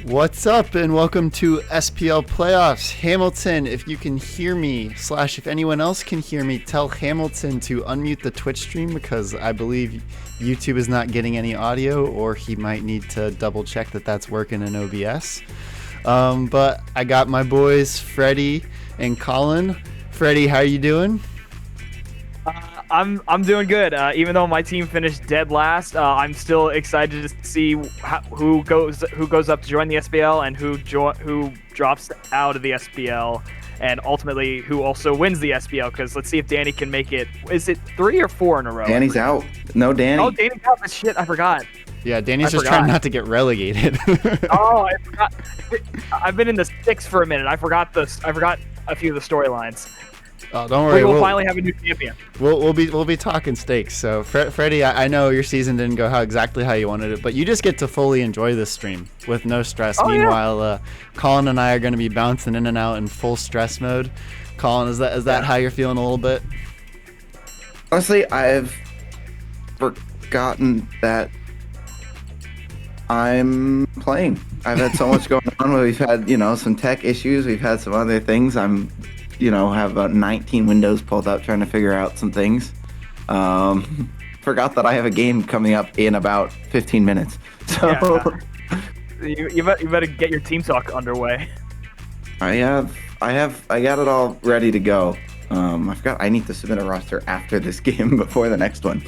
What's up, and welcome to SPL Playoffs. Hamilton, if you can hear me, / if anyone else can hear me, tell Hamilton to unmute the Twitch stream because I believe YouTube is not getting any audio, or he might need to double check that that's working in OBS. But I got my boys, Freddie and Colin. Freddie, how are you doing? I'm doing good. Even though my team finished dead last, I'm still excited to see who goes up to join the SPL and who drops out of the SPL, and ultimately who also wins the SPL. Because let's see if Danny can make it. Is it 3 or 4 in a row? Danny's out. No, Danny. Oh, Danny's out. But shit, I forgot. Yeah, Danny's just trying not to get relegated. Oh, I forgot. I've been in the sticks for a minute. I forgot a few of the storylines. Oh, don't worry. We'll finally have a new champion. We'll be talking stakes. So, Freddie, I know your season didn't go exactly how you wanted it, but you just get to fully enjoy this stream with no stress. Oh, Meanwhile, yeah. Colin and I are going to be bouncing in and out in full stress mode. Colin, is that how you're feeling a little bit? Honestly, I've forgotten that I'm playing. I've had so much going on. We've had, some tech issues. We've had some other things. Have about 19 windows pulled up trying to figure out some things. Forgot that I have a game coming up in about 15 minutes. So yeah. you better get your team talk underway. I got it all ready to go. I forgot I need to submit a roster after this game before the next one.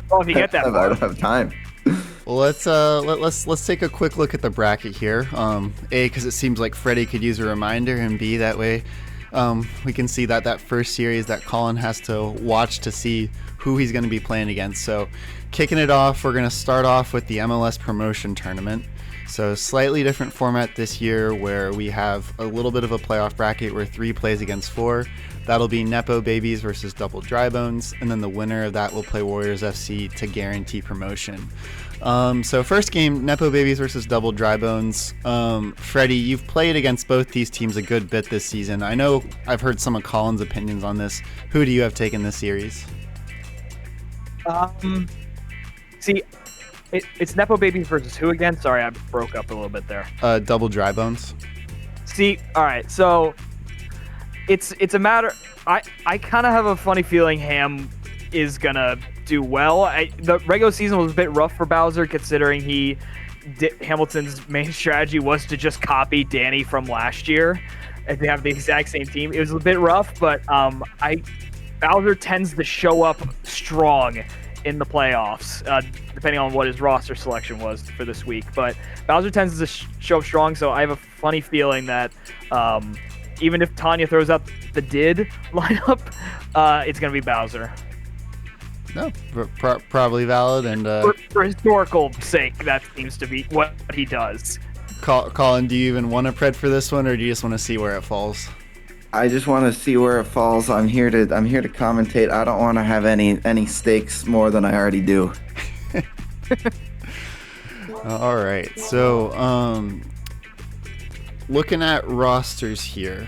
Well, if you get that far. I don't have time. Well, let's take a quick look at the bracket here. A, because it seems like Freddie could use a reminder, and B, that way we can see that first series that Colin has to watch to see who he's going to be playing against. So, kicking it off, we're going to start off with the MLS Promotion Tournament. So, slightly different format this year, where we have a little bit of a playoff bracket where 3 plays against 4. That'll be Nepo Babies versus Double Dry Bones, and then the winner of that will play Warriors FC to guarantee promotion. So first game, Nepo Babies versus Double Dry Bones. Freddie, you've played against both these teams a good bit this season. I know I've heard some of Colin's opinions on this. Who do you have taken this series? See, it's Nepo Babies versus who again? Sorry, I broke up a little bit there. Double Dry Bones. See, all right, so it's a matter. I kind of have a funny feeling Ham is gonna do well. The regular season was a bit rough for Bowser, considering Hamilton's main strategy was to just copy Danny from last year, and they have the exact same team. It was a bit rough, but Bowser tends to show up strong in the playoffs, depending on what his roster selection was for this week. But Bowser tends to show up strong, so I have a funny feeling that even if Tanya throws out the did lineup, it's going to be Bowser. No, probably valid. And for historical sake, that seems to be what he does. Colin, do you even want to pred for this one, or do you just want to see where it falls? I just want to see where it falls. I'm here to commentate. I don't want to have any stakes more than I already do. All right. So, looking at rosters here,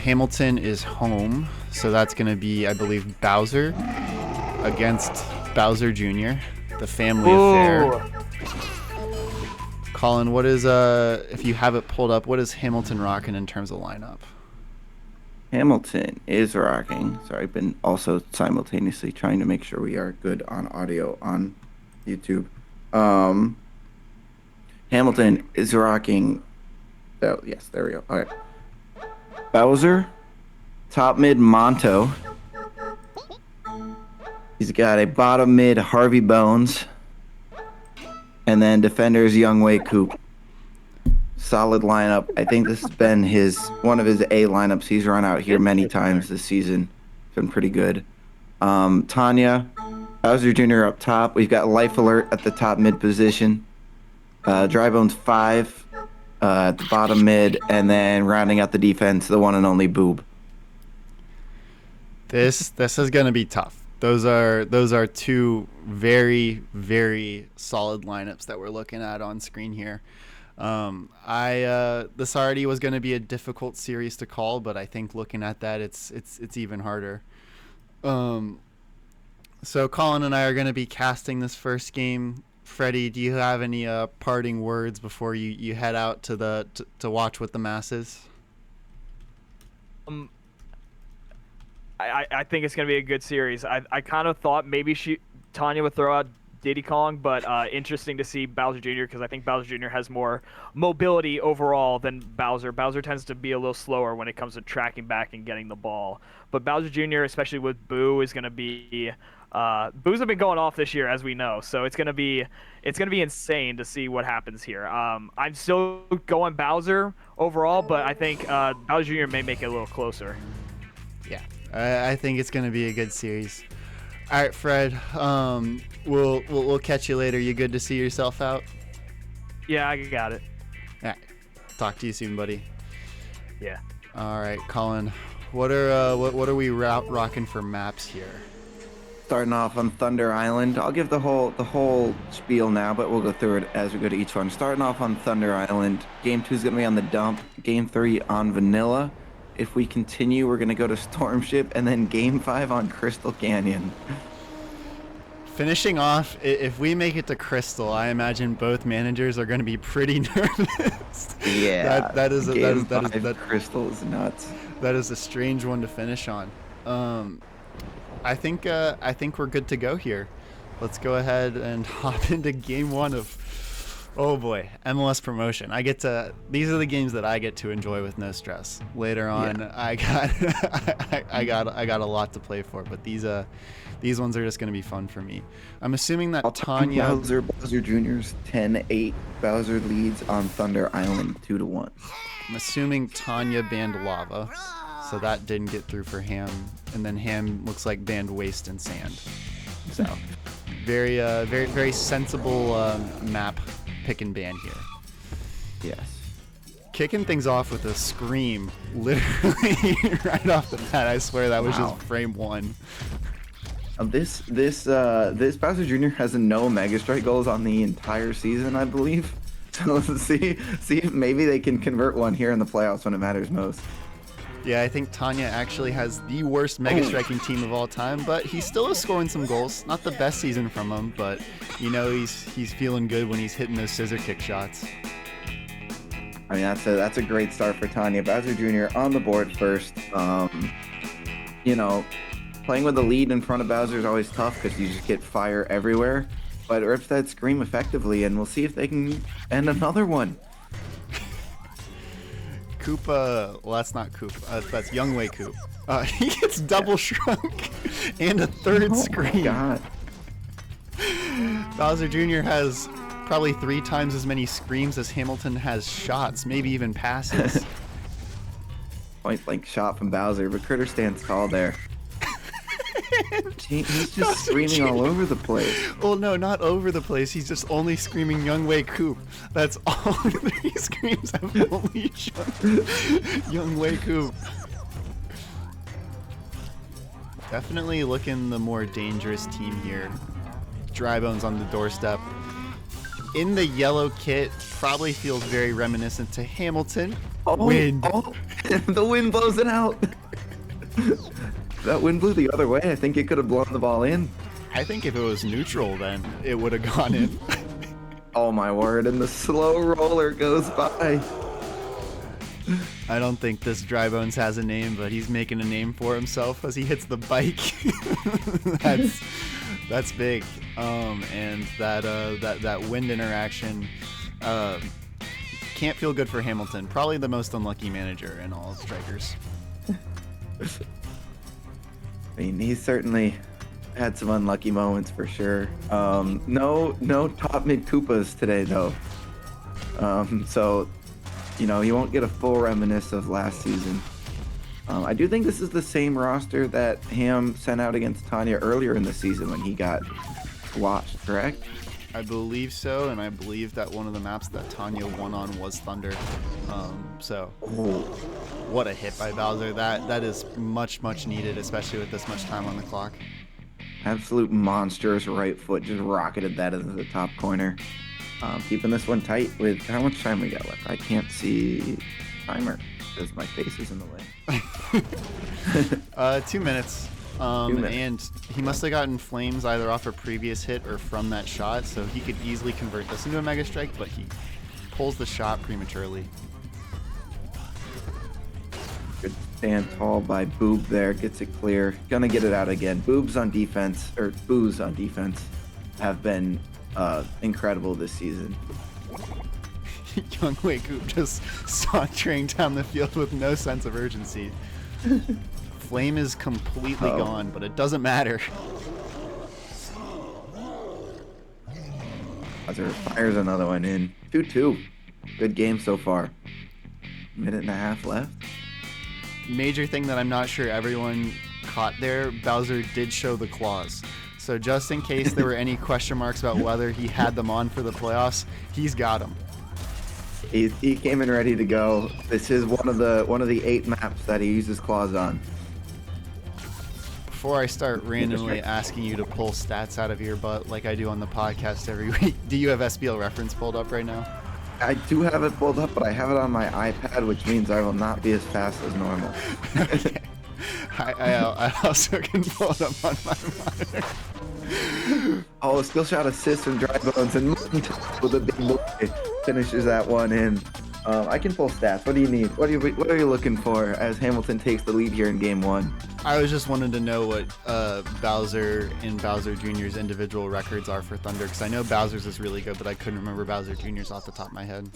Hamilton is home, so that's going to be, I believe, Bowser against Bowser Jr., the family affair. Colin, what is if you have it pulled up, what is Hamilton rocking in terms of lineup? Hamilton is rocking. Sorry, I've been also simultaneously trying to make sure we are good on audio on YouTube. Hamilton is rocking. Oh, yes, there we go. All right. Bowser, top mid Monto. He's got a bottom mid Harvey Bones, and then defenders Youngway Coop. Solid lineup. I think this has been one of his A lineups. He's run out here many times this season. It's been pretty good. Tanya, Bowser Jr. up top. We've got Life Alert at the top mid position. Dry Bones 5 at the bottom mid, and then rounding out the defense, the one and only Boob. This is going to be tough. Those are 2 very, very solid lineups that we're looking at on screen here. This already was going to be a difficult series to call, but I think looking at that, it's even harder. So Colin and I are going to be casting this first game Freddie, do you have any parting words before you head out to watch with the masses? I think it's going to be a good series. I kind of thought maybe Tanya would throw out Diddy Kong, but interesting to see Bowser Jr. because I think Bowser Jr. has more mobility overall than Bowser. Bowser tends to be a little slower when it comes to tracking back and getting the ball. But Bowser Jr., especially with Boo, is going to be Boos have been going off this year, as we know. So it's gonna be insane to see what happens here. I'm still going Bowser overall, but I think Bowser Jr. may make it a little closer. Yeah, I think it's gonna be a good series. All right, Fred. We'll catch you later. You good to see yourself out? Yeah, I got it. All right. Talk to you soon, buddy. Yeah. All right, Colin. What are we rocking for maps here? Starting off on Thunder Island. I'll give the whole spiel now, but we'll go through it as we go to each one. Starting off on Thunder Island. Game 2 is going to be on the dump. Game 3 on Vanilla. If we continue, we're going to go to Stormship, and then Game 5 on Crystal Canyon. Finishing off, if we make it to Crystal, I imagine both managers are going to be pretty nervous. Yeah, that Crystal is nuts. That is a strange one to finish on. I think we're good to go here. Let's go ahead and hop into game 1 of, oh boy, MLS promotion. These are the games that I get to enjoy with no stress. Later on, yeah. I got a lot to play for, but these ones are just going to be fun for me. I'm assuming that Tanya Bowser Jr.'s 10-8. Bowser leads on Thunder Island 2-1. I'm assuming Tanya banned Lava, so that didn't get through for Ham, and then Ham looks like banned Waste and Sand. So very sensible map pick and ban here. Yes. Kicking things off with a scream, literally right off the bat. I swear that was just frame 1. This Bowser Jr. has no Mega Strike goals on the entire season, I believe. So let's see if maybe they can convert one here in the playoffs when it matters most. Yeah, I think Tanya actually has the worst Mega Striking team of all time, but he still is scoring some goals. Not the best season from him, but you know he's feeling good when he's hitting those scissor kick shots. I mean, that's a great start for Tanya. Bowser Jr. on the board first. Playing with the lead in front of Bowser is always tough because you just get fire everywhere. But rips that scream effectively, and we'll see if they can end another one. Koopa, well, that's not Koopa. That's Youngway Koop. He gets double shrunk and a third scream. Oh my God. Bowser Jr. has probably 3 times as many screams as Hamilton has shots, maybe even passes. Point blank shot from Bowser, but Critter stands tall there. He's just screaming all over the place. Well, no, not over the place. He's just only screaming Youngway Koop. That's all he screams. I've only shot Youngway Koop. Definitely looking the more dangerous team here. Drybones on the doorstep. In the yellow kit, probably feels very reminiscent to Hamilton. Wind. The wind blows it out. That wind blew the other way. I think it could have blown the ball in. I think if it was neutral, then it would have gone in. Oh my word, and the slow roller goes by. I don't think this Drybones has a name, but he's making a name for himself as he hits the bike. That's big. And that wind interaction can't feel good for Hamilton. Probably the most unlucky manager in all of Strikers. I mean, he's certainly had some unlucky moments for sure. No top mid Koopas today though. So, you won't get a full reminiscence of last season. I do think this is the same roster that Ham sent out against Tanya earlier in the season when he got watched, correct? I believe so, and I believe that one of the maps that Tanya won on was Thunder. What a hit by Bowser. That is much needed, especially with this much time on the clock. Absolute monstrous right foot just rocketed that into the top corner. Keeping this one tight with how much time we got left. I can't see timer because my face is in the way. 2 minutes. And he must have gotten flames either off a previous hit or from that shot, so he could easily convert this into a Mega Strike, but he pulls the shot prematurely. Good stand tall by Boob there, gets it clear. Gonna get it out again. Boobs on defense, or Boos on defense, have been incredible this season. Young Wei Coop just sauntering down the field with no sense of urgency. Flame is completely gone, but it doesn't matter. Bowser fires another one in. 2-2. Good game so far. Minute and a half left. Major thing that I'm not sure everyone caught there, Bowser did show the claws. So just in case there were any question marks about whether he had them on for the playoffs, he's got them. He came in ready to go. This is one of the 8 maps that he uses claws on. Before I start randomly asking you to pull stats out of your butt like I do on the podcast every week, do you have SPL reference pulled up right now? I do have it pulled up, but I have it on my iPad, which means I will not be as fast as normal. Okay. I also can pull it up on my monitor. Oh, skill shot assist from Dry Bones, and with a big boy finishes that one in. I can pull stats. What do you need? What are you looking for as Hamilton takes the lead here in game 1? I was just wanting to know what Bowser and Bowser Jr.'s individual records are for Thunder, because I know Bowser's is really good, but I couldn't remember Bowser Jr.'s off the top of my head.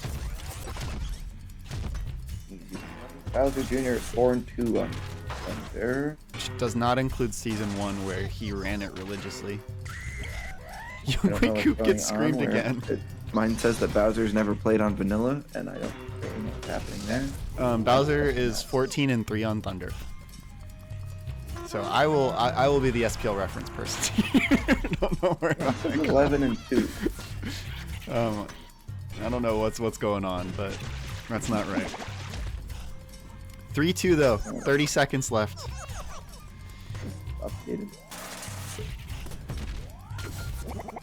Bowser Jr. is 4-2 on Thunder. Which does not include Season 1, where he ran it religiously. I don't know Young what's Coop going gets screamed on, again. Mine says that Bowser's never played on Vanilla, and I don't really know what's happening there. Bowser is 14-3 on Thunder. So I will be the SPL reference person. Don't know where I'm 11-2. I don't know what's going on, but that's not right. 3-2 though. 30 seconds left. Updated.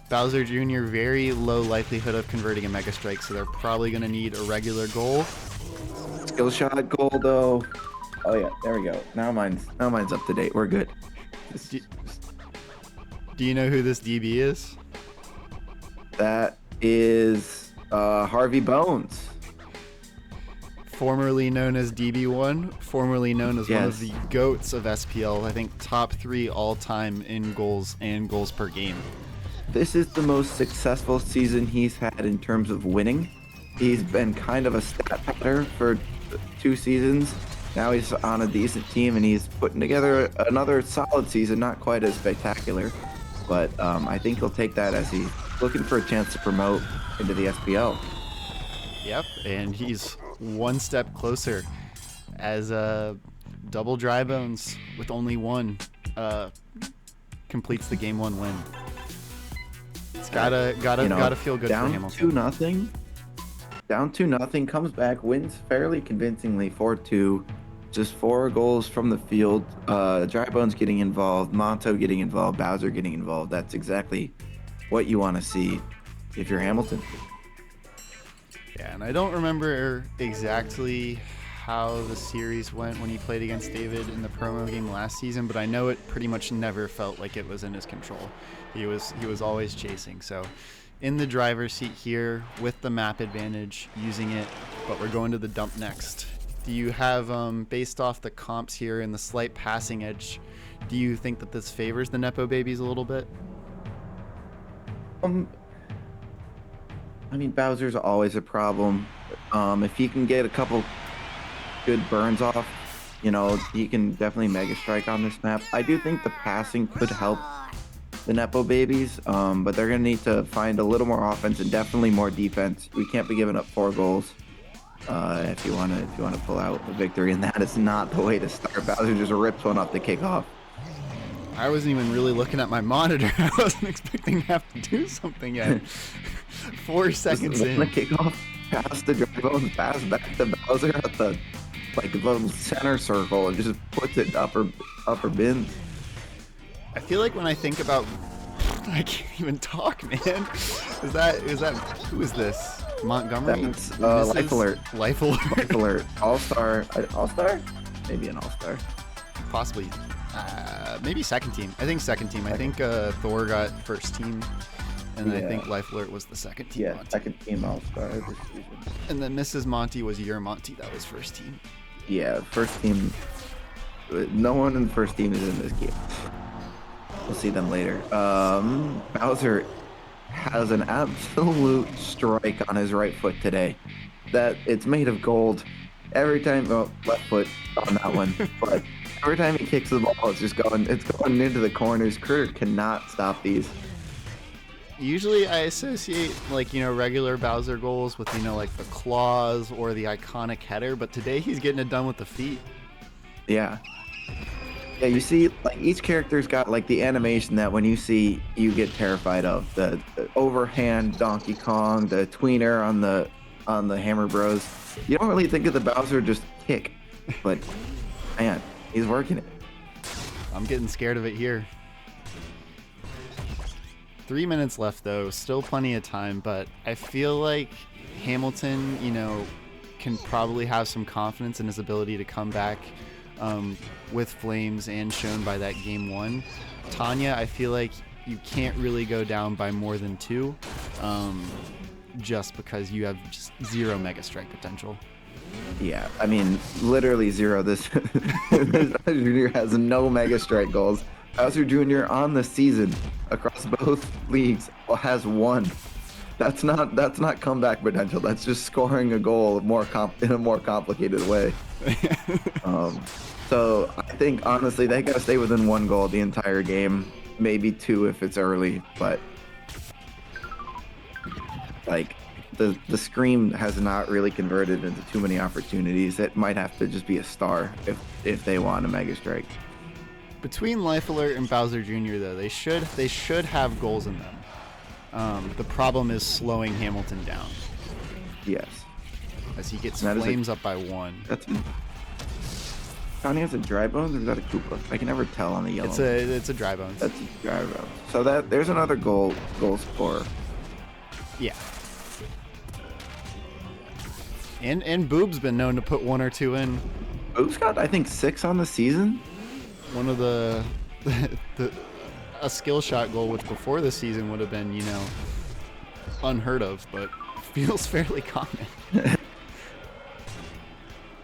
Bowser Jr. very low likelihood of converting a Mega Strike, so they're probably going to need a regular goal. Skill shot goal though. Oh yeah, there we go. Now mine's up to date. We're good. Do you know who this DB is? That is Harvey Bones. Formerly known as DB1, formerly known as one of Yes. the GOATs of SPL. I think top 3 all-time in goals and goals per game. This is the most successful season he's had in terms of winning. He's been kind of a stat patter for 2 seasons. Now he's on a decent team and he's putting together another solid season, not quite as spectacular, but I think he'll take that as he's looking for a chance to promote into the SPL. Yep, and he's one step closer as Double Dry Bones with only one completes the game 1 win. It's gotta feel good for down Hamilton. 2-0. Down 2-0, comes back, wins fairly convincingly 4-2. Just 4 goals from the field. Dry Bones getting involved, Monto getting involved, Bowser getting involved. That's exactly what you want to see if you're Hamilton. Yeah, and I don't remember exactly how the series went when he played against David in the promo game last season, but I know it pretty much never felt like it was in his control. He was always chasing. So in the driver's seat here with the map advantage, using it, but we're going to the dump next. Do you have, based off the comps here and the slight passing edge, do you think that this favors the Nepo babies a little bit? I mean, Bowser's always a problem. If he can get a couple good burns off, he can definitely Mega Strike on this map. I do think the passing could help the Nepo babies, but they're going to need to find a little more offense and definitely more defense. We can't be giving up 4 goals if you want to pull out a victory, and that is not the way to start. Bowser just rips one off the kickoff. I wasn't even really looking at my monitor. I wasn't expecting to have to do something yet. 4 seconds in. The kickoff, pass the Dry Bones, pass back to Bowser at the little center circle, and just puts it upper bins. I feel like when I think about, I can't even talk, man. Is that who is this? Montgomery? That's Life Alert. Life Alert. Life Alert. All-star? Maybe an all-star. Possibly. Maybe second team. I think second team. I think Thor got first team, and I think Life Alert was the second team. Yeah, Monty. second team All-Star this season. And then Mrs. Monty was your Monty. That was first team. Yeah, first team. No one in the first team is in this game. We'll see them later. Bowser has an absolute strike on his right foot today. That it's made of gold. Every time, left foot on that one, but every time he kicks the ball, it's going into the corners. Critter cannot stop these. Usually I associate regular Bowser goals with like the claws or the iconic header, but today he's getting it done with the feet. Yeah. Yeah, you see, like each character's got like the animation that when you see, you get terrified of. The overhand Donkey Kong, the tweener on the Hammer Bros. You don't really think of the Bowser just kick, but man, he's working it. I'm getting scared of it here. 3 minutes left though, still plenty of time, but I feel like Hamilton, can probably have some confidence in his ability to come back with flames and shown by that game one. Tanya, I feel like you can't really go down by more than 2. Just because you have just 0 Mega Strike potential. Yeah, I mean, literally 0. This Bowser Jr. has no Mega Strike goals. Bowser Jr. on the season across both leagues has 1. That's not comeback potential. That's just scoring a goal in a more complicated way. So I think honestly they gotta stay within 1 goal the entire game, maybe 2 if it's early, but. Like, the Scream has not really converted into too many opportunities. It might have to just be a star if they want a Mega Strike. Between Life Alert and Bowser Jr., though, they should have goals in them. The problem is slowing Hamilton down. Yes. As he gets flames up by 1. Connie has a dry bones or is that a Koopa? I can never tell on the yellow. It's a dry bones. That's a dry bones. So there's another goal scorer. Yeah. And Boob's been known to put 1 or 2 in. Boob's got, I think, 6 on the season. One of a skill shot goal, which before the season would have been, unheard of, but feels fairly common. At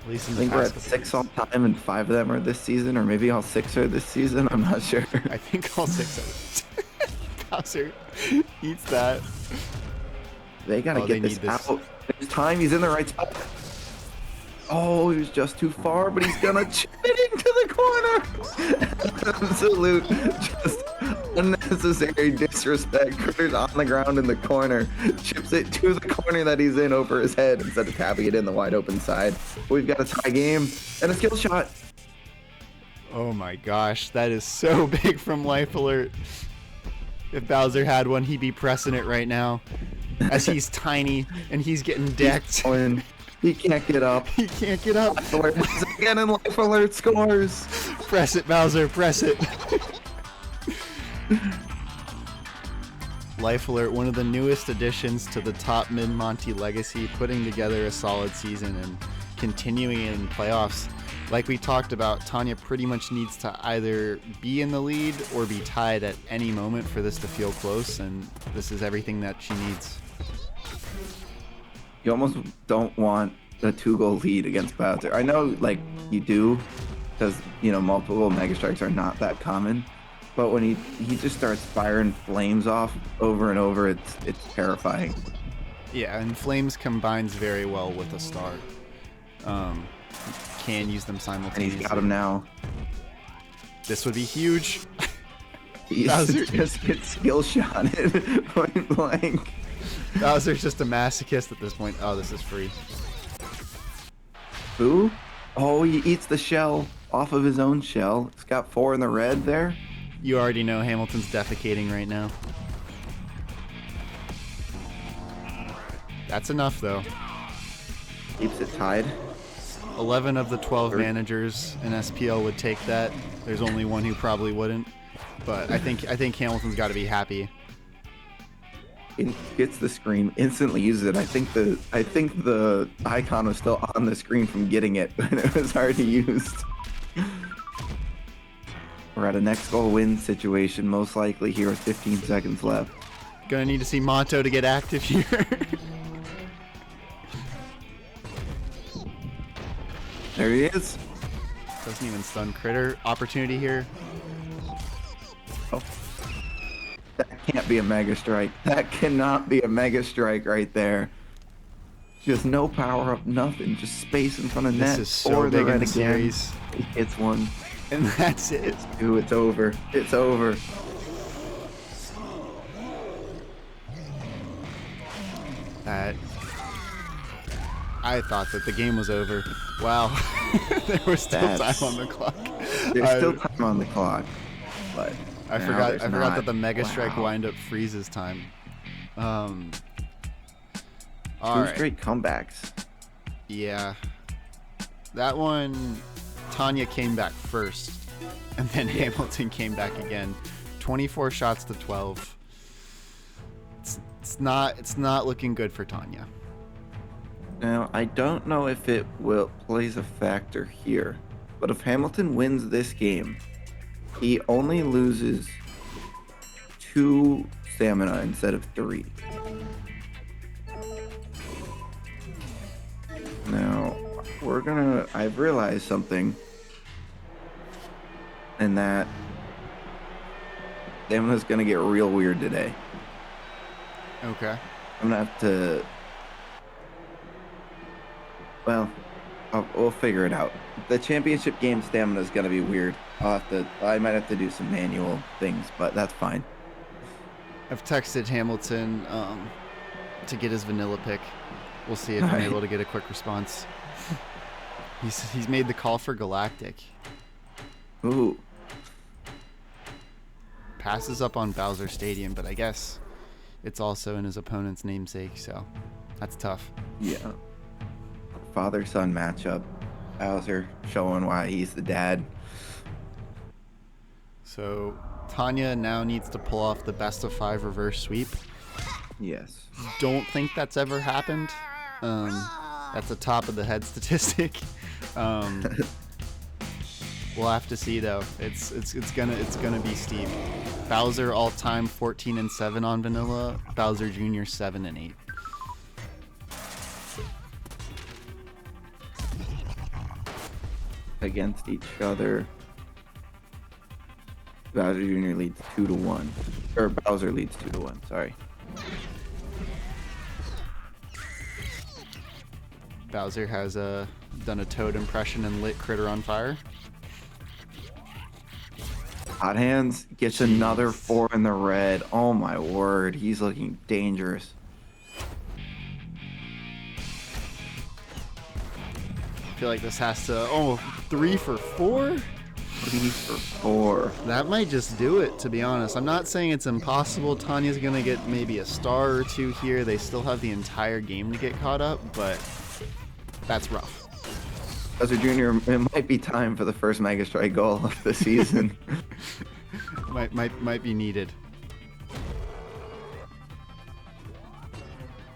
least in the I think we're past at 6 all time, and 5 of them are this season, or maybe all 6 are this season. I'm not sure. I think all 6 are. Bowser eats that. They gotta get this out. There's time. He's in the right spot. Oh, he was just too far, but he's gonna chip it into the corner. Absolute, just unnecessary disrespect. Critter's on the ground in the corner, chips it to the corner that he's in over his head instead of tapping it in the wide open side. We've got a tie game and a skill shot. Oh my gosh, that is so big from Life Alert. If Bowser had one, he'd be pressing it right now. As he's tiny and he's getting decked. He can't get up. He can't get up. Life Alert again, and Life Alert scores. Press it, Bowser, press it. Life Alert, one of the newest additions to the top mid-Monty legacy, putting together a solid season and continuing in playoffs. Like we talked about, Tanya pretty much needs to either be in the lead or be tied at any moment for this to feel close, and this is everything that she needs. You almost don't want a 2-goal lead against Bowser. I know, you do, because, multiple Mega Strikes are not that common. But when he just starts firing flames off over and over, it's terrifying. Yeah, and flames combines very well with a star. Can use them simultaneously. And he's got him now. This would be huge. Bowser just gets skill shotted point blank. Bowser's just a masochist at this point. Oh, this is free. Who? Oh, he eats the shell off of his own shell. It's got 4 in the red there. You already know Hamilton's defecating right now. That's enough, though. Keeps it tied. 11 of the 12 managers in SPL would take that. There's only one who probably wouldn't. But I think Hamilton's got to be happy. It gets the screen, instantly uses it. I think the icon was still on the screen from getting it, but it was already used. We're at a next goal win situation, most likely here with 15 seconds left. Gonna need to see Monto to get active here. There he is. Doesn't even stun Critter. Opportunity here. Oh. That can't be a Mega Strike. That cannot be a Mega Strike right there. Just no power up, nothing. Just space in front of net. This is so big in the series. He hits one. And that's it. Ooh, it's over. It's over. That I thought that the game was over. Wow. There was still time on the clock. There's still time on the clock. But I forgot that the Mega Strike wind-up freezes time. All Two right. straight comebacks. Yeah. That one, Tanya came back first, and then Hamilton came back again. 24 shots to 12. It's not looking good for Tanya. Now, I don't know if it plays a factor here, but if Hamilton wins this game, he only loses 2 stamina instead of 3. Now, I've realized something, and that stamina's gonna get real weird today. Okay. I'm gonna have to. Well, we'll figure it out. The championship game stamina is gonna be weird. I might have to do some manual things, but that's fine. I've texted Hamilton to get his vanilla pick. We'll see if I'm able to get a quick response. He's made the call for Galactic. Ooh. Passes up on Bowser Stadium, but I guess it's also in his opponent's namesake, so that's tough. Yeah. Father-son matchup. Bowser showing why he's the dad. So Tanya now needs to pull off the best of 5 reverse sweep. Yes. Don't think that's ever happened. That's a top of the head statistic. We'll have to see though. It's gonna be steep. Bowser all time 14-7 on vanilla. Bowser Jr. 7-8. Against each other. Bowser Jr. leads 2-1. Or Bowser leads 2-1, sorry. Bowser has done a Toad impression and lit Critter on fire. Hot Hands gets another 4 in the red. Oh my word, he's looking dangerous. I feel like this has to... Oh, 3 for 4? 3 for 4. That might just do it, to be honest. I'm not saying it's impossible. Tanya's going to get maybe a star or 2 here. They still have the entire game to get caught up, but that's rough. Bowser Jr., it might be time for the first Mega Strike goal of the season. might be needed.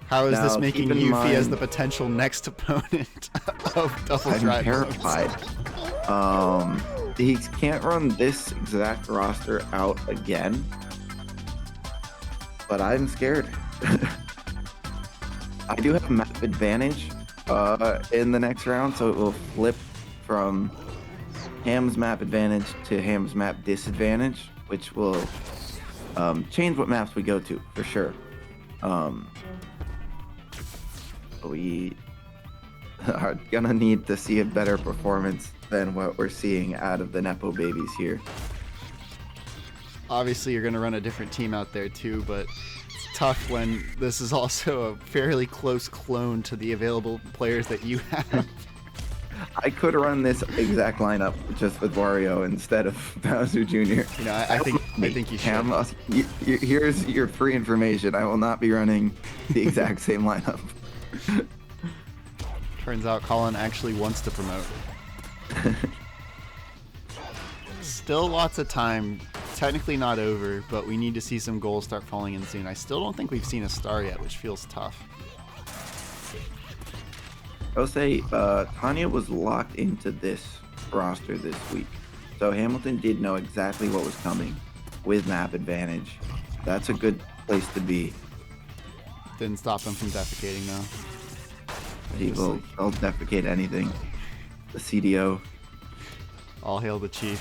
How is Now, this making keep in Yuffie as mind- the potential next opponent of Double I'm Drive? terrified. He can't run this exact roster out again, but I'm scared. I do have map advantage in the next round, so it will flip from Ham's map advantage to Ham's map disadvantage, which will change what maps we go to for sure. We are gonna need to see a better performance than what we're seeing out of the Nepo babies here. Obviously, you're going to run a different team out there too, but it's tough when this is also a fairly close clone to the available players that you have. I could run this exact lineup just with Wario instead of Bowser Jr. You know, I think you should. Here's your free information. I will not be running the exact same lineup. Turns out Colin actually wants to promote. Still lots of time. Technically not over, but we need to see some goals start falling in soon. I still don't think we've seen a star yet, which feels tough. I'll say Tanya was locked into this roster this week. So Hamilton did know exactly what was coming with map advantage. That's a good place to be. Didn't stop him from defecating though. They'll defecate anything. The CDO. All hail the chief.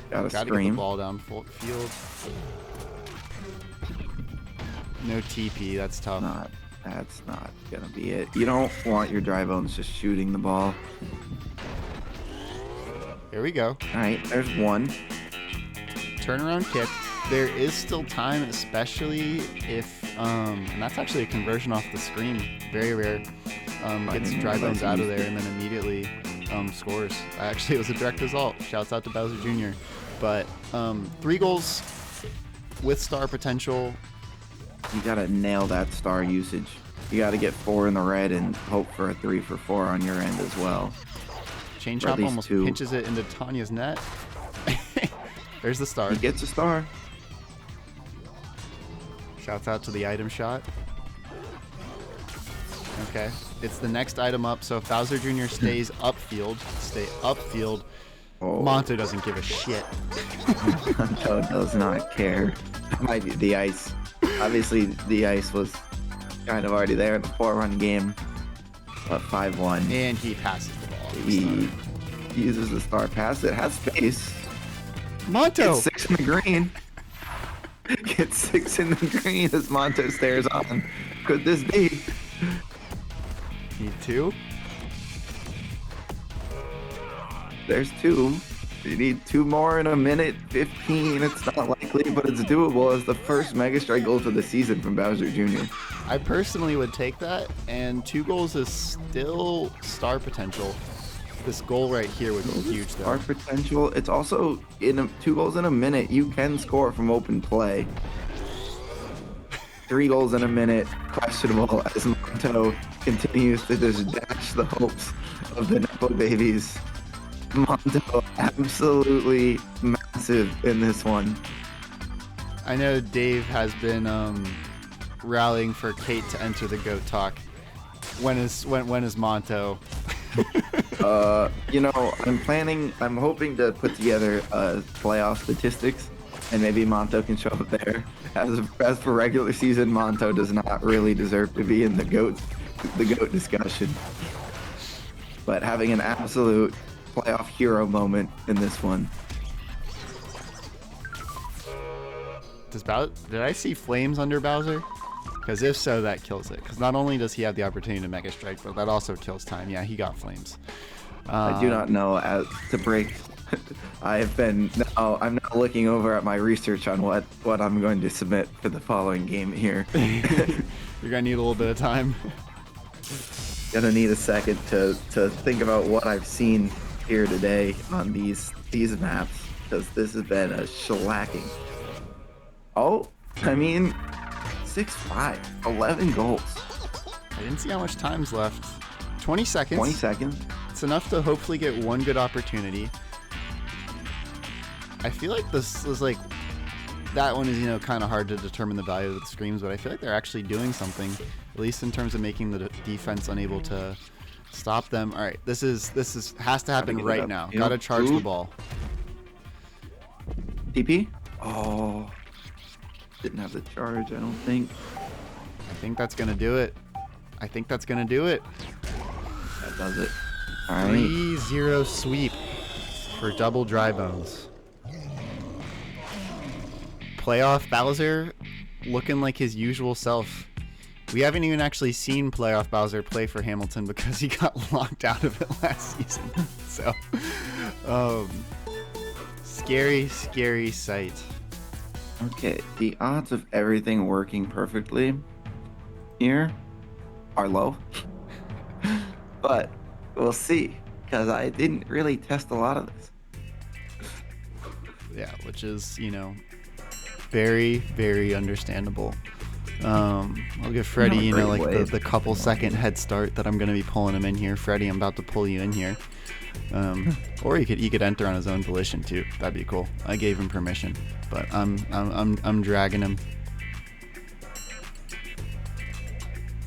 Gotta Get the scream. ball down field. No TP, that's tough. That's not gonna be it. You don't want your dry bones just shooting the ball. Here we go. All right, there's one. Turnaround kick. There is still time, especially if, and that's actually a conversion off the screen. Very rare. Gets dry bones out of there and then immediately scores. Actually, it was a direct result. Shouts out to Bowser Jr. But 3 goals with star potential. You gotta nail that star usage. You gotta get 4 in the red and hope for a 3 for 4 on your end as well. Chain Or at chop least almost 2. pinches it into Tanya's net. There's the star. He gets a star. Shouts out to the item shot. Okay, it's the next item up. So if Bowser Jr. stays upfield, Oh, Monto doesn't give a shit. Monto does not care. Might be the ice. Obviously, the ice was kind of already there in the 4-run game. But 5-1. And he passes the ball. He uses the star pass. It has space. Monto! Gets 6 in the green. Gets 6 in the green as Monto stares on. Could this be? Need 2. There's 2. You need 2 more in a minute 15. It's not likely, but it's doable as the first Mega Strike goal of the season from Bowser Jr. I personally would take that, and 2 goals is still star potential. This goal right here would be huge, though. Star potential. It's also 2 goals in a minute. You can score from open play. 3 goals in a minute, questionable as Monto continues to just dash the hopes of the Nepo babies. Monto absolutely massive in this one. I know Dave has been rallying for Kate to enter the GOAT talk. When is Monto? I'm hoping to put together playoff statistics, and maybe Monto can show up there. As for regular season, Monto does not really deserve to be in the GOAT discussion. But having an absolute playoff hero moment in this one. Did I see flames under Bowser? Because if so, that kills it. Because not only does he have the opportunity to Mega Strike, but that also kills time. Yeah, he got flames. I do not know as to break. I'm now looking over at my research on what I'm going to submit for the following game here. You're gonna need a little bit of time. Gonna need a second to think about what I've seen here today on these maps, because this has been a shellacking. Oh, I mean, 6-5, 11 goals. I didn't see how much time's left. 20 seconds. 20 seconds. It's enough to hopefully get one good opportunity. I feel like this is like, that one is, kind of hard to determine the value of the screams, but I feel like they're actually doing something, at least in terms of making the defense unable to stop them. All right, this has to happen right now. Yep. Gotta charge the ball. TP? Oh, didn't have the charge, I don't think. I think that's gonna do it. That does it. All right. 3-0 sweep for double dry bones. Playoff Bowser looking like his usual self. We haven't even actually seen Playoff Bowser play for Hamilton because he got locked out of it last season. So, scary sight. Okay, the odds of everything working perfectly here are low. But we'll see, because I didn't really test a lot of this. Yeah, which is, very, very understandable. I'll give Freddie, the couple second head start that I'm going to be pulling him in here. Freddie, I'm about to pull you in here. Or he could enter on his own volition too. That'd be cool. I gave him permission, but I'm dragging him.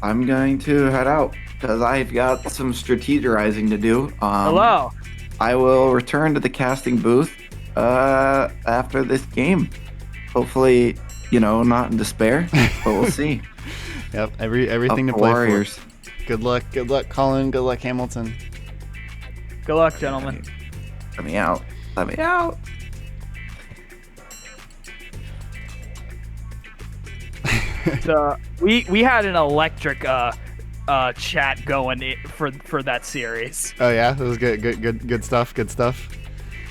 I'm going to head out because I've got some strategizing to do. Hello. I will return to the casting booth after this game. Hopefully, not in despair, but we'll see. Yep, everything Up to play Warriors. for. Good luck, Colin. Good luck, Hamilton. Good luck, gentlemen. Let me out. Let me out. We had an electric chat going for that series. Oh yeah, that was good stuff. Good stuff.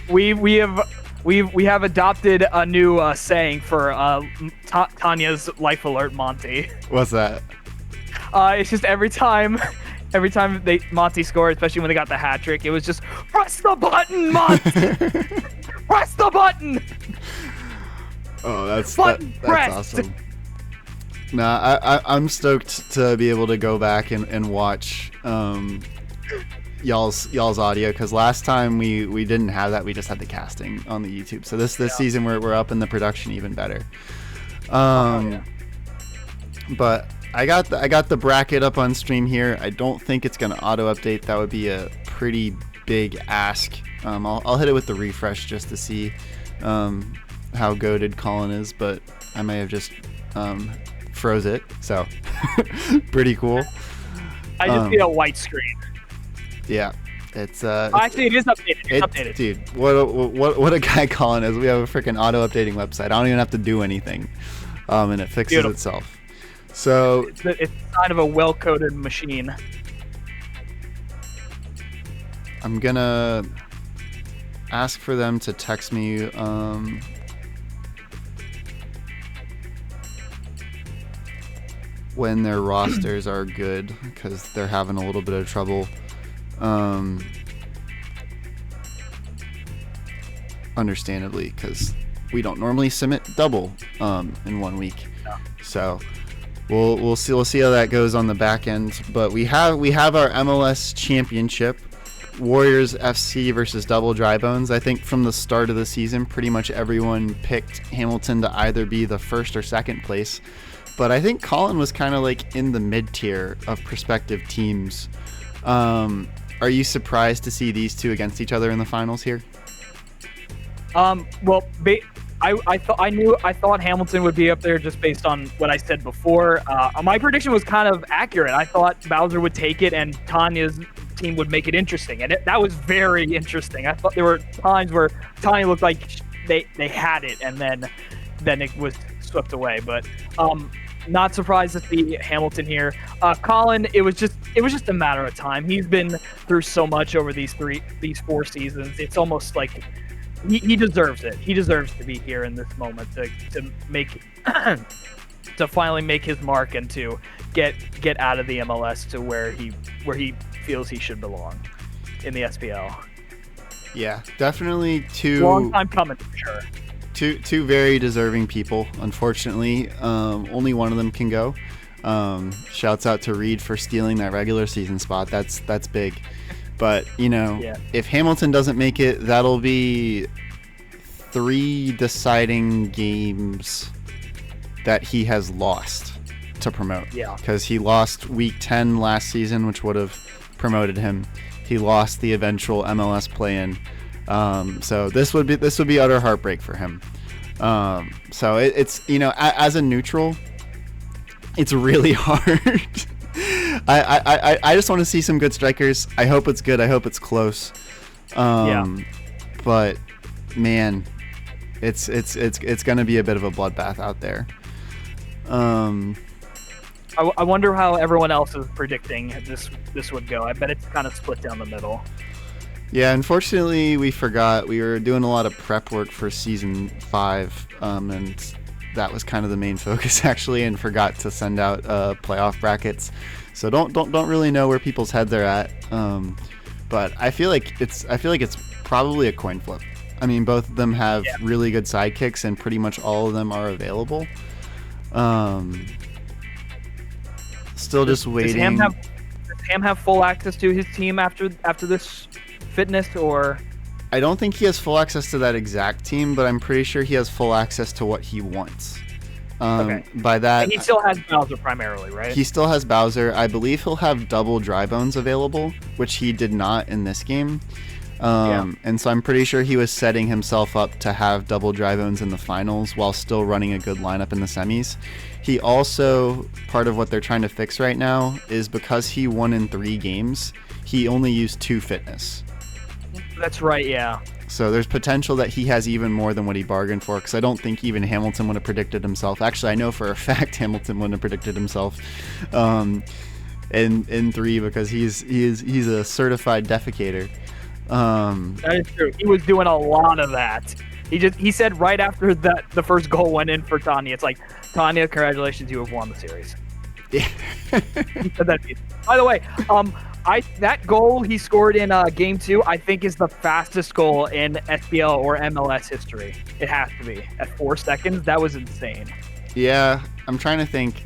We have adopted a new saying for Tanya's life alert, Monty. What's that? It's just every time Monty scored, especially when they got the hat trick, it was just press the button, Monty. Press the button. Oh, that's pressed. awesome. Nah, I'm stoked to be able to go back and watch y'all's audio, because last time we didn't have that. We just had the casting on the YouTube. So this season we're up in the production even better. But I got the bracket up on stream here. I don't think it's gonna auto update. That would be a pretty big ask. I'll hit it with the refresh just to see how goated Colin is, but I may have just froze it, so pretty cool. I just see a white screen. Yeah, it's actually it is updated. It's updated. Dude, what a guy Colin is. We have a freaking auto updating website. I don't even have to do anything, and it fixes itself. So it's a sign of a well-coded machine. I'm gonna ask for them to text me when their rosters are good, because they're having a little bit of trouble understandably, because we don't normally submit double in 1 week. No. So we'll see how that goes on the back end. But we have our MLS championship, Warriors FC versus Double Dry Bones. I think from the start of the season, pretty much everyone picked Hamilton to either be the first or second place. But I think Colin was kind of like in the mid-tier of prospective teams. Are you surprised to see these two against each other in the finals here? Well, I thought Hamilton would be up there just based on what I said before. My prediction was kind of accurate. I thought Bowser would take it and Tanya's team would make it interesting, and that was very interesting. I thought there were times where Tanya looked like they had it, and then it was swept away. But not surprised to see Hamilton here. Colin, it was just a matter of time. He's been through so much over these 4 seasons. It's almost like he deserves it. He deserves to be here in this moment to make to finally make his mark and to get out of the MLS to where he feels he should belong in the SPL. Yeah, definitely long time coming for sure. Two very deserving people. Unfortunately, only one of them can go. Shouts out to Reed for stealing that regular season spot. That's big. But if Hamilton doesn't make it, that'll be 3 deciding games that he has lost to promote. Yeah. Because he lost week 10 last season, which would have promoted him. He lost the eventual MLS play-in. So this would be utter heartbreak for him. So it's as a neutral, it's really hard. I just want to see some good strikers. I hope it's good. I hope it's close. But man, it's going to be a bit of a bloodbath out there. I wonder how everyone else is predicting this would go. I bet it's kind of split down the middle. Yeah, unfortunately, we forgot. We were doing a lot of prep work for season 5, and that was kind of the main focus actually, and forgot to send out playoff brackets. So don't really know where people's heads are at. But I feel like it's probably a coin flip. I mean, both of them have really good sidekicks, and pretty much all of them are available. Still just waiting. Does Ham have full access to his team after this fitness, or? I don't think he has full access to that exact team, but I'm pretty sure he has full access to what he wants. Okay. By that, and he still has Bowser primarily, right? He still has Bowser. I believe he'll have double Dry Bones available, which he did not in this game. And so I'm pretty sure he was setting himself up to have double dry bones in the finals while still running a good lineup in the semis. He also, part of what they're trying to fix right now is because he won in 3 games, he only used 2 fitness. That's right, yeah. So there's potential that he has even more than what he bargained for, because I don't think even Hamilton would have predicted himself. Actually, I know for a fact Hamilton wouldn't have predicted himself in 3 because he's a certified defecator. That is true. He was doing a lot of that. He said right after that the first goal went in for Tanya, it's like, Tanya, congratulations, you have won the series. Yeah. He said that. By the way, that goal he scored in game 2, I think is the fastest goal in SPL or MLS history. It has to be at 4 seconds. That was insane. Yeah, I'm trying to think.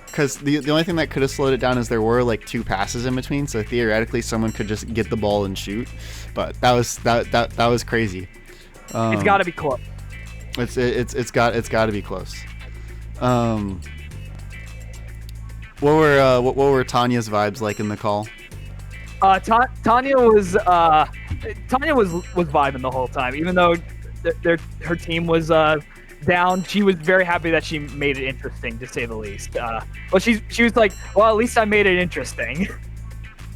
Because the only thing that could have slowed it down is there were like 2 passes in between, so theoretically someone could just get the ball and shoot. But that was crazy. It's got to be close. It's got to be close. What were Tanya's vibes like in the call? Tanya was vibing the whole time, even though her team was down. She was very happy that she made it interesting, to say the least. Well, she was like, well, at least I made it interesting.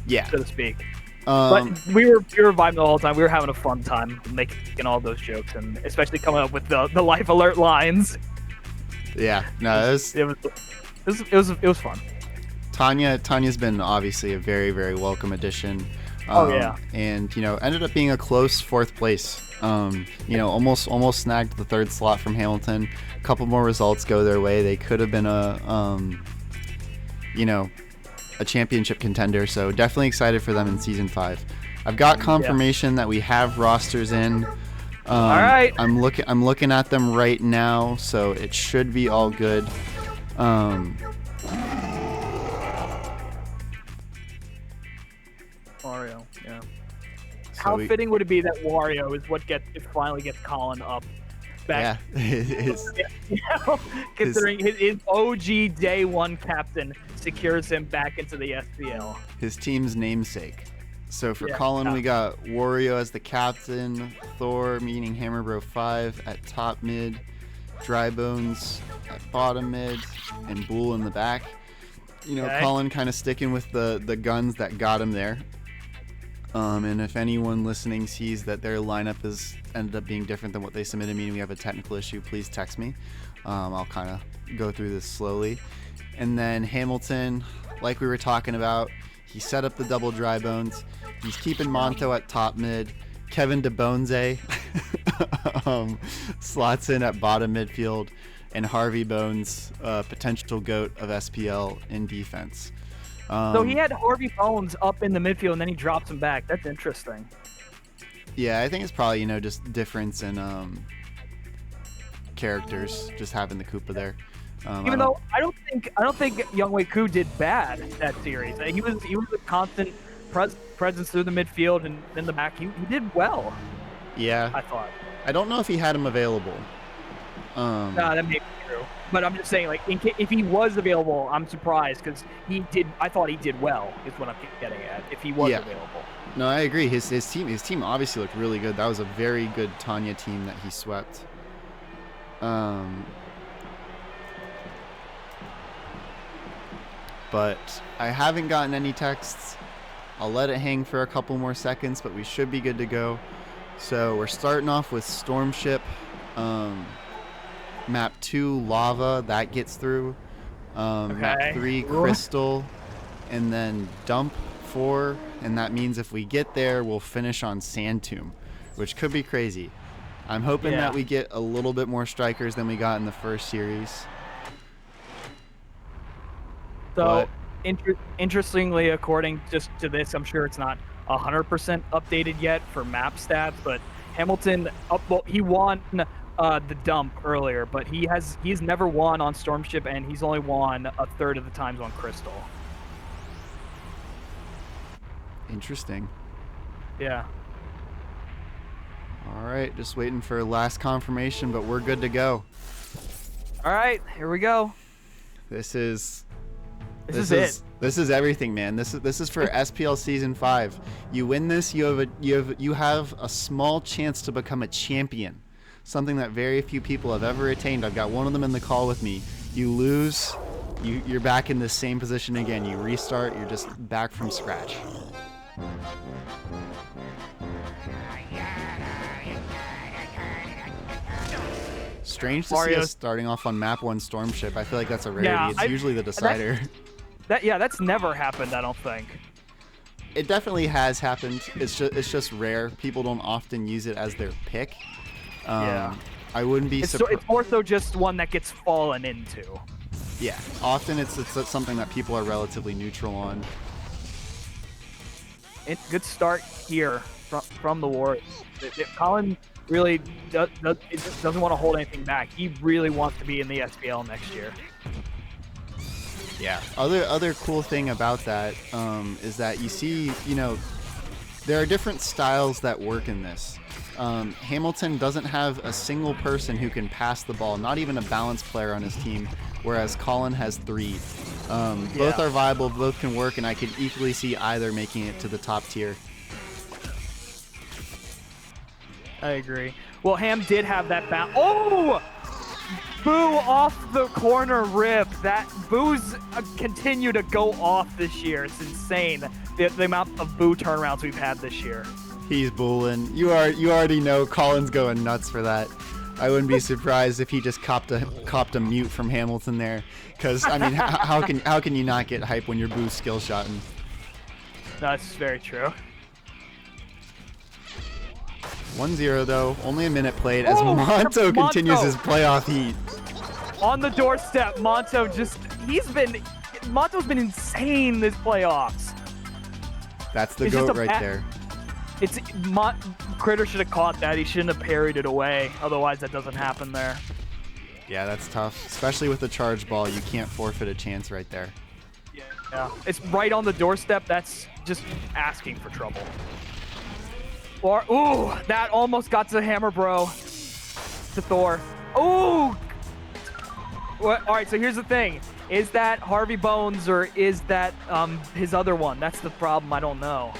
Yeah, so to speak. But we were vibing the whole time. We were having a fun time making all those jokes, and especially coming up with the life alert lines. Yeah, no, it was fun. Tanya's been obviously a very, very welcome addition. Yeah. And ended up being a close 4th place. Almost snagged the 3rd slot from Hamilton. A couple more results go their way. They could have been a championship contender. So definitely excited for them in season 5. I've got confirmation that we have rosters in. All right. I'm looking at them right now, so it should be all good. Wario, yeah. So How fitting would it be that Wario is what finally gets Colin up back? Yeah. Considering his OG day 1 captain secures him back into the SPL. His team's namesake. So for Colin, we got Wario as the captain, Thor, meaning Hammerbro 5 at top mid, Drybones at bottom mid, and Bull in the back. Colin kind of sticking with the guns that got him there. And if anyone listening sees that their lineup has ended up being different than what they submitted, meaning we have a technical issue, please text me. I'll kind of go through this slowly. And then Hamilton, like we were talking about, he set up the double dry bones. He's keeping Monto at top mid. Kevin DeBonze slots in at bottom midfield. And Harvey Bones, potential GOAT of SPL in defense. So he had Harvey Bones up in the midfield, and then he drops him back. That's interesting. Yeah, I think it's probably just difference in characters, just having the Koopa there. Even though I don't think Youngwei Koo did bad that series. He was a constant presence through the midfield and in the back. He did well. Yeah, I thought. I don't know if he had him available. Nah, that may be true. But I'm just saying, like, if he was available, I'm surprised because I thought he did well. Is what I'm getting at. If he was available. No, I agree. His team obviously looked really good. That was a very good Tanya team that he swept. But I haven't gotten any texts. I'll let it hang for a couple more seconds, but we should be good to go. So we're starting off with Stormship. Map 2, Lava, that gets through. Map 3, Crystal. And then Dump 4. And that means if we get there, we'll finish on Sand Tomb, which could be crazy. I'm hoping that we get a little bit more strikers than we got in the first series. So, interestingly, according just to this, I'm sure it's not 100% updated yet for map stats, but Hamilton, he won the Dump earlier, but he's never won on Stormship, and he's only won a third of the times on Crystal. Interesting. Yeah. All right, just waiting for last confirmation, but we're good to go. All right, here we go. This is This is it. This is everything, man. This is for SPL Season 5. You win this, you have a small chance to become a champion. Something that very few people have ever attained. I've got one of them in the call with me. You lose, you're back in the same position again. You restart, you're just back from scratch. Strange to see us starting off on map 1 Storm Ship. I feel like that's a rarity. It's usually the decider. That's never happened, I don't think. It definitely has happened. It's just rare. People don't often use it as their pick. I wouldn't be surprised. It's more so just one that gets fallen into. Yeah, often it's something that people are relatively neutral on. Good start here from the Warriors. Colin really doesn't want to hold anything back. He really wants to be in the SPL next year. Yeah. Other cool thing about that is that you see, there are different styles that work in this. Hamilton doesn't have a single person who can pass the ball, not even a balanced player on his team, whereas Colin has 3. Both are viable, both can work, and I could equally see either making it to the top tier. I agree. Well, Ham did have that bounce. Oh! Boo off the corner rip. That Boo's continue to go off this year. It's insane the amount of Boo turnarounds we've had this year. He's booling. You already know Colin's going nuts for that. I wouldn't be surprised if he just copped a mute from Hamilton there. Because I mean, how can you not get hype when you're Boo skill shotting? That's very true. 1-0 though, only a minute played as Monto continues his playoff heat. On the doorstep, Monto's been insane this playoffs. That's the GOAT right there. Critter should have caught that. He shouldn't have parried it away. Otherwise, that doesn't happen there. Yeah, that's tough. Especially with the charge ball, you can't forfeit a chance right there. Yeah, it's right on the doorstep. That's just asking for trouble. Or, ooh, that almost got to Hammer Bro. To Thor. Ooh! All right, so here's the thing. Is that Harvey Bones or is that his other one? That's the problem. I don't know.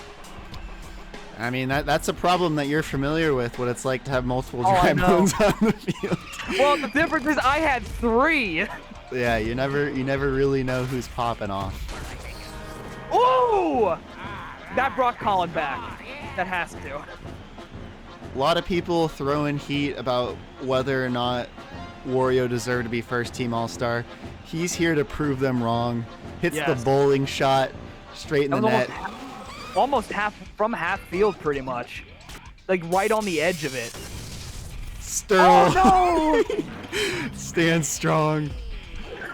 I mean, that's a problem that you're familiar with, what it's like to have multiple dry bones on the field. Well, the difference is I had 3. Yeah, you never really know who's popping off. Ooh! That brought Colin back. That has to. A lot of people throwing heat about whether or not Wario deserved to be first team All-Star. He's here to prove them wrong. Hits the bowling shot straight in the net. Almost from half field, pretty much. Like right on the edge of it. Sterl. Oh no! Stand strong.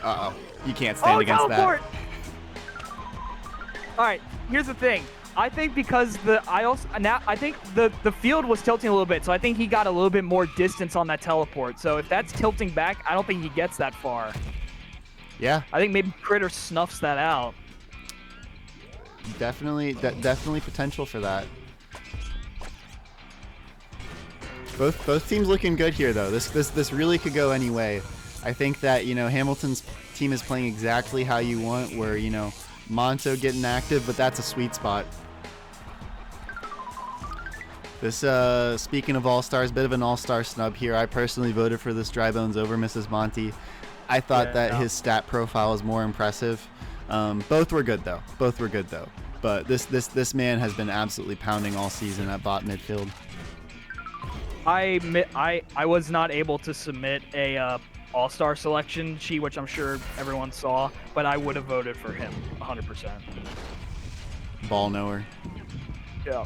Uh-oh. You can't stand against teleport. That. All right, here's the thing. I think because the field was tilting a little bit, so I think he got a little bit more distance on that teleport. So if that's tilting back, I don't think he gets that far. Yeah. I think maybe Critter snuffs that out. Definitely potential for that. Both teams looking good here though. This really could go any way. I think that, Hamilton's team is playing exactly how you want, where, Monto getting active, but that's a sweet spot. This, speaking of All-Stars, bit of an All-Star snub here. I personally voted for this Dry Bones over Mrs. Monty. I thought his stat profile was more impressive. Both were good though. But this man has been absolutely pounding all season at bot midfield. I was not able to submit a All-Star selection sheet, which I'm sure everyone saw, but I would have voted for him 100%. Ball knower. Yeah.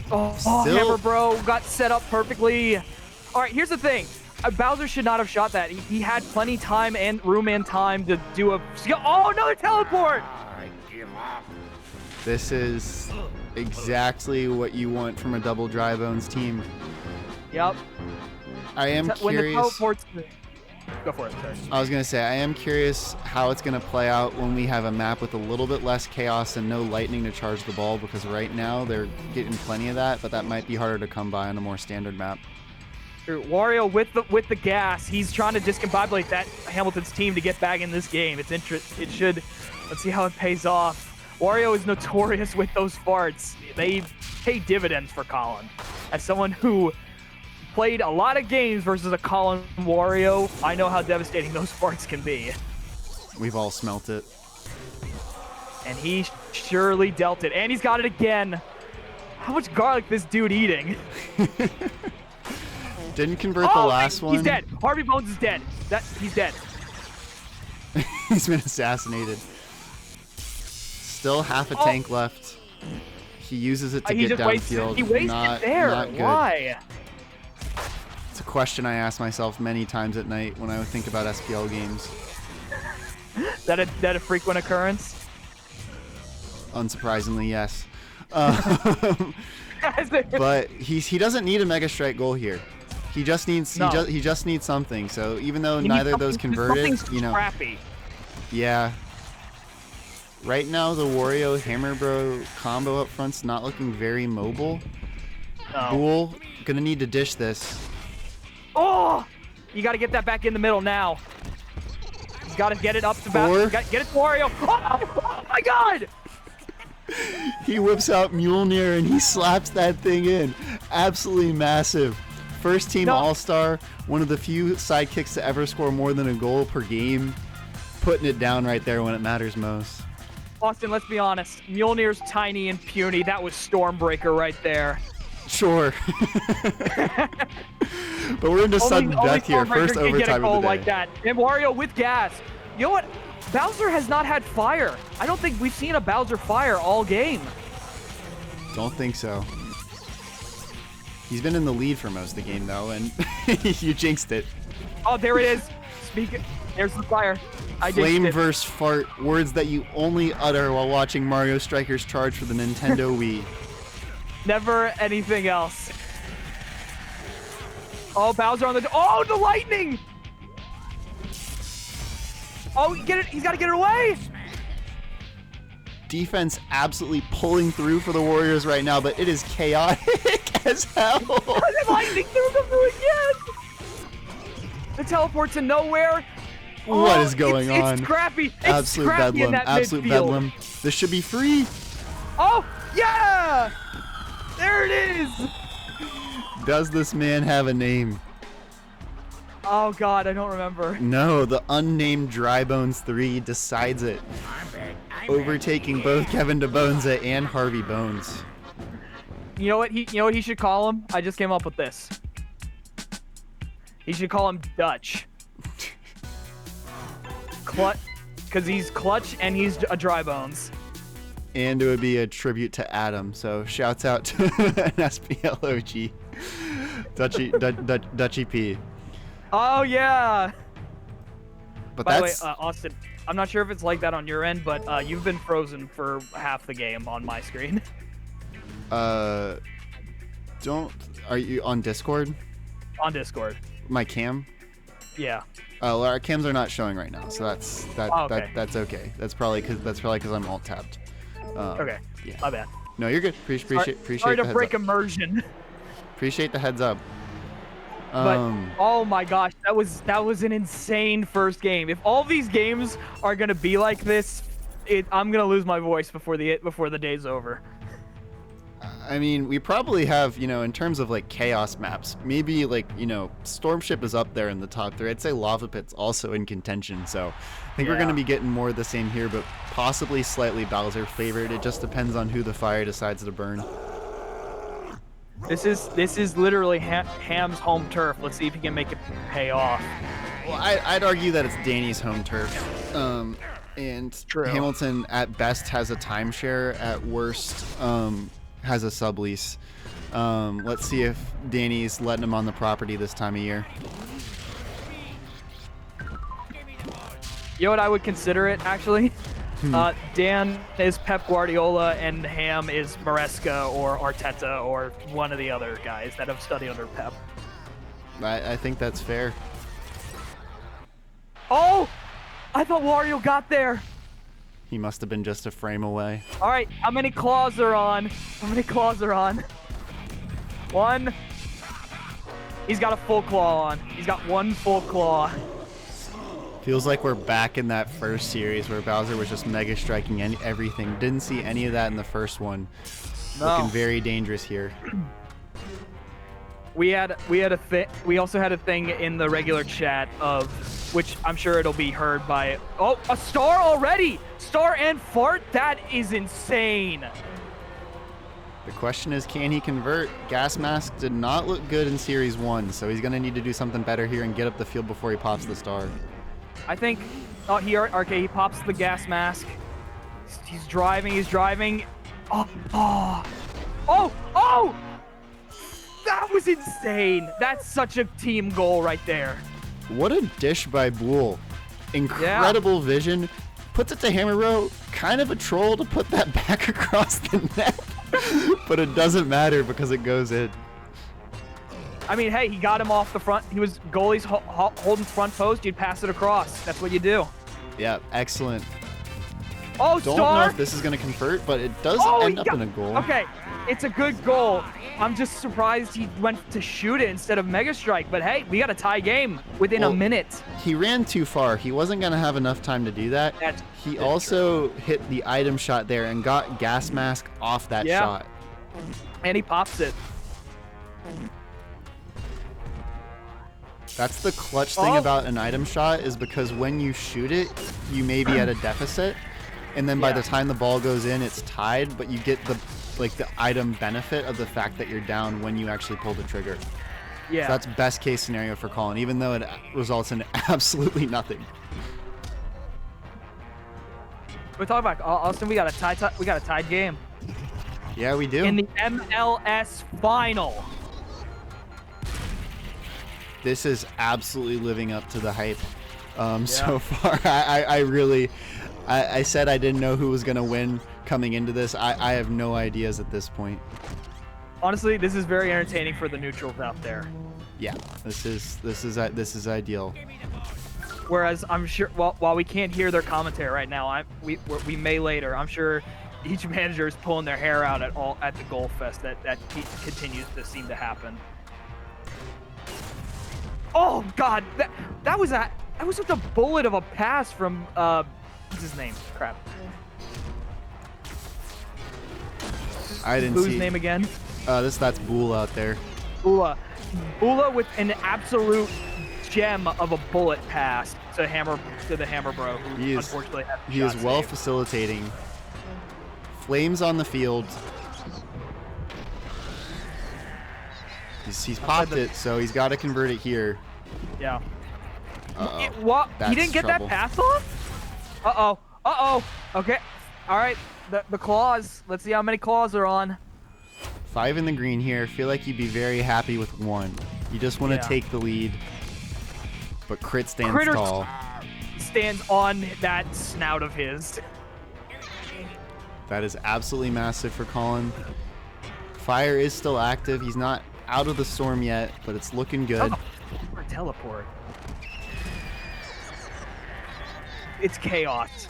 Oh, Hammer Bro got set up perfectly. All right, here's the thing. Bowser should not have shot that. He had plenty time and room and time to do a... Oh, another teleport! This is exactly what you want from a double Dry Bones team. Yep. I am curious... When the teleports... Go for it, sorry. I was going to say, I am curious how it's going to play out when we have a map with a little bit less chaos and no lightning to charge the ball, because right now they're getting plenty of that, but that might be harder to come by on a more standard map. True. Wario with the gas. He's trying to discombobulate that Hamilton's team to get back in this game. It should. Let's see how it pays off. Wario is notorious with those farts. They pay dividends for Colin. As someone who played a lot of games versus a Colin Wario, I know how devastating those farts can be. We've all smelt it. And he surely dealt it. And he's got it again. How much garlic this dude eating? Didn't convert the last one. He's dead. Harvey Bones is dead. He's dead. He's been assassinated. Still half a tank left. He uses it to get downfield. He wasted there. Not good. Why? It's a question I ask myself many times at night when I think about SPL games. That a frequent occurrence? Unsurprisingly, yes. But he doesn't need a Mega Strike goal here. He just needs he just needs something. So even though neither of those converted, scrappy. Yeah. Right now the Wario Hammer Bro combo up front's not looking very mobile. Bull gonna need to dish this. Oh! You got to get that back in the middle now. You got to get it up to back. Get it to Wario. Oh my God! He whips out Mjolnir and he slaps that thing in. Absolutely massive. First team All-Star, one of the few sidekicks to ever score more than a goal per game. Putting it down right there when it matters most. Austin, let's be honest. Mjolnir's tiny and puny. That was Stormbreaker right there. Sure. But we're into sudden death here. First overtime of the day. Like that. And Wario with gas. You know what? Bowser has not had fire. I don't think we've seen a Bowser fire all game. Don't think so. He's been in the lead for most of the game, though, and you jinxed it. Oh, there it is. There's the fire. Flame verse fart, words that you only utter while watching Mario Strikers charge for the Nintendo Wii. Never anything else. Oh, Bowser on the... Oh, the lightning! Oh, get it! He's got to get it away! Defense absolutely pulling through for the Warriors right now, but it is chaotic as hell. The lightning through them again! The teleport to nowhere. What is going on? It's scrappy. It's absolute scrappy bedlam. in that Absolute midfield. bedlam. This should be free. Oh, yeah! There it is! Does this man have a name? Oh God, I don't remember. No, the unnamed Drybones 3 decides it. Overtaking both Kevin DeBonza and Harvey Bones. You know what he should call him? I just came up with this. He should call him Dutch. Clutch, because he's clutch and he's a Drybones. And it would be a tribute to Adam, so shouts out to an SPL OG. Dutchy P. Oh yeah. But By the way, Austin, I'm not sure if it's like that on your end, but you've been frozen for half the game on my screen. Are you on Discord? On Discord. My cam? Yeah. Well, our cams are not showing right now, so that's okay. That's okay. That's probably because I'm alt tabbed. Okay. Yeah. My bad. No, you're good. Appreciate Sorry the to heads break up. immersion. Appreciate the heads up. But oh my gosh, that was an insane first game. If all these games are gonna be like this, I'm gonna lose my voice before the day's over. I mean, we probably have, in terms of like chaos maps, maybe like, Stormship is up there in the top 3. I'd say Lava Pit's also in contention. So I think we're going to be getting more of the same here, but possibly slightly Bowser favored. It just depends on who the fire decides to burn. This is literally Ham's home turf. Let's see if he can make it pay off. Well, I'd argue that it's Danny's home turf. And True. Hamilton at best has a timeshare, at worst has a sublease. Let's see if Danny's letting him on the property this time of year. You know what I would consider it, actually? Dan is Pep Guardiola and Ham is Maresca or Arteta or one of the other guys that have studied under Pep. I think that's fair. Oh! I thought Wario got there. He must have been just a frame away. All right, how many claws are on? How many claws are on? 1. He's got a full claw on. He's got one full claw. Feels like we're back in that first series where Bowser was just mega striking everything. Didn't see any of that in the first one. No. Looking very dangerous here. We also had a thing in the regular chat of, which I'm sure it'll be heard by. Oh, a star already! Star and fart. That is insane. The question is, can he convert? Gas Mask did not look good in Series 1, so he's going to need to do something better here and get up the field before he pops the star. I think, he pops the gas mask. He's driving. Oh! That was insane. That's such a team goal right there. What a dish by Boole. Incredible vision. Puts it to Hammer Row. Kind of a troll to put that back across the net. But it doesn't matter because it goes in. I mean, hey, he got him off the front. He was goalies holding front post. You'd pass it across. That's what you do. Yeah, excellent. Oh, Don't star! know if this is going to convert, but it does end up in a goal. Okay, it's a good goal. I'm just surprised he went to shoot it instead of Mega Strike. But hey, we got a tie game within a minute. He ran too far. He wasn't going to have enough time to do that. He also hit the item shot there and got Gas Mask off that shot. And he pops it. That's the clutch thing about an item shot, is because when you shoot it, you may be at a deficit, and then by the time the ball goes in, it's tied, but you get the item benefit of the fact that you're down when you actually pull the trigger. Yeah. So that's best case scenario for Colin, even though it results in absolutely nothing. We're talking about Austin. We got a tied game. Yeah, we do. In the MLS final. This is absolutely living up to the hype so far. I said I didn't know who was going to win coming into this. I have no ideas at this point. Honestly, this is very entertaining for the neutrals out there. Yeah, this is ideal. Whereas I'm sure, while we can't hear their commentary right now, we may later. I'm sure each manager is pulling their hair out at the goal fest that continues to seem to happen. Oh God, that was such a bullet of a pass from what's his name? Crap. I didn't see. Whose name again? That's Boole out there. Bula with an absolute gem of a bullet pass to the Hammer Bro, who unfortunately had the He is shot well saved. facilitating. Flames on the field. He's popped it, so he's got to convert it here. Yeah. Uh-oh. He didn't get trouble. that pass off? Uh-oh. Okay. All right. The claws. Let's see how many claws are on. 5 in the green here. Feel like you'd be very happy with 1. You just want to take the lead. But Crit stands Critter tall. Stands on that snout of his. That is absolutely massive for Colin. Fire is still active. He's not out of the storm yet, but it's looking good. Or teleport. It's chaos.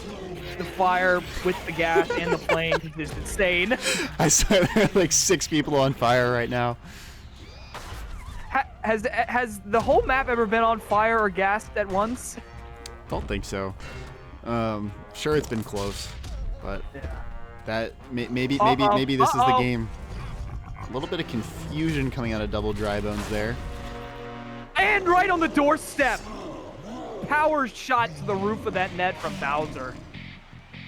The fire with the gas and the flames is insane. I saw there are like 6 people on fire right now. Has the whole map ever been on fire or gassed at once? Don't think so. Sure, it's been close, but that maybe this is the game. A little bit of confusion coming out of Double Dry Bones there. And right on the doorstep. Power shot to the roof of that net from Bowser.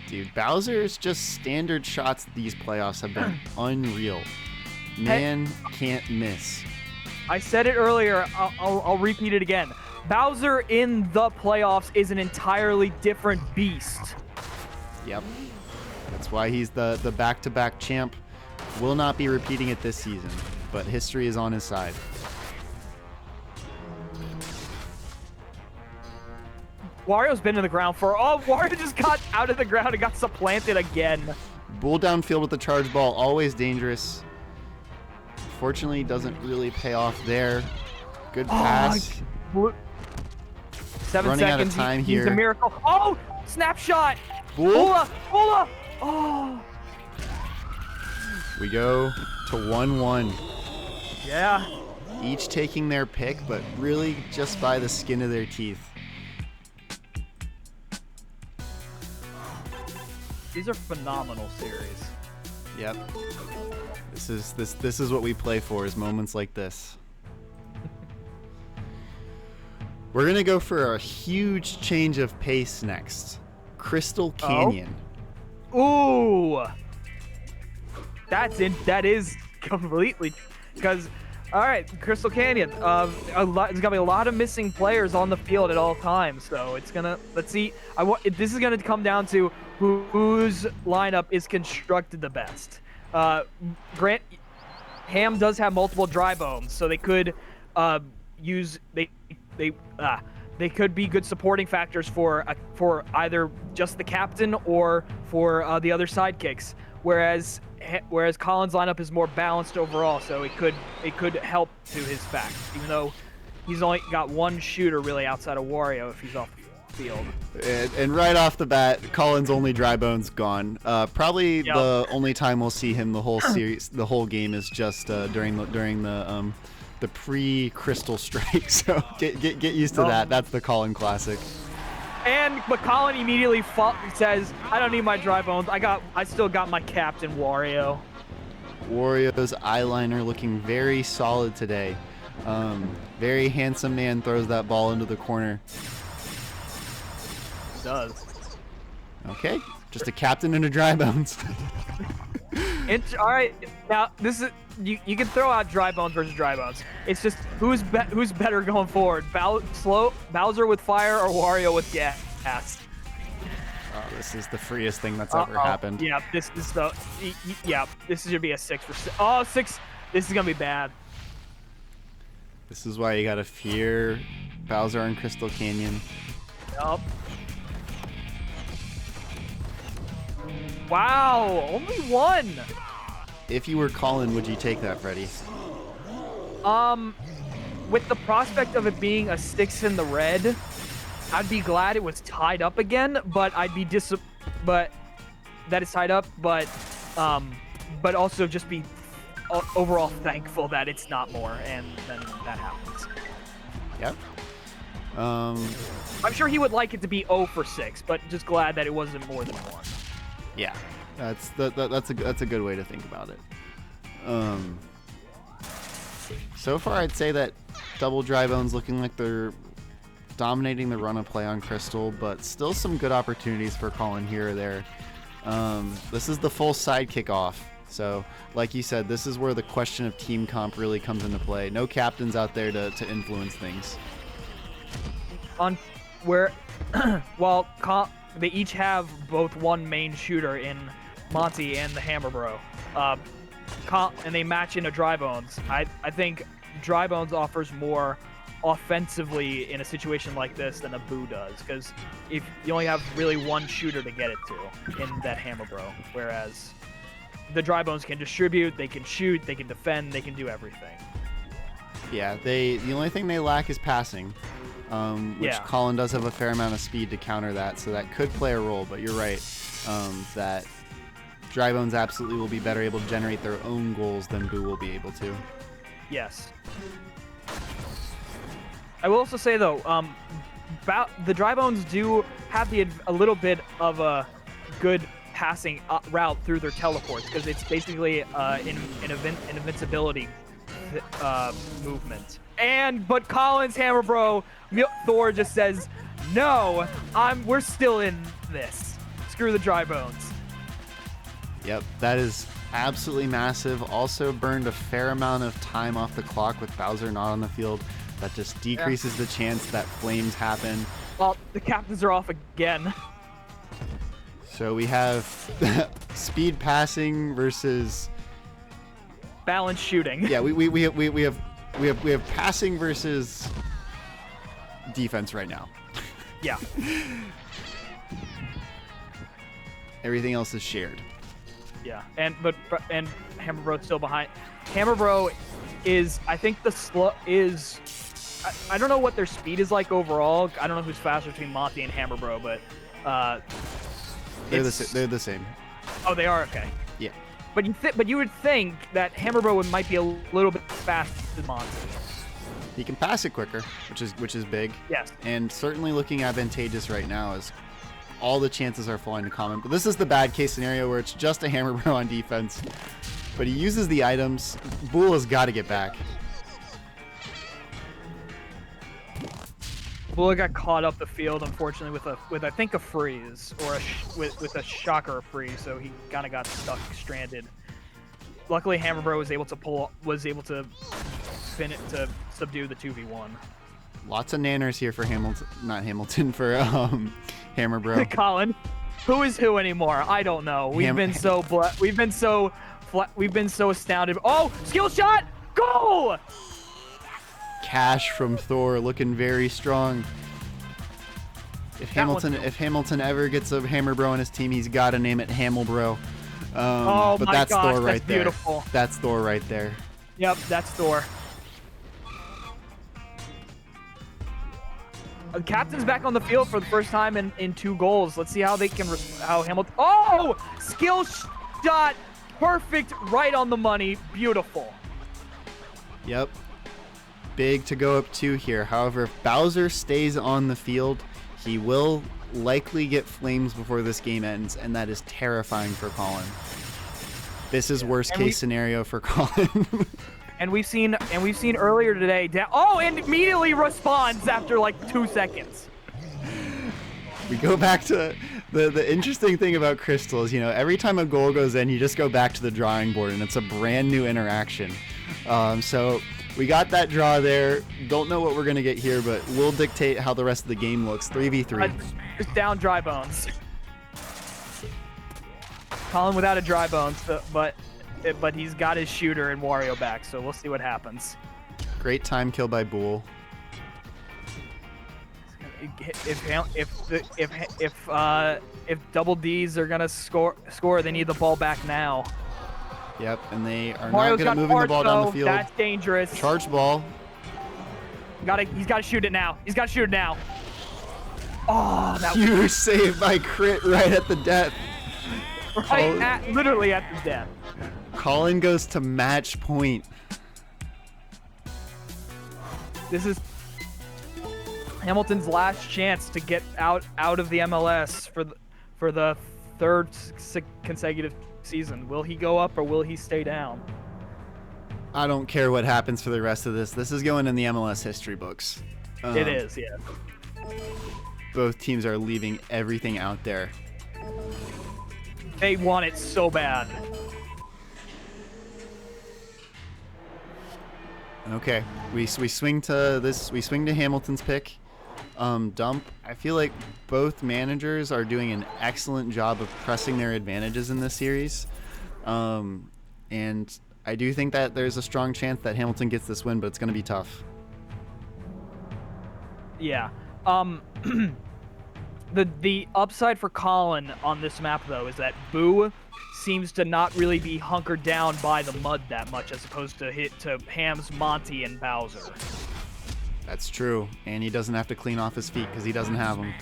Dude, Bowser's just standard shots these playoffs have been unreal. Man can't miss. I said it earlier. I'll repeat it again. Bowser in the playoffs is an entirely different beast. Yep. That's why he's the back-to-back champ. Will not be repeating it this season, but history is on his side. Wario's been in the ground for... Oh, Wario just got out of the ground and got supplanted again. Bull downfield with the charge ball, always dangerous. Fortunately, doesn't really pay off there. Good pass. 7 Running seconds. out of time He's here. a miracle. Oh, snapshot. Bull. Bula. Oh. We go to 1-1. Yeah. each taking their pick, but really just by the skin of their teeth. These are phenomenal series. Yep. This is what we play for, is moments like this. We're gonna go for a huge change of pace next. Crystal Canyon. Ooh, that is completely, because all right, Crystal Canyon. There's gonna be a lot of missing players on the field at all times, so it's gonna. Let's see. This is gonna come down to whose lineup is constructed the best. Grant Ham does have multiple dry bones, so they could use they could be good supporting factors for either just the captain or for the other sidekicks. Whereas Colin's lineup is more balanced overall, so it could help to his fact, even though he's only got one shooter really outside of Wario if he's off the field. And right off the bat, Colin's only dry bones gone. Probably the only time we'll see him the whole series, the whole game, is just during the pre-crystal strike. So get used to that. That's the Colin classic. But Colin immediately says, "I don't need my dry bones. I still got my captain Wario." Wario's eyeliner looking very solid today. Very handsome man throws that ball into the corner. Does. Okay, just a captain and a dry bones. All right, now this is you can throw out dry bones versus dry bones. It's just who's better going forward, Bowser with fire or Wario with gas. Oh, this is the freest thing that's ever happened. Yeah, this is this is gonna be a 6 for 6. Oh, 6. This is gonna be bad. This is why you gotta fear Bowser and Crystal Canyon. Yup. Wow, only one. If you were Colin, would you take that, Freddy? With the prospect of it being a 6 in the red, I'd be glad it was tied up again, but I'd be but that it's tied up, but also just be overall thankful that it's not more, and then that happens. Yep. I'm sure he would like it to be 0 for 6, but just glad that it wasn't more than 1. Yeah, that's a good way to think about it. So far, I'd say that double dry bones looking like they're dominating the run of play on Crystal, but still some good opportunities for Colin here or there. This is the full side kickoff, so like you said, this is where the question of team comp really comes into play. No captains out there to influence things. On where, they each have both one main shooter in Monty and the Hammer Bro. And they match into Dry Bones. I think Dry Bones offers more offensively in a situation like this than a Boo does, because if you only have really one shooter to get it to in that Hammer Bro, whereas the Dry Bones can distribute, they can shoot, they can defend, they can do everything. Yeah, the only thing they lack is passing. Which Colin does have a fair amount of speed to counter that, so that could play a role, but you're right, that Dry Bones absolutely will be better able to generate their own goals than Boo will be able to. Yes. I will also say, though, the Dry Bones do have a little bit of a good passing route through their teleports, because it's basically an invincibility movement. But Colin's Hammer Bro, Thor just says, "No, we're still in this. Screw the Dry Bones." Yep, that is absolutely massive. Also burned a fair amount of time off the clock with Bowser not on the field. That just decreases the chance that flames happen. Well, the captains are off again. So we have speed passing versus balance shooting. Yeah, we have passing versus defense right now. Yeah. Everything else is shared. Yeah, and Hammer Bro's still behind. Hammer Bro is, I think I don't know what their speed is like overall. I don't know who's faster between Monty and Hammer Bro, but they're the same. Oh, they are? Okay. Yeah. But you would think that Hammer Bro might be a little bit faster than Monty. He can pass it quicker, which is big. Yes. And certainly looking advantageous right now as all the chances are falling to Common. But this is the bad case scenario where it's just a Hammer Bro on defense. But he uses the items. Boole has got to get back. Boole got caught up the field, unfortunately, with I think a freeze or with a shocker freeze, so he kind of got stuck, stranded. Luckily, Hammer Bro was able to subdue the 2v1. Lots of nanners here for for Hammer Bro. Colin, who is who anymore? I don't know. We've been so astounded. Oh, skill shot, goal! Cash from Thor, looking very strong. If Hamilton ever gets a Hammer Bro on his team, he's got to name it Hamel Bro. Oh but my that's gosh, Thor right that's there. beautiful. That's Thor right there. Yep, that's Thor. The captain's back on the field for the first time in 2 goals. Let's see how they can how Hamilton. Oh, skill shot, perfect, right on the money, beautiful. Yep. Big to go up 2 here. However, if Bowser stays on the field, he will likely get flames before this game ends, and that is terrifying for Colin. This is worst case scenario for Colin. And we've seen earlier today. And immediately responds after like 2 seconds. We go back to the interesting thing about Crystal is, every time a goal goes in, you just go back to the drawing board, and it's a brand new interaction. So we got that draw there. Don't know what we're going to get here, but we'll dictate how the rest of the game looks. 3v3. Just down dry bones. Colin without a dry bones, but he's got his shooter and Wario back, so we'll see what happens. Great time kill by Boole. If double D's are gonna score, they need the ball back now. Yep, and they are Mario's not good at moving the ball down the field. That's dangerous. Charge ball. He's got to shoot it now. Oh, that huge save by Crit right at the death. Literally at the death. Colin goes to match point. This is Hamilton's last chance to get out of the MLS for the 3rd consecutive season. Will he go up or will he stay down? I don't care what happens for the rest of this. This is going in the MLS history books. It is, yeah. Both teams are leaving everything out there. They want it so bad. Okay, we swing to this. We swing to Hamilton's pick. Dump. I feel like both managers are doing an excellent job of pressing their advantages in this series, and I do think that there's a strong chance that Hamilton gets this win, but it's going to be tough. Yeah. The upside for Colin on this map, though, is that Boo seems to not really be hunkered down by the mud that much, as opposed to Ham's, Monty, and Bowser. That's true, and he doesn't have to clean off his feet because he doesn't have them.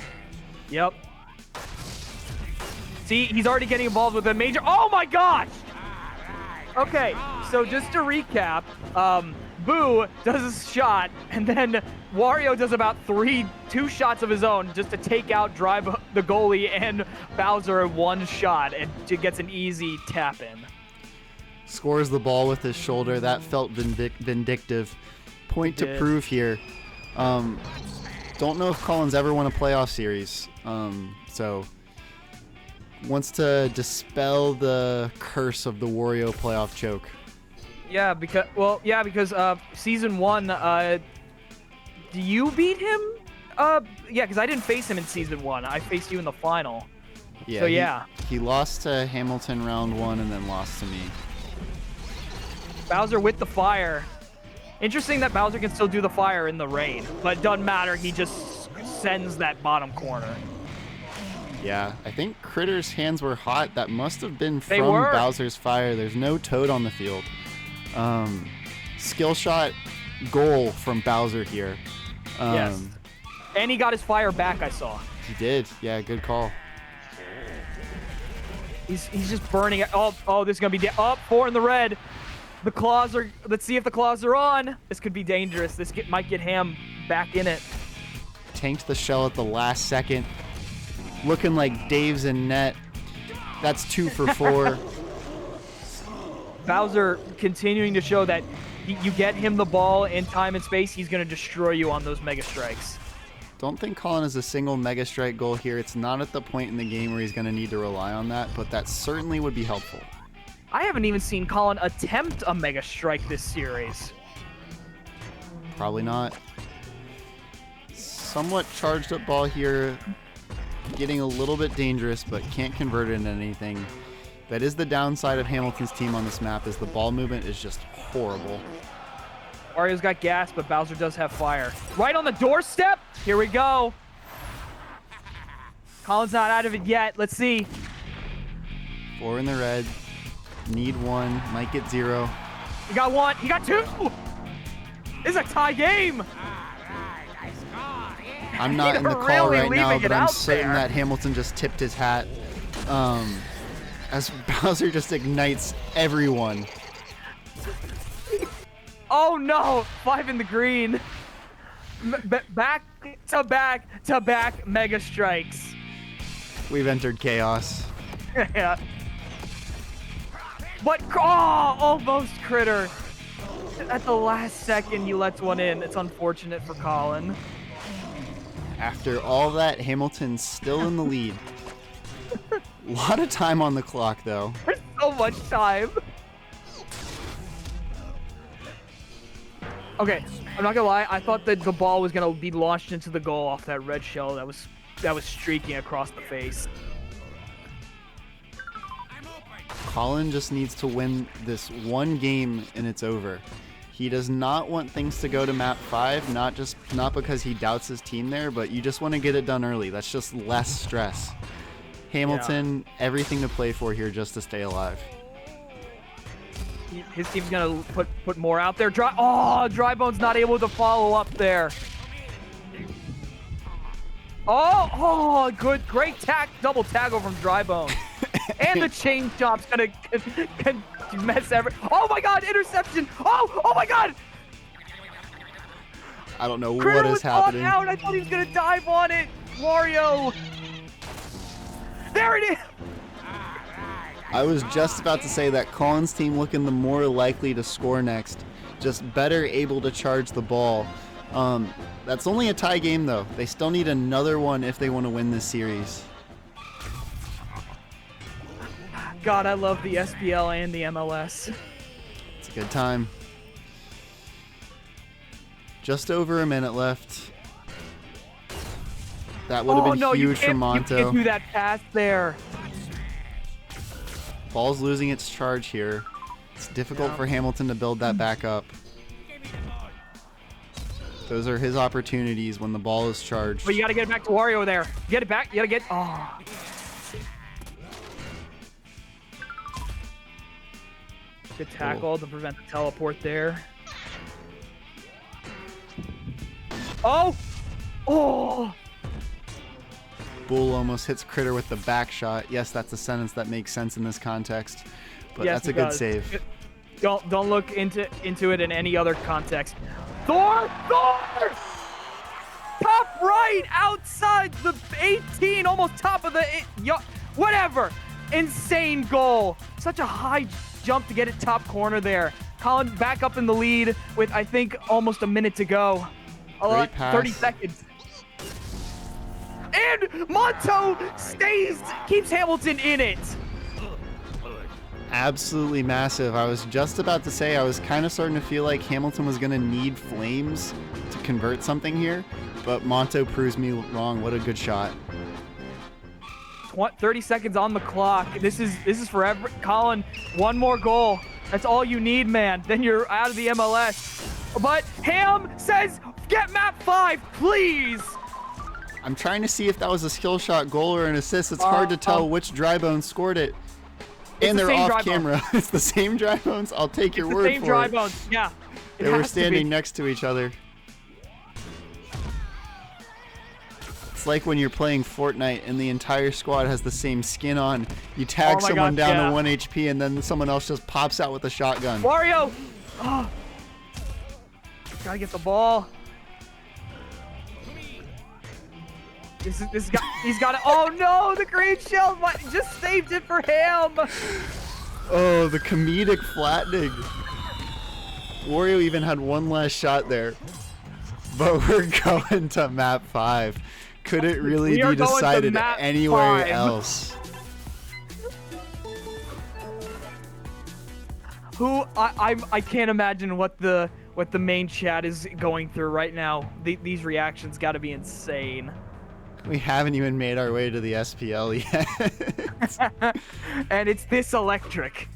Yep. See, he's already getting involved with a major. Oh my gosh! Okay, so just to recap, Boo does a shot, and then Wario does about 2 shots of his own just to take out, drive the goalie and Bowser in 1 shot, and gets an easy tap in. Scores the ball with his shoulder. That felt vindictive. Point to prove here. Don't know if Colin's ever won a playoff series, so wants to dispel the curse of the Wario playoff choke. Yeah, because season 1, do you beat him? Yeah, because I didn't face him in season 1. I faced you in the final. Yeah. So yeah, he lost to Hamilton round 1 and then lost to me. Bowser with the fire. Interesting that Bowser can still do the fire in the rain, but it doesn't matter. He just sends that bottom corner. Yeah, I think Critter's hands were hot. That must have been from were. Bowser's fire. There's no Toad on the field. Skill shot goal from Bowser here. Yes. And he got his fire back, I saw. He did. Yeah, good call. He's just burning it. Oh, this is going to be 4 in the red. The claws are. Let's see if the claws are on. This could be dangerous. This might get Ham back in it. Tanked the shell at the last second. Looking like Dave's in net. That's 2 for 4. Bowser continuing to show that you get him the ball in time and space, he's going to destroy you on those Mega Strikes. Don't think Colin has a single Mega Strike goal here. It's not at the point in the game where he's going to need to rely on that, but that certainly would be helpful. I haven't even seen Colin attempt a Mega Strike this series. Probably not. Somewhat charged up ball here. Getting a little bit dangerous, but can't convert it into anything. That is the downside of Hamilton's team on this map, is the ball movement is just horrible. Wario's got gas, but Bowser does have fire. Right on the doorstep. Here we go. Colin's not out of it yet. Let's see. 4 in the red. Need 1. Might get 0. He got 1. He got 2. This is a tie game. I'm not in the call really right now, leaving but it I'm out certain there. that Hamilton just tipped his hat. As Bowser just ignites everyone. Oh no! 5 in the green. Back to back to back Mega Strikes. We've entered chaos. Yeah. But almost critter. At the last second, he lets one in. It's unfortunate for Colin. After all that, Hamilton's still in the lead. A lot of time on the clock, though. There's so much time. Okay, I'm not gonna lie. I thought that the ball was gonna be launched into the goal off that red shell that was streaking across the face. Colin just needs to win this one game and it's over. He does not want things to go to map 5, not because he doubts his team there, but you just want to get it done early. That's just less stress. Hamilton, everything to play for here just to stay alive. His team's gonna put more out there. Drybone's not able to follow up there. Good, great double tackle from Drybone. And the chain chop's gonna can mess Oh my God, interception! Oh my God! I don't know Critter what is was happening. Out. I thought he was gonna dive on it. Wario. There it is. I was just about to say that Colin's team looking the more likely to score next. Just better able to charge the ball. That's only a tie game, though. They still need another one if they want to win this series. God, I love the SPL and the MLS. It's a good time. Just over a minute left. That would have been huge from Monto. You can't do that pass there. Ball's losing its charge here. It's difficult for Hamilton to build that back up. Those are his opportunities when the ball is charged. But you got to get it back to Wario there. Get it back. You got to get... Good tackle to prevent the teleport there. Oh! Bull almost hits Critter with the back shot. Yes, that's a sentence that makes sense in this context. But yes, that's a good save. Don't look into it in any other context. Thor! Top right, outside the 18, almost top of the... whatever. Insane goal. Such a high jump to get it top corner there. Colin back up in the lead with, I think, almost a minute to go. Great pass. 30 seconds. And Monto keeps Hamilton in it. Absolutely massive. I was just about to say I was kind of starting to feel like Hamilton was going to need flames to convert something here, but Monto proves me wrong. What a good shot. 30 seconds on the clock. This is forever. Colin, one more goal. That's all you need, man. Then you're out of the MLS. But Ham says, get map 5, please. I'm trying to see if that was a skill shot goal or an assist. It's hard to tell which Drybone scored it. And they're off camera. It's the same Drybones. I'll take your word for it. Same Drybones, yeah. They were standing next to each other. It's like when you're playing Fortnite and the entire squad has the same skin on. You tag Oh my someone God, down yeah. to 1 HP and then someone else just pops out with a shotgun. Wario! Oh. Gotta get the ball. This guy, he's got it. Oh no, the green shell just saved it for him. Oh, the comedic flattening. Wario even had one last shot there. But we're going to map 5. Could it really We are be going to decided map anywhere 5. else? I can't imagine what the main chat is going through right now. These reactions got to be insane. We haven't even made our way to the SPL yet. And it's this electric.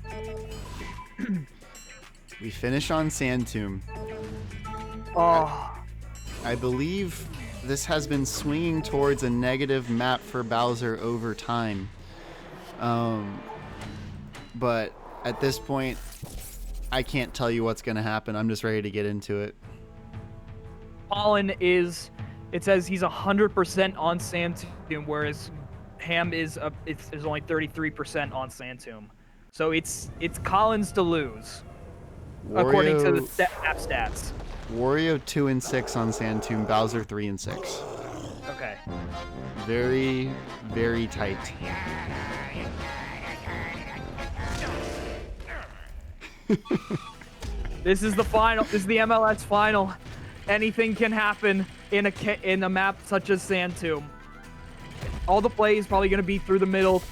We finish on Sand Tomb. Oh, I believe this has been swinging towards a negative map for Bowser over time. But at this point, I can't tell you what's going to happen. I'm just ready to get into it. Colin is. It says he's 100% on Sand Tomb, whereas Ham is only 33% on Sand Tomb. So it's Colin's to lose, according to the app stats. Wario 2 and 6 on Sand Tomb, Bowser 3 and 6. Okay. Very, very tight. This is the final. This is the MLS final. Anything can happen in a map such as Sand Tomb. All the play is probably going to be through the middle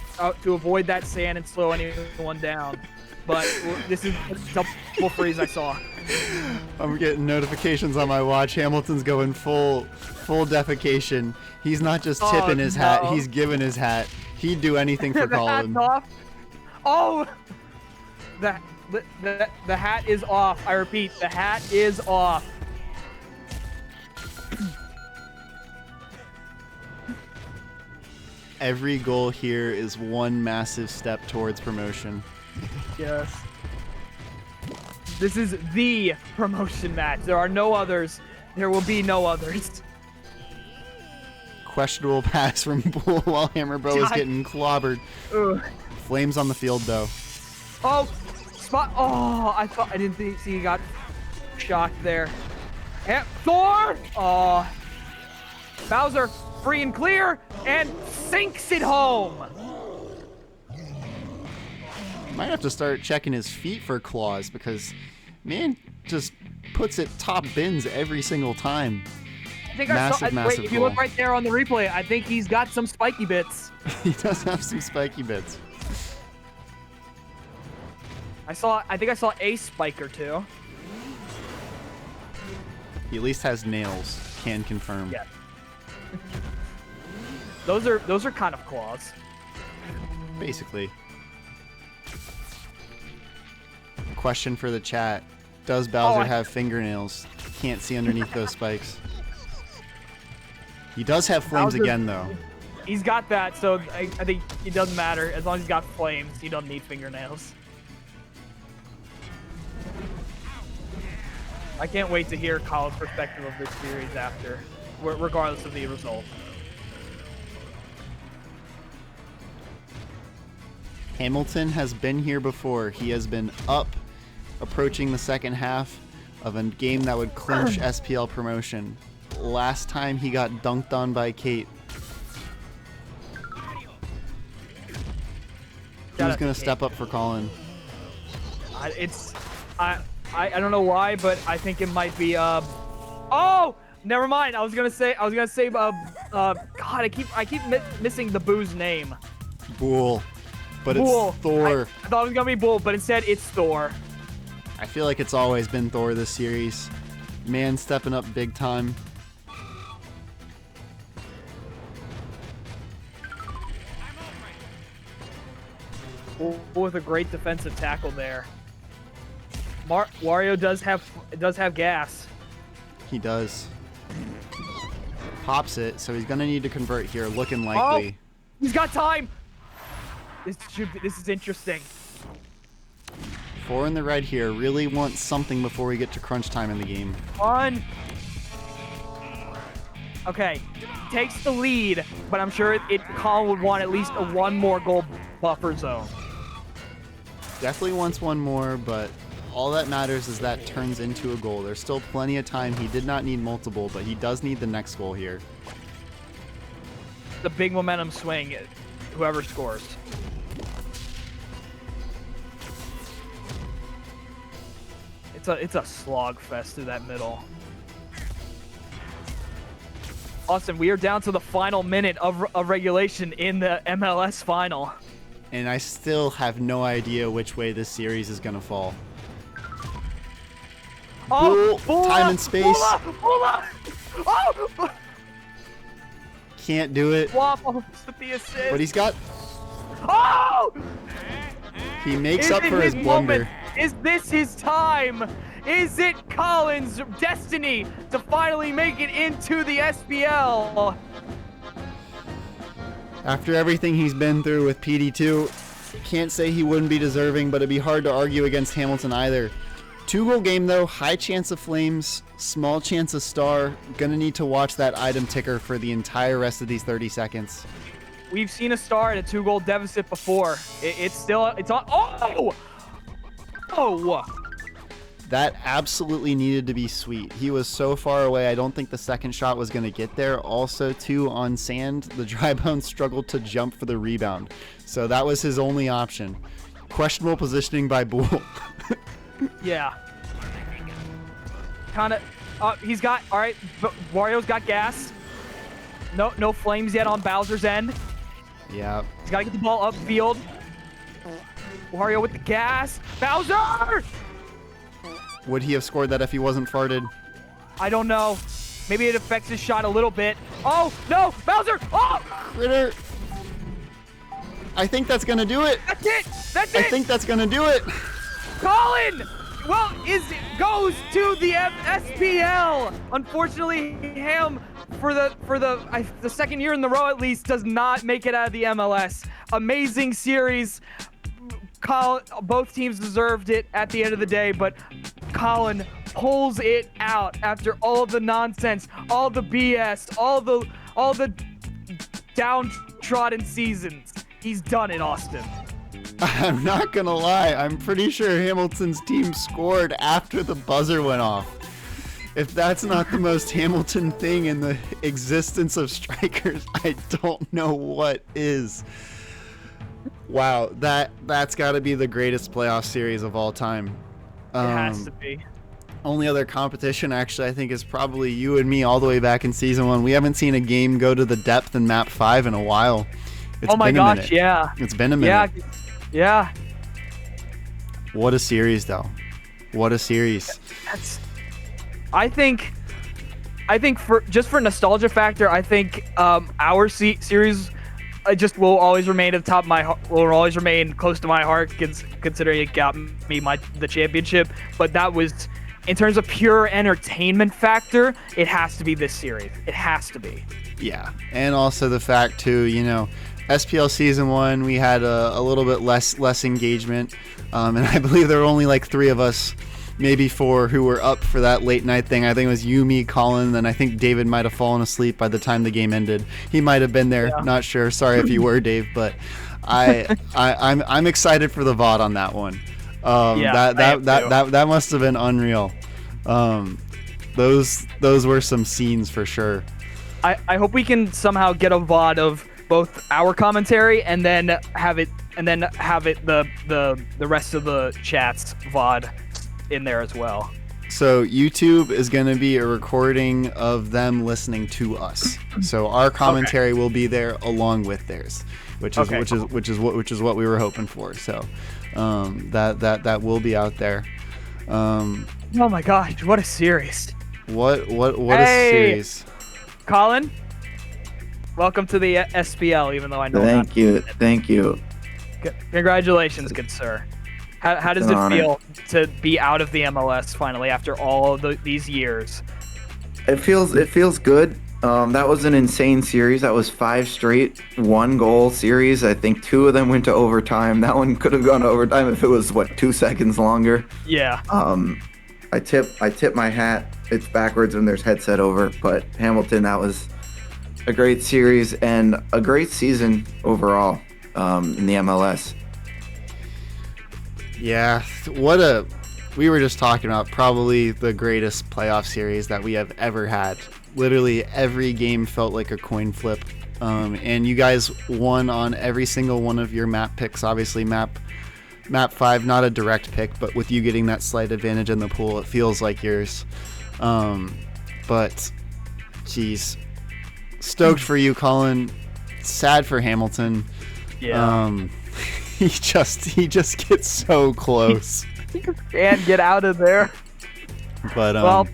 to avoid that sand and slow anyone down. But this is a double freeze I saw. I'm getting notifications on my watch. Hamilton's going full defecation. He's not just tipping his hat, he's giving his hat. He'd do anything for The Colin. hat's off. Oh! The hat is off. I repeat, the hat is off. Every goal here is one massive step towards promotion. Yes. This is the promotion match. There are no others. There will be no others. Questionable pass from Bull while Hammer Bro is getting clobbered. Ugh. Flames on the field though. Oh, spot. Oh, I didn't see he got shocked there. Thor. Oh, Bowser free and clear and sinks it home. Might have to start checking his feet for claws because man just puts it top bins every single time. I think Massive wait, if you goal. look right there on the replay, I think he's got some spiky bits. He does have some spiky bits. I think I saw a spike or two. He at least has nails. Can confirm. Yeah. Those are kind of claws. Basically. Question for the chat. Does Bowser have fingernails? Can't see underneath those spikes. He does have flames Bowser- again, though. He's got that, so I think it doesn't matter. As long as he's got flames, he doesn't need fingernails. I can't wait to hear Colin's perspective of this series after, regardless of the result. Hamilton has been here before. He has been up, approaching the second half of a game that would clinch SPL promotion. Last time he got dunked on by Kate. Who's going to step up for Colin? I don't know why, but I think it might be oh, never mind. I was gonna say God, I keep missing the boo's name. Bull. But Bull. it's Thor. I thought it was gonna be Bull, but instead it's Thor. I feel like it's always been Thor this series. Man stepping up big time. Bull with a great defensive tackle there. Wario does have gas. He does. Pops it, so he's gonna need to convert here, looking likely. Oh, he's got time. This is interesting. 4 in the red here. Really want something before we get to crunch time in the game. On. Okay, takes the lead, but I'm sure Colin would want at least a one more goal buffer zone. Definitely wants one more, but all that matters is that turns into a goal. There's still plenty of time. He did not need multiple, but he does need the next goal here. The big momentum swing, whoever scores. It's a slog fest through that middle. Austin, we are down to the final minute of regulation in the MLS final. And I still have no idea which way this series is going to fall. Oh, time and space. Bula. Oh! Can't do it. Waffles with the assist. But he's got... Oh! He makes up for his blunder. Moment? Is this his time? Is it Colin's destiny to finally make it into the SPL? After everything he's been through with PD2, can't say he wouldn't be deserving, but it'd be hard to argue against Hamilton either. 2-goal game though, high chance of Flames, small chance of Star. Gonna need to watch that item ticker for the entire rest of these 30 seconds. We've seen a Star at a 2-goal deficit before. It's on. Oh! Oh! That absolutely needed to be sweet. He was so far away, I don't think the second shot was going to get there. Also, too, on sand, the dry bones struggled to jump for the rebound. So that was his only option. Questionable positioning by Bull. Yeah. Kind of. He's got. All right. Wario's got gas. No flames yet on Bowser's end. Yeah. He's got to get the ball upfield. Wario with the gas. Bowser! Would he have scored that if he wasn't farted? I don't know. Maybe it affects his shot a little bit. Oh, no! Bowser! Oh! Critter! I think that's going to do it. That's it! That's it! I think that's going to do it. Colin! Well, goes to the SPL. Unfortunately, Ham, for the second year in the row at least, does not make it out of the MLS. Amazing series. Colin, both teams deserved it at the end of the day, but Colin pulls it out after all of the nonsense, all the BS, all the downtrodden seasons. He's done it, Austin. I'm not gonna lie, I'm pretty sure Hamilton's team scored after the buzzer went off. If that's not the most Hamilton thing in the existence of strikers, I don't know what is. Wow, that's got to be the greatest playoff series of all time. It has to be. Only other competition, actually, I think, is probably you and me all the way back in Season 1. We haven't seen a game go to the depth in Map 5 in a while. Oh my gosh, yeah. It's been a minute. Yeah. What a series, though. What a series. I think for nostalgia factor, I think our series just will always remain at the top of my heart, will always remain close to my heart, considering it got me the championship. But that was, in terms of pure entertainment factor, it has to be this series. It has to be. Yeah, and also the fact too, SPL Season 1, we had a little bit less engagement, and I believe there were only like 3 of us, maybe 4, who were up for that late night thing. I think it was you, me, Colin, and I think David might have fallen asleep by the time the game ended. He might have been there, not sure. Sorry if you were, Dave, but I'm excited for the VOD on that one. That must have been unreal. Those were some scenes for sure. I hope we can somehow get a VOD of both our commentary and then have it the rest of the chat's VOD in there as well. So YouTube is going to be a recording of them listening to us. So our commentary will be there along with theirs, which is what we were hoping for. So that will be out there. Oh my gosh, what a series! What a series! Colin, welcome to the SPL. Even though I know. Thank you. Congratulations, good sir. How does it feel to be out of the MLS finally after all of these years? It feels good. That was an insane series. That was 5 straight 1-goal series. I think 2 of them went to overtime. That one could have gone to overtime if it was 2 seconds longer. Yeah. I tip my hat. It's backwards and there's headset over. But Hamilton, that was a great series and a great season overall in the MLS. Yeah, we were just talking about probably the greatest playoff series that we have ever had. Literally every game felt like a coin flip. And you guys won on every single one of your map picks. Obviously, map 5, not a direct pick, but with you getting that slight advantage in the pool, it feels like yours. But, geez, stoked for you, Colin. Sad for Hamilton. Yeah. He just gets so close. And get out of there. But well,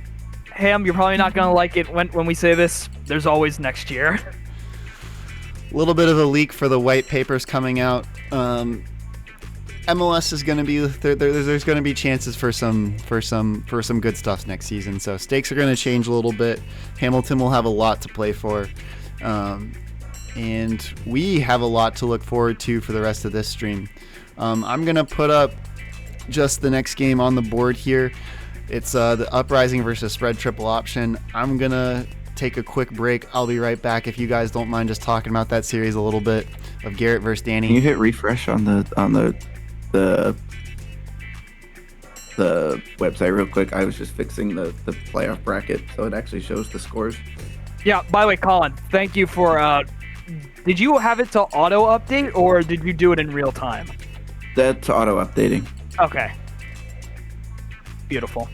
Ham, you're probably not gonna like it when we say this. There's always next year. A little bit of a leak for the white papers coming out. MLS is going to be there's going to be chances for some good stuff next season. So stakes are going to change a little bit. Hamilton will have a lot to play for, and we have a lot to look forward to for the rest of this stream. I'm going to put up just the next game on the board here. It's the Uprising versus Spread Triple Option. I'm going to take a quick break. I'll be right back if you guys don't mind just talking about that series a little bit of Garrett versus Danny. Can you hit refresh on the website real quick? I was just fixing the playoff bracket so it actually shows the scores. Yeah, by the way, Colin, thank you for did you have it to auto update or did you do it in real time? That's auto updating. Okay. Beautiful.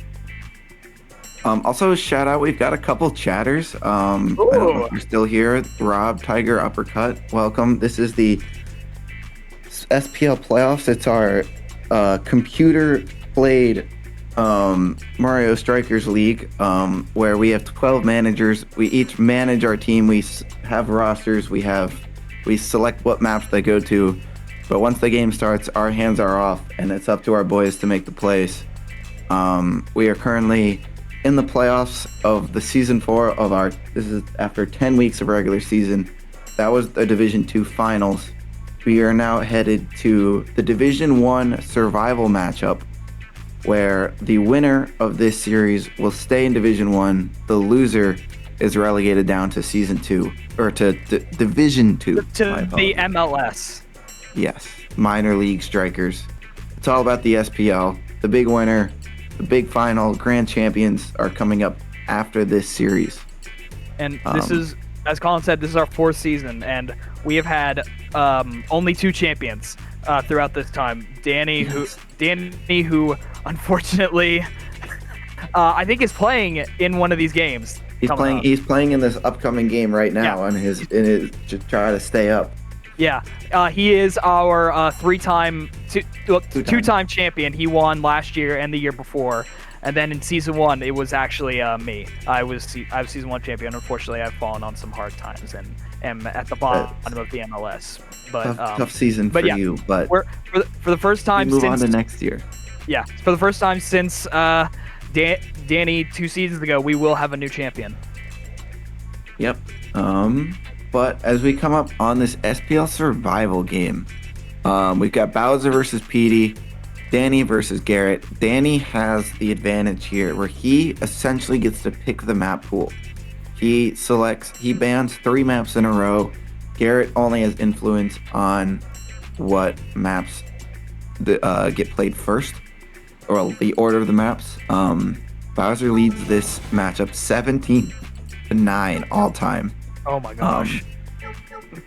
Also, shout out, we've got a couple chatters. I don't know if you're still here. Rob, Tiger, Uppercut, welcome. This is the SPL Playoffs. It's our computer-played Mario Strikers League, where we have 12 managers. We each manage our team. We have rosters. We select what maps they go to. But once the game starts, our hands are off, and it's up to our boys to make the plays. We are currently in the playoffs of the season 4 of this is after 10 weeks of regular season. That was the Division 2 finals. We are now headed to the Division 1 survival matchup, where the winner of this series will stay in Division 1. The loser is relegated down to Season 2, or to Division 2. To the MLS. Yes, minor league strikers. It's all about the SPL. The big winner, the big final, grand champions are coming up after this series. And this is, as Colin said, this is our 4th season, and we have had only 2 champions throughout this time. Danny, who unfortunately, I think is playing in one of these games. He's playing in this upcoming game right now, in his to try to stay up. Yeah, he is our two-time champion. He won last year and the year before, and then in season 1 it was actually me. I was season 1 champion. Unfortunately, I've fallen on some hard times and am at the bottom of the MLS. But tough season for you. But we're for the first time move since on to next year. Yeah, for the first time since Danny 2 seasons ago, we will have a new champion. Yep. But as we come up on this SPL survival game, we've got Bowser versus Petey, Danny versus Garrett. Danny has the advantage here, where he essentially gets to pick the map pool. He bans 3 maps in a row. Garrett only has influence on what maps get played first, or the order of the maps. Bowser leads this matchup 17-9 all time. Oh my gosh.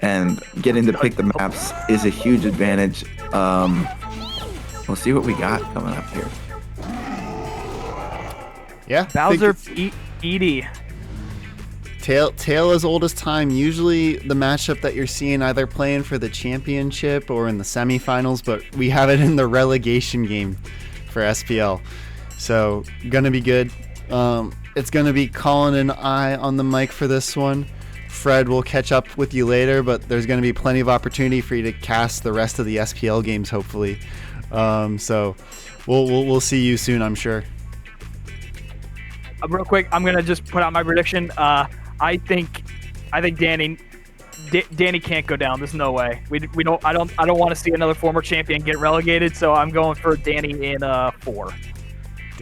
And getting to pick the maps is a huge advantage. We'll see what we got coming up here. Yeah. Bowser, Petey. Tale as old as time. Usually the matchup that you're seeing either playing for the championship or in the semifinals, but we have it in the relegation game for SPL. So gonna be good. It's gonna be Colin and I on the mic for this one. Fred will catch up with you later, but there's going to be plenty of opportunity for you to cast the rest of the SPL games, hopefully. So we'll see you soon, I'm sure. Real quick, I'm gonna just put out my prediction. I think Danny can't go down. There's no way. We don't. I don't want to see another former champion get relegated. So I'm going for Danny in 4.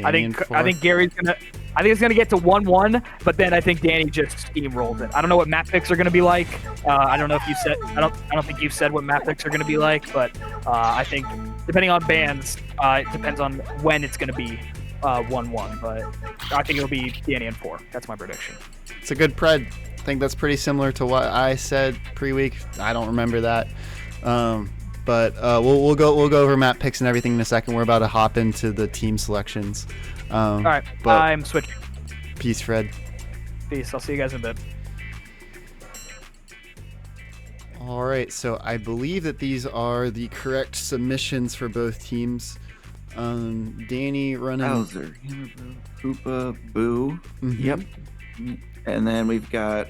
I think Gary's gonna. I think it's gonna get to 1-1, but then I think Danny just steamrolls it. I don't know what map picks are gonna be like. I don't know if you said. I don't think you've said what map picks are gonna be like, but I think depending on bans, it depends on when it's gonna be 1-1. But I think it'll be Danny in 4. That's my prediction. It's a good pred. I think that's pretty similar to what I said pre-week. I don't remember that. But we'll go over map picks and everything in a second. We're about to hop into the team selections. All right, I'm switching. Peace, Fred. Peace. I'll see you guys in a bit. All right, so I believe that these are the correct submissions for both teams. Danny running Bowser, Koopa, Boo. Mhm. Yep. And then we've got,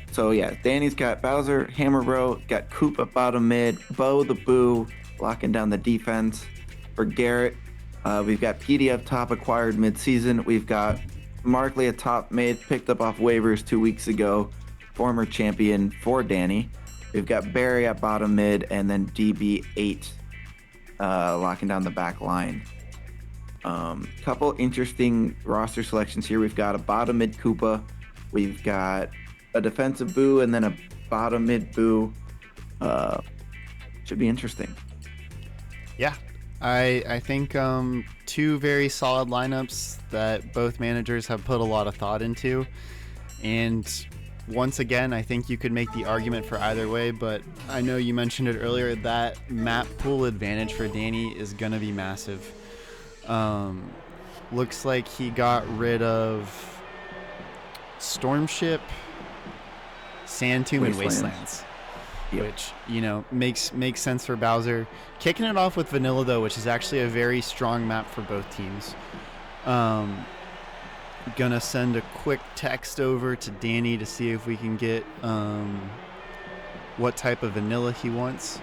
Danny's got Bowser, Hammer Bro, got Koopa bottom mid, Bo the Boo locking down the defense. For Garrett, we've got PD up top, acquired mid-season. We've got Markley at top mid, picked up off waivers 2 weeks ago, former champion for Danny. We've got Barry at bottom mid, and then DB8 locking down the back line. Couple interesting roster selections here. We've got a bottom mid Koopa. We've got a defensive Boo and then a bottom mid Boo. Should be interesting. Yeah, I think two very solid lineups that both managers have put a lot of thought into. And once again, I think you could make the argument for either way, but I know you mentioned it earlier, that map pool advantage for Danny is going to be massive. Looks like he got rid of Stormship, Sand Tomb, and Wastelands. Yep. Which, makes sense for Bowser. Kicking it off with Vanilla, though, which is actually a very strong map for both teams. Gonna send a quick text over to Danny to see if we can get what type of vanilla he wants.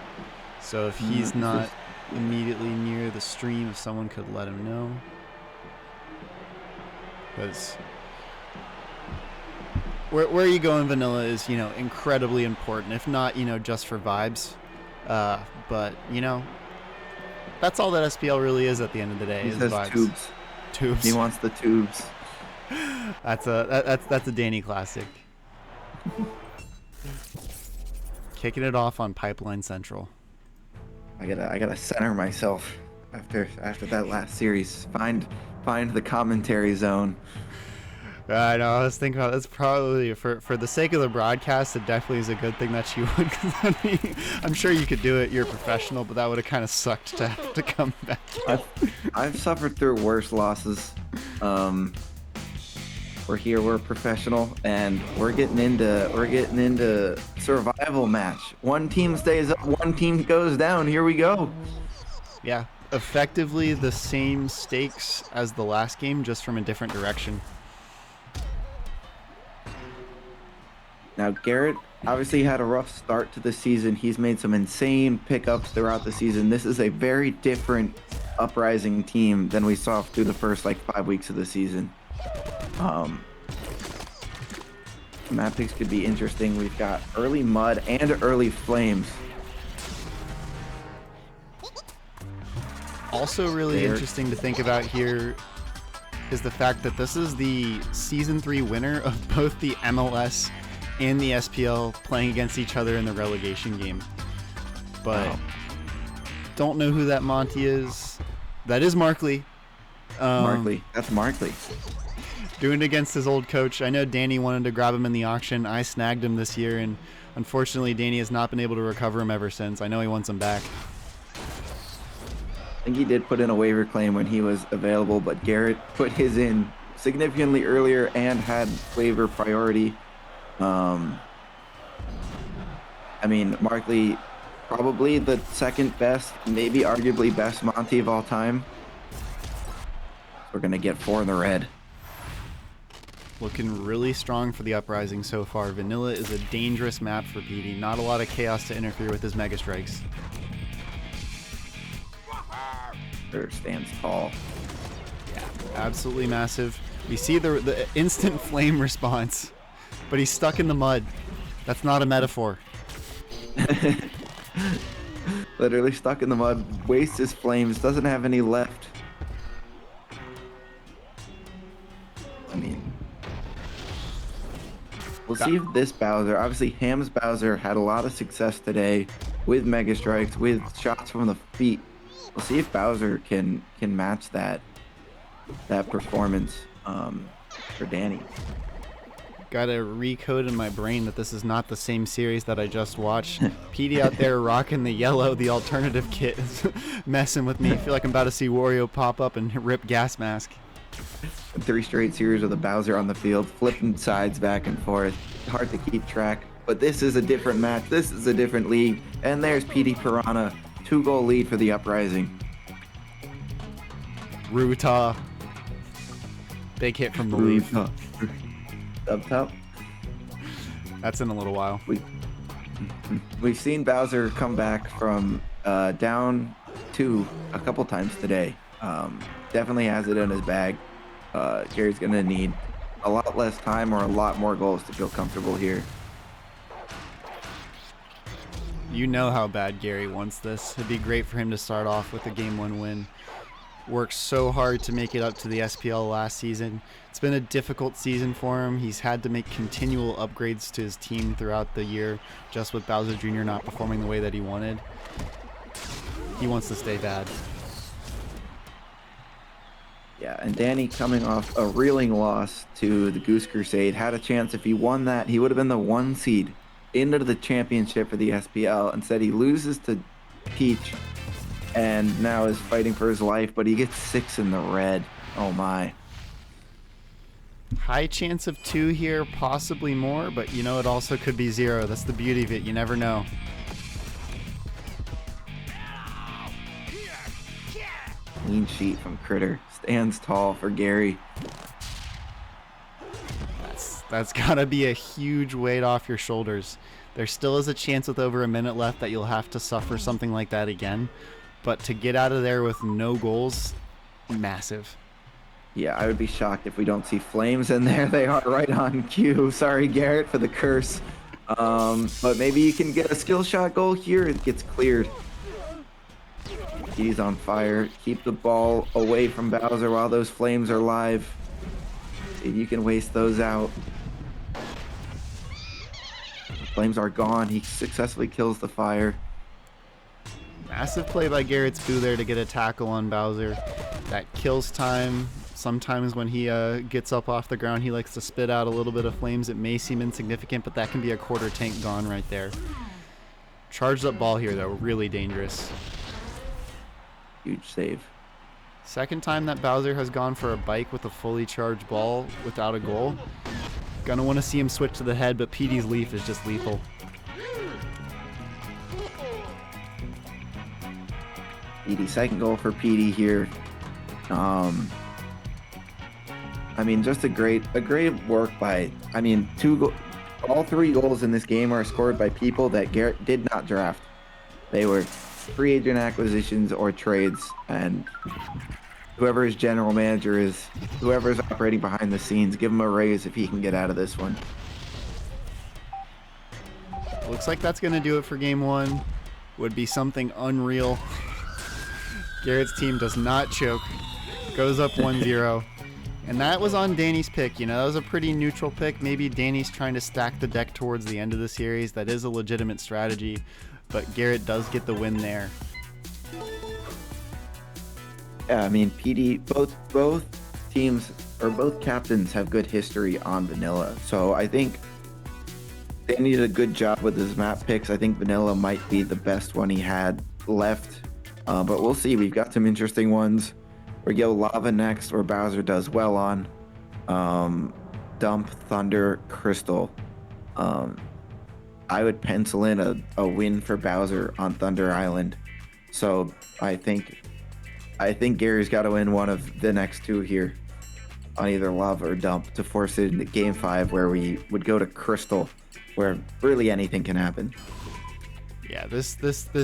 So if he's not immediately near the stream, if someone could let him know. Because where you go in vanilla is, incredibly important, if not, just for vibes. But, that's all that SPL really is at the end of the day. He is says vibes. Tubes. He wants the tubes. That's a Danny classic. Kicking it off on Pipeline Central. I gotta center myself after that last series. Find the commentary zone. I know. I was thinking about that's probably for the sake of the broadcast. It definitely is a good thing that you would. Because I'm sure you could do it. You're a professional, but that would have kind of sucked to have to come back. I've suffered through worse losses. We're here. We're professional, and we're getting into survival match. One team stays up. One team goes down. Here we go. Yeah, effectively the same stakes as the last game, just from a different direction. Now, Garrett obviously had a rough start to the season. He's made some insane pickups throughout the season. This is a very different Uprising team than we saw through the first 5 weeks of the season. Map picks could be interesting. We've got early Mud and early Flames. Also really interesting to think about here is the fact that this is the Season 3 winner of both the MLS and the SPL playing against each other in the relegation game. But don't know who that Monty is. That is Markley. Markley. That's Markley. Doing it against his old coach. I know Danny wanted to grab him in the auction. I snagged him this year, and unfortunately Danny has not been able to recover him ever since. I know he wants him back. I think he did put in a waiver claim when he was available, but Garrett put his in significantly earlier and had waiver priority. Markley, probably the second best, maybe arguably best Monty of all time. We're going to get 4 in the red. Looking really strong for the Uprising so far. Vanilla is a dangerous map for PD. Not a lot of chaos to interfere with his Mega Strikes. There stands tall. Yeah, absolutely massive. We see the instant flame response, but he's stuck in the mud. That's not a metaphor. Literally stuck in the mud, wastes his flames, doesn't have any left. We'll see if this Bowser, obviously Ham's Bowser had a lot of success today with Mega Strikes, with shots from the feet. We'll see if Bowser can match that performance for Danny. Got to recode in my brain that this is not the same series that I just watched. PD out there rocking the yellow, the alternative kit, is messing with me. I feel like I'm about to see Wario pop up and rip Gas Mask. 3 straight series with a Bowser on the field, flipping sides back and forth. Hard to keep track, but this is a different match. This is a different league. And there's PD Piranha, 2-goal lead for the Uprising. Ruta. Big hit from the leaf. Up top. That's in a little while. We've seen Bowser come back from down 2 a couple times today. Definitely has it in his bag. Gary's going to need a lot less time or a lot more goals to feel comfortable here. You know how bad Gary wants this. It'd be great for him to start off with a Game 1 win. Worked so hard to make it up to the SPL last season. It's been a difficult season for him. He's had to make continual upgrades to his team throughout the year, just with Bowser Jr. not performing the way that he wanted. He wants to stay bad. Yeah, and Danny coming off a reeling loss to the Goose Crusade. Had a chance, if he won that, he would have been the 1 seed into the championship for the SPL. Instead, he loses to Peach and now is fighting for his life, but he gets 6 in the red. Oh my. High chance of 2 here, possibly more, but you know it also could be 0. That's the beauty of it. You never know. Clean sheet from Critter. Stands tall for Gary. That's gotta be a huge weight off your shoulders. There still is a chance with over a minute left that you'll have to suffer something like that again. But to get out of there with no goals, massive. Yeah, I would be shocked if we don't see flames in there. They are right on cue. Sorry, Garrett, for the curse. But maybe you can get a skill shot goal here. It gets cleared. He's on fire. Keep the ball away from Bowser while those flames are live. See if you can waste those out. The flames are gone. He successfully kills the fire. Massive play by Garrett's Boo there to get a tackle on Bowser. That kills time. Sometimes when he gets up off the ground, he likes to spit out a little bit of flames. It may seem insignificant, but that can be a quarter tank gone right there. Charged up ball here, though. Really dangerous. Huge save. Second time that Bowser has gone for a bike with a fully charged ball without a goal. Gonna want to see him switch to the head, but PD's leaf is just lethal. PD, second goal for PD here. I mean, just a great work by. I mean, all 3 goals in this game are scored by people that Garrett did not draft. They were free agent acquisitions or trades, and whoever his general manager is, whoever's operating behind the scenes, give him a raise if he can get out of this one. Looks like that's gonna do it for game 1. Would be something unreal. Garrett's team does not choke. Goes up 1-0. And that was on Danny's pick. You know, that was a pretty neutral pick. Maybe Danny's trying to stack the deck towards the end of the series. That is a legitimate strategy. But Garrett does get the win there. Yeah, I mean, PD, both teams, or both captains have good history on Vanilla. So I think Danny did a good job with his map picks. I think Vanilla might be the best one he had left. But we'll see. We've got some interesting ones. We go Lava next, where Bowser does well on. Dump, Thunder, Crystal. I would pencil in a win for Bowser on Thunder Island. So I think Gary's got to win one of the next 2 here on either Lava or Dump to force it into Game 5, where we would go to Crystal, where really anything can happen. Yeah, this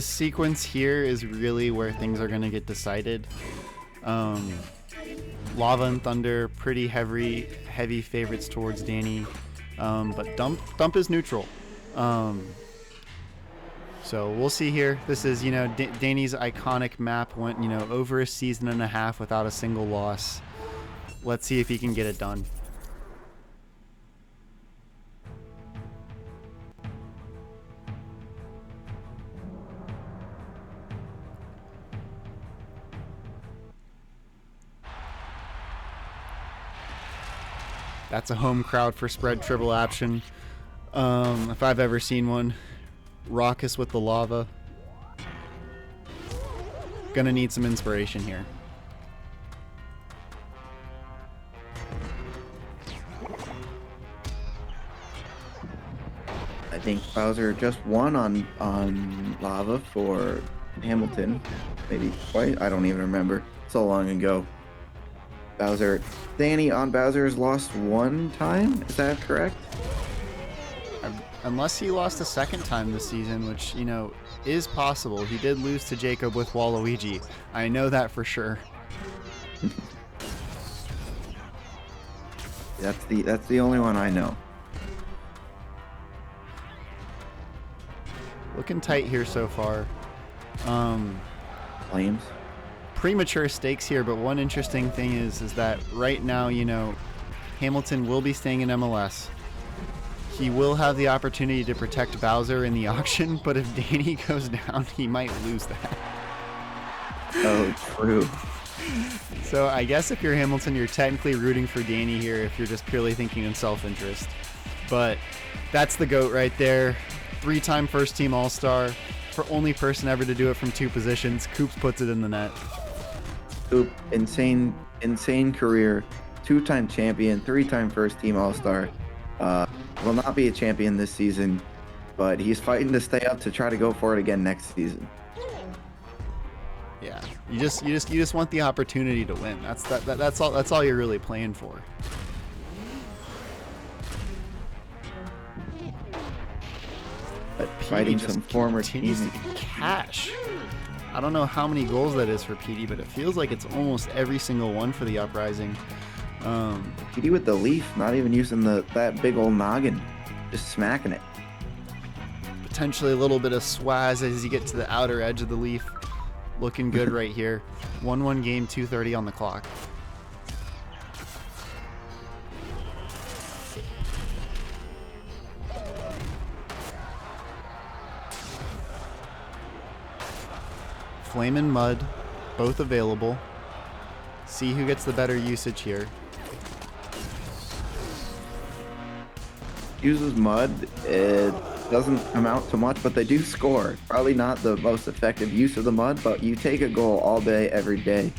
sequence here is really where things are going to get decided. Lava and Thunder, pretty heavy favorites towards Danny, but Dump is neutral. So we'll see here. This is, you know, Danny's iconic map went, you know, over a season and a half without a single loss. Let's see if he can get it done. That's a home crowd for spread triple action. If I've ever seen one. Raucous with the lava. Gonna need some inspiration here. I think Bowser just won on lava for Hamilton. Maybe quite. I don't even remember. So long ago. Danny on Bowser has lost one time. Is that correct? Unless he lost a second time this season, which, you know, is possible. He did lose to Jacob with Waluigi. I know that for sure. That's the only one I know. Looking tight here so far. Flames. Premature stakes here, but one interesting thing is that right now, you know, Hamilton will be staying in MLS. He will have the opportunity to protect Bowser in the auction, but if Danny goes down, he might lose that. Oh, true. So I guess if you're Hamilton, you're technically rooting for Danny here if you're just purely thinking in self-interest. But that's the GOAT right there. 3-time first-team All-Star. For only person ever to do it from 2 positions. Coops puts it in the net. Coop, insane career. 2-time champion, 3-time first-team All-Star. Will not be a champion this season, but he's fighting to stay up to try to go for it again next season. Yeah, you just want the opportunity to win. That's all you're really playing for. But fighting just some former continues teammates. to cash. I don't know how many goals that is for PD, but it feels like it's almost every single one for the Uprising. PD with the leaf, not even using that big old noggin, just smacking it. Potentially a little bit of swaz as you get to the outer edge of the leaf. Looking good right here. 1-1 game, 2:30 on the clock. Flame and Mud, both available. See who gets the better usage here. Uses Mud. It doesn't amount to much, but they do score. Probably not the most effective use of the Mud, but you take a goal all day, every day.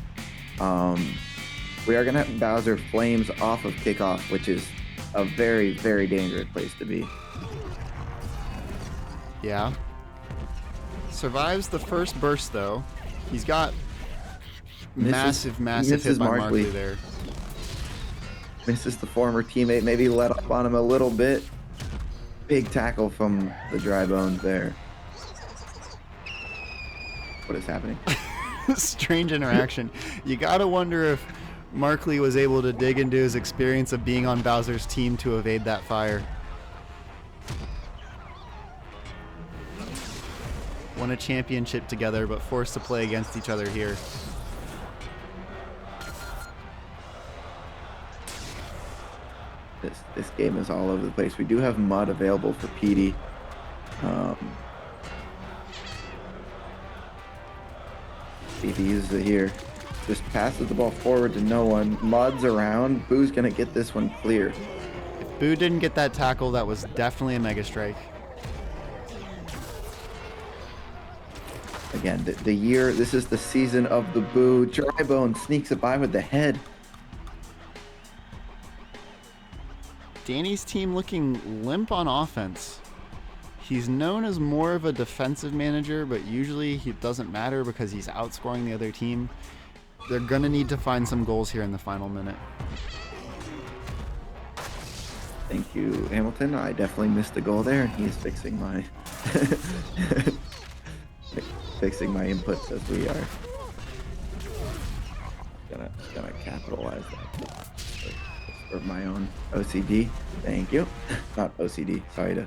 We are going to have Bowser Flames off of kickoff, which is a very, very dangerous place to be. Yeah. Survives the first burst, though. He's got massive hit by Markley there. Misses the former teammate, maybe let up on him a little bit. Big tackle from the dry bones there. What is happening? Strange interaction. You gotta wonder if Markley was able to dig into his experience of being on Bowser's team to evade that fire. Won a championship together, but forced to play against each other here. This game is all over the place. We do have Mud available for PD. See if he uses it here. Just passes the ball forward to no one. Mud's around. Boo's gonna get this one clear. If Boo didn't get that tackle, that was definitely a mega strike. Again, the year, this is the season of the Boo. Drybone sneaks it by with the head. Danny's team looking limp on offense. He's known as more of a defensive manager, but usually it doesn't matter because he's outscoring the other team. They're going to need to find some goals here in the final minute. Thank you, Hamilton. I definitely missed a goal there, and he's fixing my fixing my inputs as we are. Gonna capitalize that for my own OCD. Thank you. Not OCD. Sorry to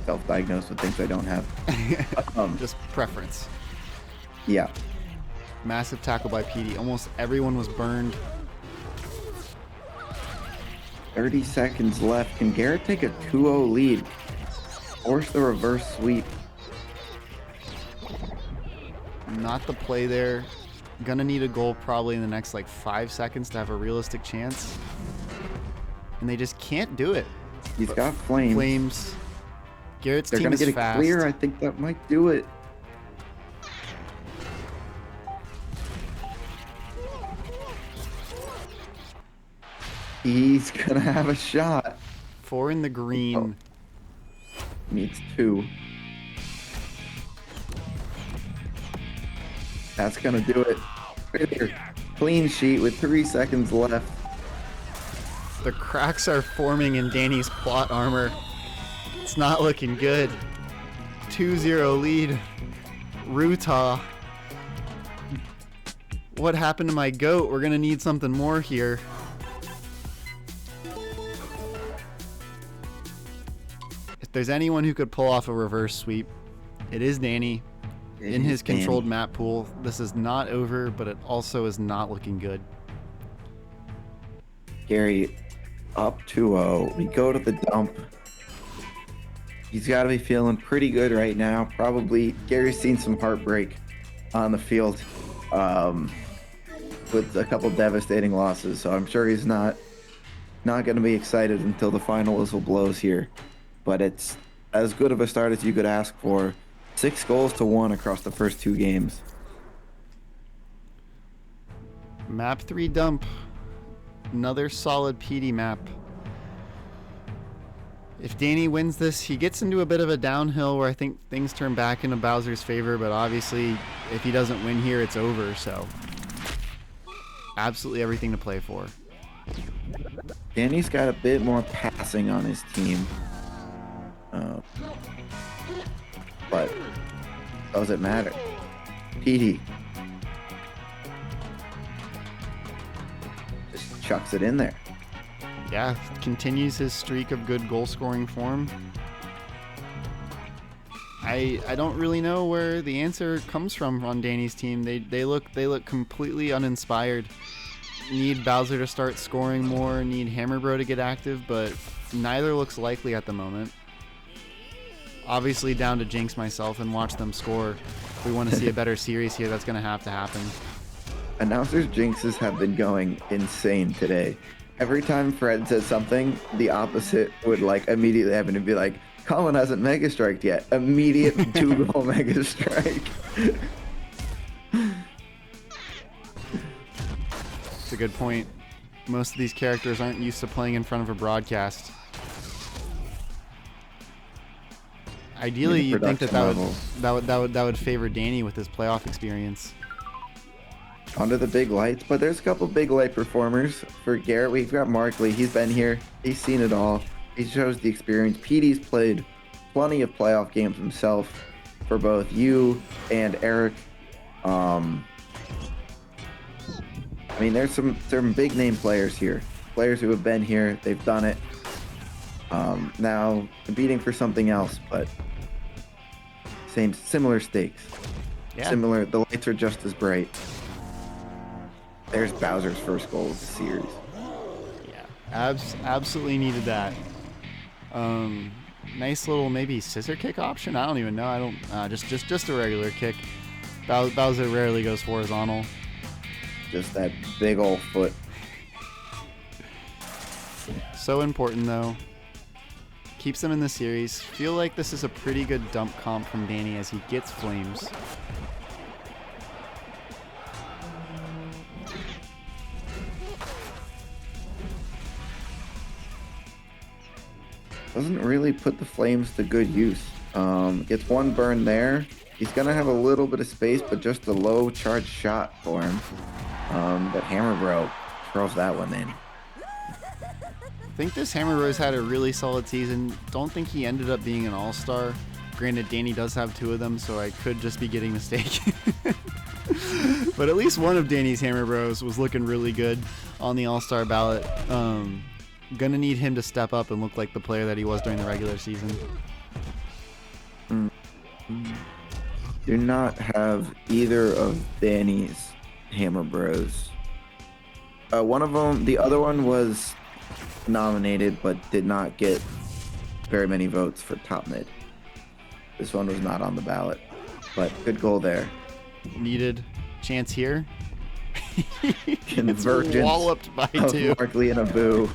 self-diagnose with things I don't have. Just preference. Yeah. Massive tackle by PD. Almost everyone was burned. 30 seconds left. Can Garrett take a 2-0 lead? Force the reverse sweep. Not the play there. Gonna need a goal probably in the next like 5 seconds to have a realistic chance. And they just can't do it. He's got flames. Flames. Garrett's They're team gonna is get it fast. clear. I think that might do it. He's gonna have a shot. 4 in the green. Needs 2. That's gonna do it. Right here. Clean sheet with 3 seconds left. The cracks are forming in Danny's plot armor. It's not looking good. 2-0 lead. Ruta. What happened to my goat? We're gonna need something more here. If there's anyone who could pull off a reverse sweep, it is Danny. In his controlled map pool, this is not over, but it also is not looking good. Gary up 2-0. We go to the dump. He's got to be feeling pretty good right now. Probably Gary's seen some heartbreak on the field with a couple devastating losses, so I'm sure he's not going to be excited until the final whistle blows here. But it's as good of a start as you could ask for. 6 goals to 1 across the first 2 games. Map 3 dump. Another solid PD map. If Danny wins this, he gets into a bit of a downhill where I think things turn back into Bowser's favor, but obviously if he doesn't win here, it's over, so absolutely everything to play for. Danny's got a bit more passing on his team. But does it matter? PD just chucks it in there. Yeah, continues his streak of good goal scoring form. I don't really know where the answer comes from on Danny's team. They look completely uninspired. Need Bowser to start scoring more, need Hammerbro to get active, but neither looks likely at the moment. Obviously down to jinx myself and watch them score. If we want to see a better series here, that's going to happen. Announcers' jinxes have been going insane today. Every time Fred says something, the opposite would like immediately happen to be like, Colin hasn't mega striked yet. Immediate 2-goal mega strike. It's a good point. Most of these characters aren't used to playing in front of a broadcast. Ideally, you'd think that would favor Danny with his playoff experience. Under the big lights, but there's a couple big light performers. For Garrett, we've got Markley. He's been here. He's seen it all. He shows the experience. PD's played plenty of playoff games himself for both you and Eric. I mean, there's some big name players here. Players who have been here. They've done it. Now competing for something else, but similar stakes. Yeah. Similar. The lights are just as bright. There's Bowser's first goal of the series. Yeah, absolutely needed that. Nice little maybe scissor kick option. I don't even know. I don't. Just a regular kick. Bowser rarely goes horizontal. Just that big old foot. So important though. Keeps them in the series. Feel like this is a pretty good dump comp from Danny as he gets flames. Doesn't really put the flames to good use. Gets one burn there. He's gonna have a little bit of space, but just a low charge shot for him. But Hammerbro throws that one in. I think this Hammerbro's had a really solid season. Don't think he ended up being an all-star. Granted, Danny does have 2 of them, so I could just be getting mistaken. But at least one of Danny's Hammerbros was looking really good on the all-star ballot. Gonna need him to step up and look like the player that he was during the regular season. Do not have either of Danny's Hammerbros. One of them, the other one was nominated but did not get very many votes for top mid. This one was not on the ballot, but good goal there. Needed chance here. Convergence walloped by of two. Markley and Abu.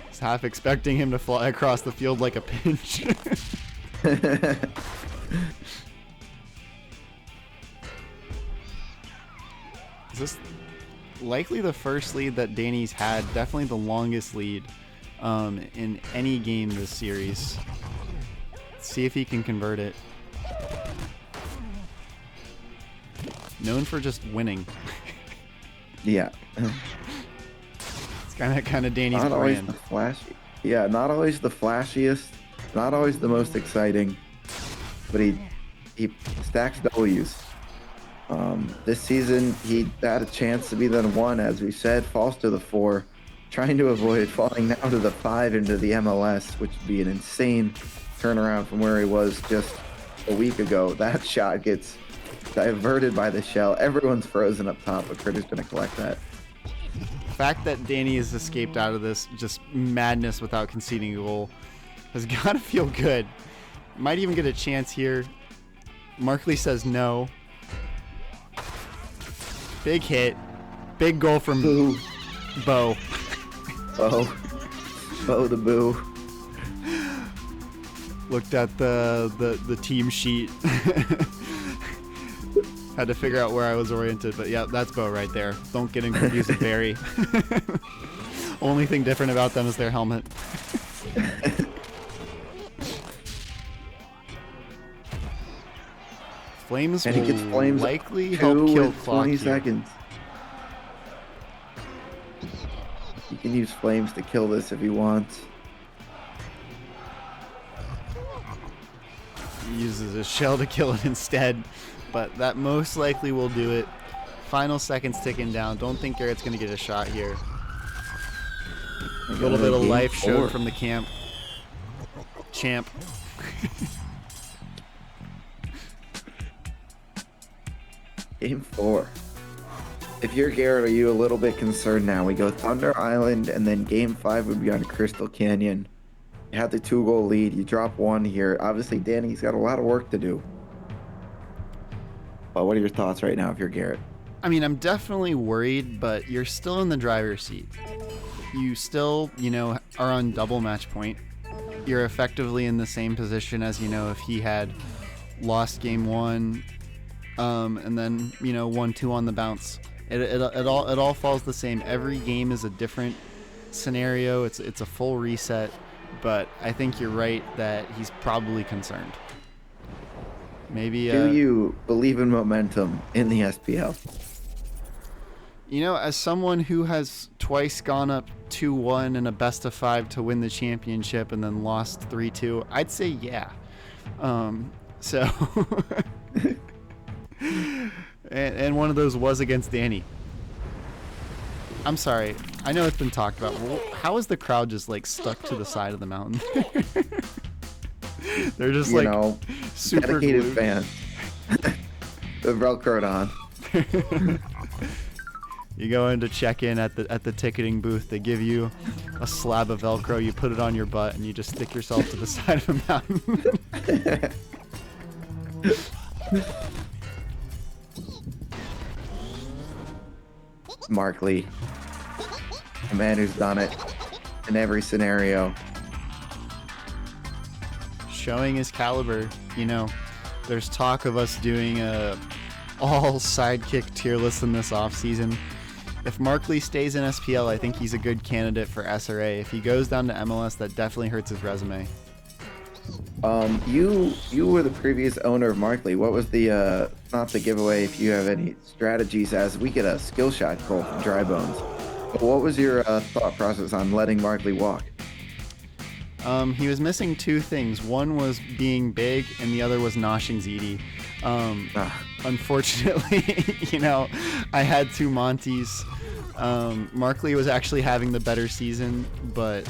Just half expecting him to fly across the field like a pinch. Is this likely the first lead that Danny's had? Definitely the longest lead in any game this series. Let's see if he can convert it. Known for just winning. Yeah. It's kind of Danny's Not always brand. the flashy. Yeah, not always the flashiest, not always the most exciting, but he stacks W's. This season, he had a chance to be the 1, as we said, falls to the 4, trying to avoid falling down to the 5 into the MLS, which would be an insane turnaround from where he was just a week ago. That shot gets diverted by the shell. Everyone's frozen up top, but Critter's going to collect that. The fact that Danny has escaped out of this just madness without conceding a goal has got to feel good. Might even get a chance here. Markley says no. Big hit. Big goal from Boo. Bo. Bo the boo. Looked at the team sheet. Had to figure out where I was oriented, but yeah, that's Bo right there. Don't get him confused with Barry. Only thing different about them is their helmet. Flames And he gets Flames likely help 2 kill with clock 20 here. seconds. He can use Flames to kill this if he wants. He uses a shell to kill it instead, but that most likely will do it. Final seconds ticking down. Don't think Garrett's going to get a shot here. A little bit of life showed from the champ. Game 4. If you're Garrett, are you a little bit concerned now? We go Thunder Island, and then Game 5 would be on Crystal Canyon. You had the 2-goal lead. You drop 1 here. Obviously, Danny's got a lot of work to do. But what are your thoughts right now if you're Garrett? I mean, I'm definitely worried, but you're still in the driver's seat. You still, are on double match point. You're effectively in the same position as, if he had lost game 1, and then, 1-2 on the bounce. It all falls the same. Every game is a different scenario. It's a full reset, but I think you're right that he's probably concerned. Maybe. Do you believe in momentum in the SPL? As someone who has twice gone up 2-1 in a best of 5 to win the championship and then lost 3-2, I'd say yeah. So, and one of those was against Danny. I'm sorry. I know it's been talked about. How is the crowd just stuck to the side of the mountain? They're just super dedicated glued. fans. The Velcroed on. You go in to check in at the ticketing booth. They give you a slab of Velcro. You put it on your butt, and you just stick yourself to the side of a mountain. Markley, a man who's done it in every scenario. Showing his caliber. There's talk of us doing a all sidekick tier list in this offseason. If Markley stays in SPL, I think he's a good candidate for SRA. If he goes down to MLS, that definitely hurts his resume. You were the previous owner of Markley. What was the not the giveaway? If you have any strategies, as we get a skill shot goal from Dry Bones. But what was your thought process on letting Markley walk? He was missing 2 things. One was being big, and the other was noshing ZD. Unfortunately, I had 2 Monties. Markley was actually having the better season, but,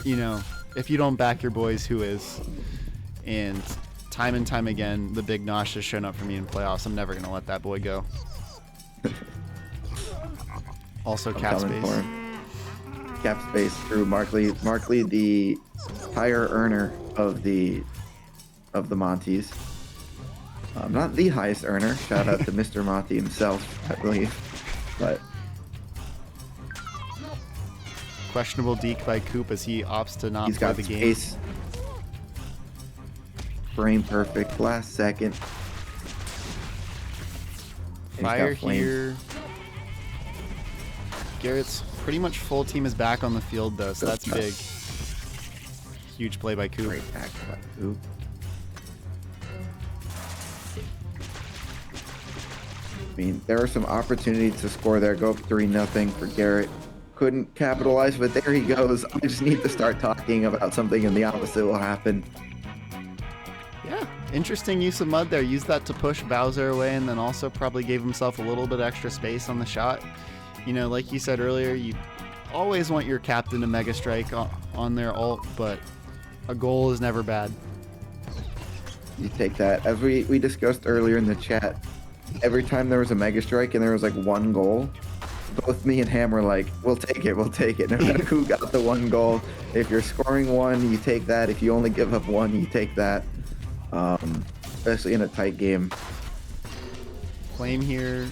if you don't back your boys, who is? And time again, the big Nosh has shown up for me in playoffs. I'm never going to let that boy go. Also, cap space. Cap space through Markley. Markley, the higher earner of the Monties. Not the highest earner. Shout out to Mr. Mothi himself, I believe. But Questionable deke by Coop as he opts to not he's play got the game. space. Frame perfect. Last second. He's Fire got flames. here. Garrett's pretty much full team is back on the field though, so that's big. Huge play by Coop. Great tackle by Coop. I mean, there are some opportunities to score there. Go up 3-0 for Garrett. Couldn't capitalize, but there he goes. I just need to start talking about something and the opposite will happen. Yeah, interesting use of mud there. Used that to push Bowser away and then also probably gave himself a little bit extra space on the shot. You know, like you said earlier, you always want your captain to Mega Strike on their ult, but a goal is never bad. You take that. As we discussed earlier in the chat, every time there was a Mega Strike and there was like one goal, both me and Ham were like, we'll take it, we'll take it. No matter who got the one goal. If you're scoring one, you take that. If you only give up one, you take that. Especially in a tight game. Flame here.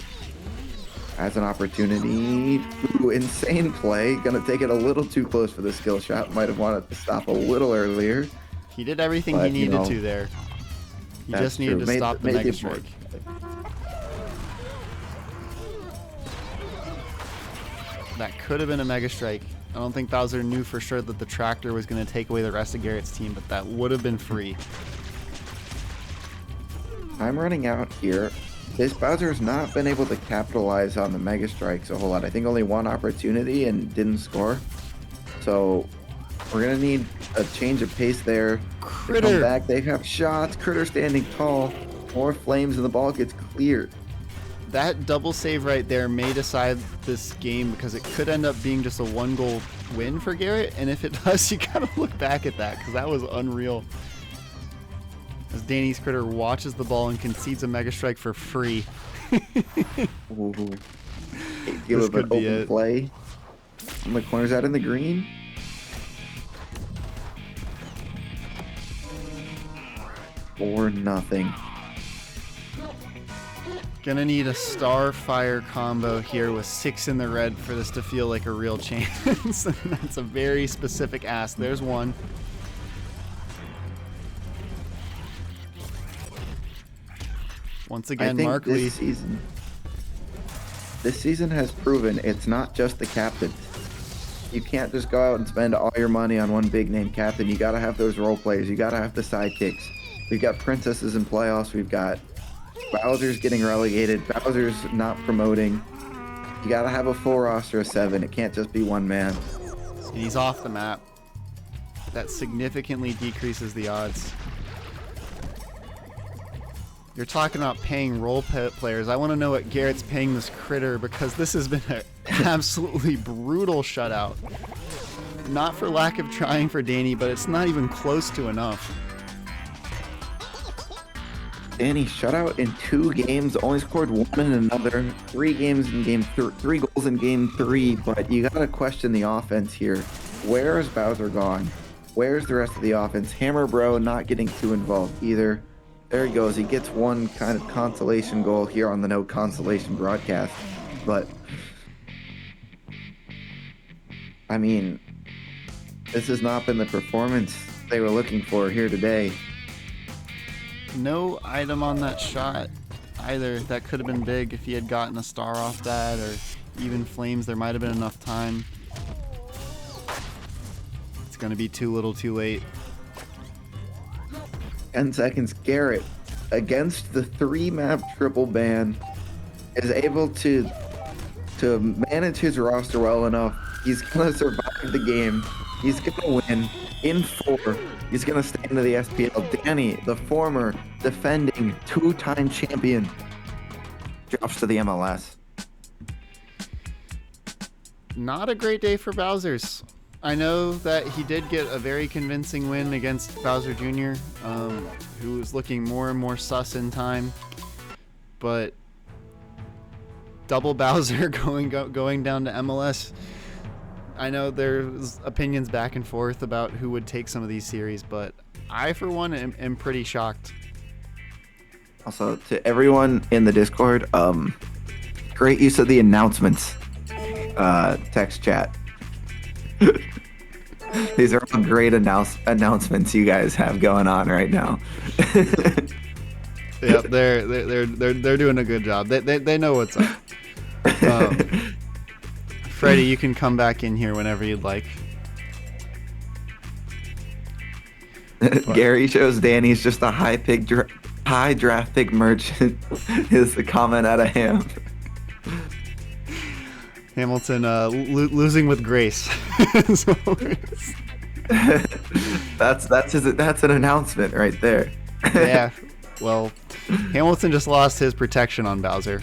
Has an opportunity. Ooh, insane play. Gonna take it a little too close for the skill shot. Might have wanted to stop a little earlier. He did everything But, he you needed know, to there. He that's just needed true. to stop the Made Mega it work. Strike. That could have been a Mega Strike. I don't think Bowser knew for sure that the tractor was going to take away the rest of Garrett's team, but that would have been free. I'm running out here. This Bowser's not been able to capitalize on the Mega Strikes a whole lot. I think only one opportunity and didn't score. So we're going to need a change of pace there. They come back. They have shots. Critter standing tall. More flames and the ball gets cleared. That double save right there may decide this game because it could end up being just a 1-goal win for Garrett. And if it does, you gotta look back at that because that was unreal. As Danny's Critter watches the ball and concedes a Mega Strike for free. Ooh. Give This up could an be open it. play. And the corner's out in the green. Or nothing. Gonna need a Starfire combo here with 6 in the red for this to feel like a real chance. And that's a very specific ask. There's one. Once again, I think Mark Lee. This season has proven it's not just the captain. You can't just go out and spend all your money on one big name captain. You gotta have those role players. You gotta have the sidekicks. We've got princesses in playoffs. We've got Bowser's getting relegated. Bowser's not promoting. You gotta have a full roster of 7. It can't just be one man. And he's off the map. That significantly decreases the odds. You're talking about paying role players. I want to know what Garrett's paying this Critter because this has been an absolutely brutal shutout. Not for lack of trying for Danny, but it's not even close to enough. Danny shutout in 2 games, only scored 1 in another. 3 games in game 3 goals in game 3, but you gotta question the offense here. Where is Bowser gone? Where's the rest of the offense? Hammer Bro not getting too involved either. There he goes. He gets one kind of consolation goal here on the No Consolation broadcast. But, I mean, this has not been the performance they were looking for here today. No item on that shot either. That could have been big if he had gotten a star off that, or even flames. There might have been enough time. It's going to be too little too late. 10 seconds. Garrett, against the 3-map triple ban, is able to manage his roster well enough. He's going to survive the game. He's going to win in 4. He's going to stay into the SPL. Danny, the former defending 2-time champion, drops to the MLS. Not a great day for Bowser's. I know that he did get a very convincing win against Bowser Jr., who was looking more and more sus in time. But double Bowser going down to MLS. I know there's opinions back and forth about who would take some of these series, but I, for one, am pretty shocked. Also, to everyone in the Discord, great use of the announcements text chat. These are all great announcements you guys have going on right now. Yep, they're doing a good job. They know what's up. Freddie, you can come back in here whenever you'd like. Gary shows Danny's just a high draft pick merchant. Is the comment out of Ham. Hamilton losing with grace. So that's an announcement right there. yeah. Well, Hamilton just lost his protection on Bowser.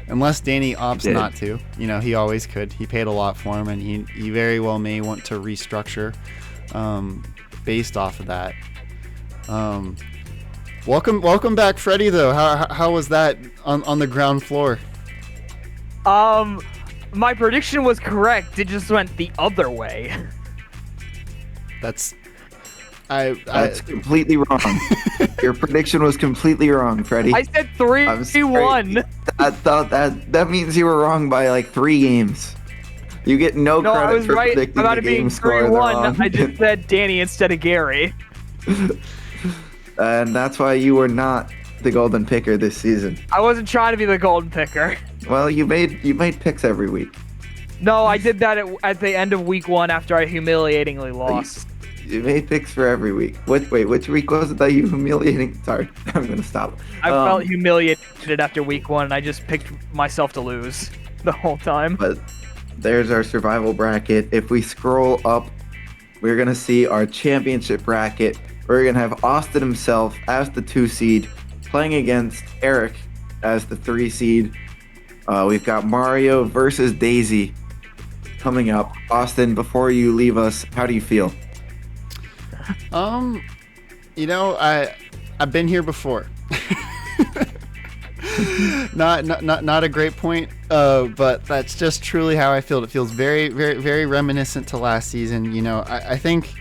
Unless Danny opts not to. You know, he always could. He paid a lot for him, and he very well may want to restructure based off of that. Welcome back, Freddie, though. How was that on the ground floor? My prediction was correct. It just went the other way. That's completely wrong. Your prediction was completely wrong, Freddie. I said 3-1. I thought that means you were wrong by like 3 games. You get no credit I was for right predicting about the it being game score. 3-1. I just said Danny instead of Gary. And that's why you were not the golden picker this season. I wasn't trying to be the golden picker. Well, you made picks every week. No, I did that at the end of week 1 after I humiliatingly lost. You made picks for every week. Wait, which week was it that you humiliating? Sorry, I'm gonna stop. I felt humiliated after week 1, and I just picked myself to lose the whole time. But there's our survival bracket. If we scroll up, we're gonna see our championship bracket. We're gonna have Austin himself as the 2 seed, playing against Eric as the 3 seed. We've got Mario versus Daisy coming up. Austin, before you leave us, how do you feel? You know, I've been here before. not a great point, but that's just truly how I feel. It feels very, very, very reminiscent to last season. You know, I think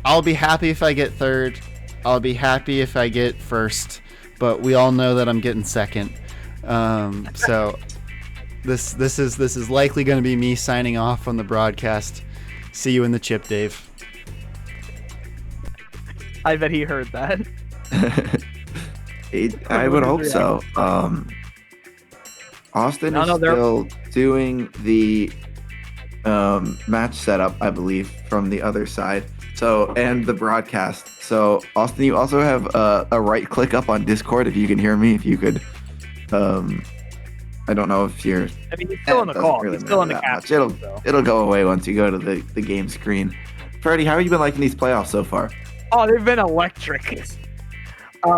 I'll be happy if I get 3rd. I'll be happy if I get 1st, but we all know that I'm getting 2nd. So this is likely going to be me signing off on the broadcast. See you in the chip, Dave. I bet he heard that. I would hope so. Austin is still doing the match setup, I believe, from the other side. So, and the broadcast. So, Austin, you also have a right click up on Discord if you can hear me. If you could, I don't know if you're. I mean, he's still in the call. Really he's still in the caption. It'll go away once you go to the game screen. Freddie, how have you been liking these playoffs so far? Oh, they've been electric.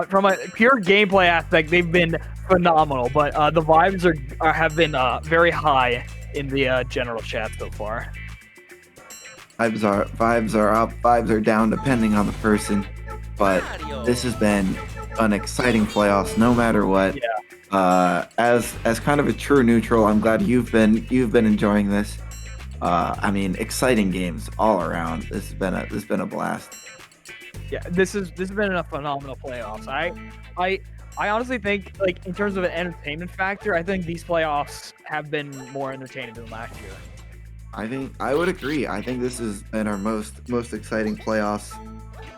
From a pure gameplay aspect, they've been phenomenal. But the vibes have been very high in the general chat so far. Vibes are up, vibes are down, depending on the person. But this has been an exciting playoffs, no matter what. Yeah. As kind of a true neutral, I'm glad you've been enjoying this. I mean, exciting games all around. This has been a blast. Yeah, this has been a phenomenal playoffs. I honestly think, like, in terms of an entertainment factor, I think these playoffs have been more entertaining than last year. I think I would agree. I think this has been our most exciting playoffs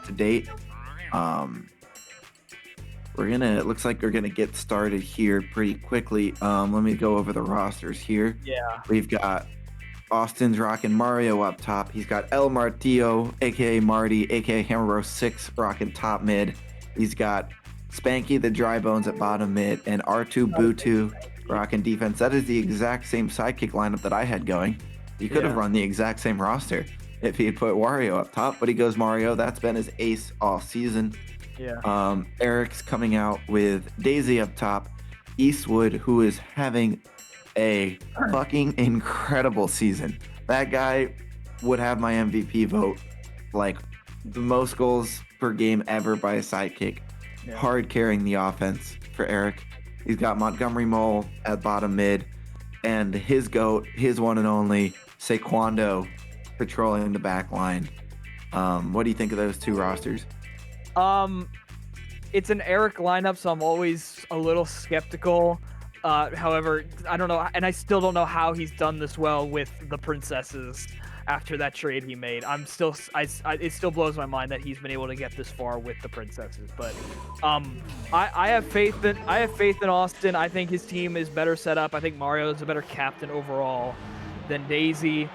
to date. It looks like we're gonna get started here pretty quickly. Let me go over the rosters here. Yeah. We've got Austin's rocking Mario up top. He's got El Martillo, aka Marty, aka Hammer 6, rocking top mid. He's got Spanky the Dry Bones at bottom mid, and R2 Butu rocking defense. That is the exact same sidekick lineup that I had going. He could have run the exact same roster if he had put Wario up top, but he goes Mario. That's been his ace all season. Yeah. Eric's coming out with Daisy up top. Eastwood, who is having a fucking incredible season. That guy would have my MVP vote. Like, the most goals per game ever by a sidekick. Yeah. Hard carrying the offense for Eric. He's got Montgomery Mole at bottom mid, and his GOAT, his one and only, Saquondo, patrolling the back line. What do you think of those two rosters? it's an Eric lineup, so I'm always a little skeptical. However, I don't know, and I still don't know how he's done this well with the princesses after that trade he made. It still blows my mind that he's been able to get this far with the princesses. But I have faith in Austin. I think his team is better set up. I think Mario is a better captain overall than Daisy.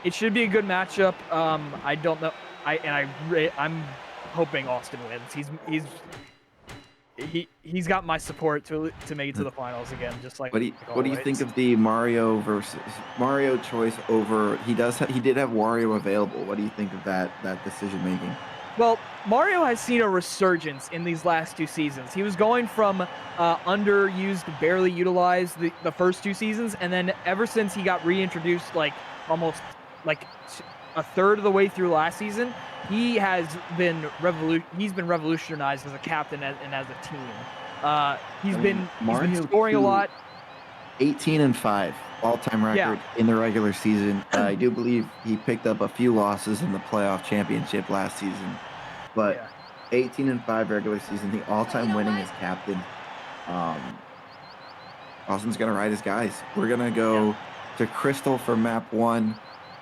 It should be a good matchup. I don't know. I'm hoping Austin wins. He's got my support to make it to the finals again. Just like what do you think of the Mario choice over? He did have Wario available. What do you think of that decision making? Well, Mario has seen a resurgence in these last 2 seasons. He was going from underused, barely utilized the first 2 seasons, and then ever since he got reintroduced, almost a third of the way through last season, he's been revolutionized as a captain and as a team. He's been scoring a lot. 18-5 all-time record in the regular season. I do believe he picked up a few losses in the playoff championship last season, but 18-5 regular season, the all-time winningest captain. Austin's gonna ride his guys. We're gonna go to Crystal for map 1.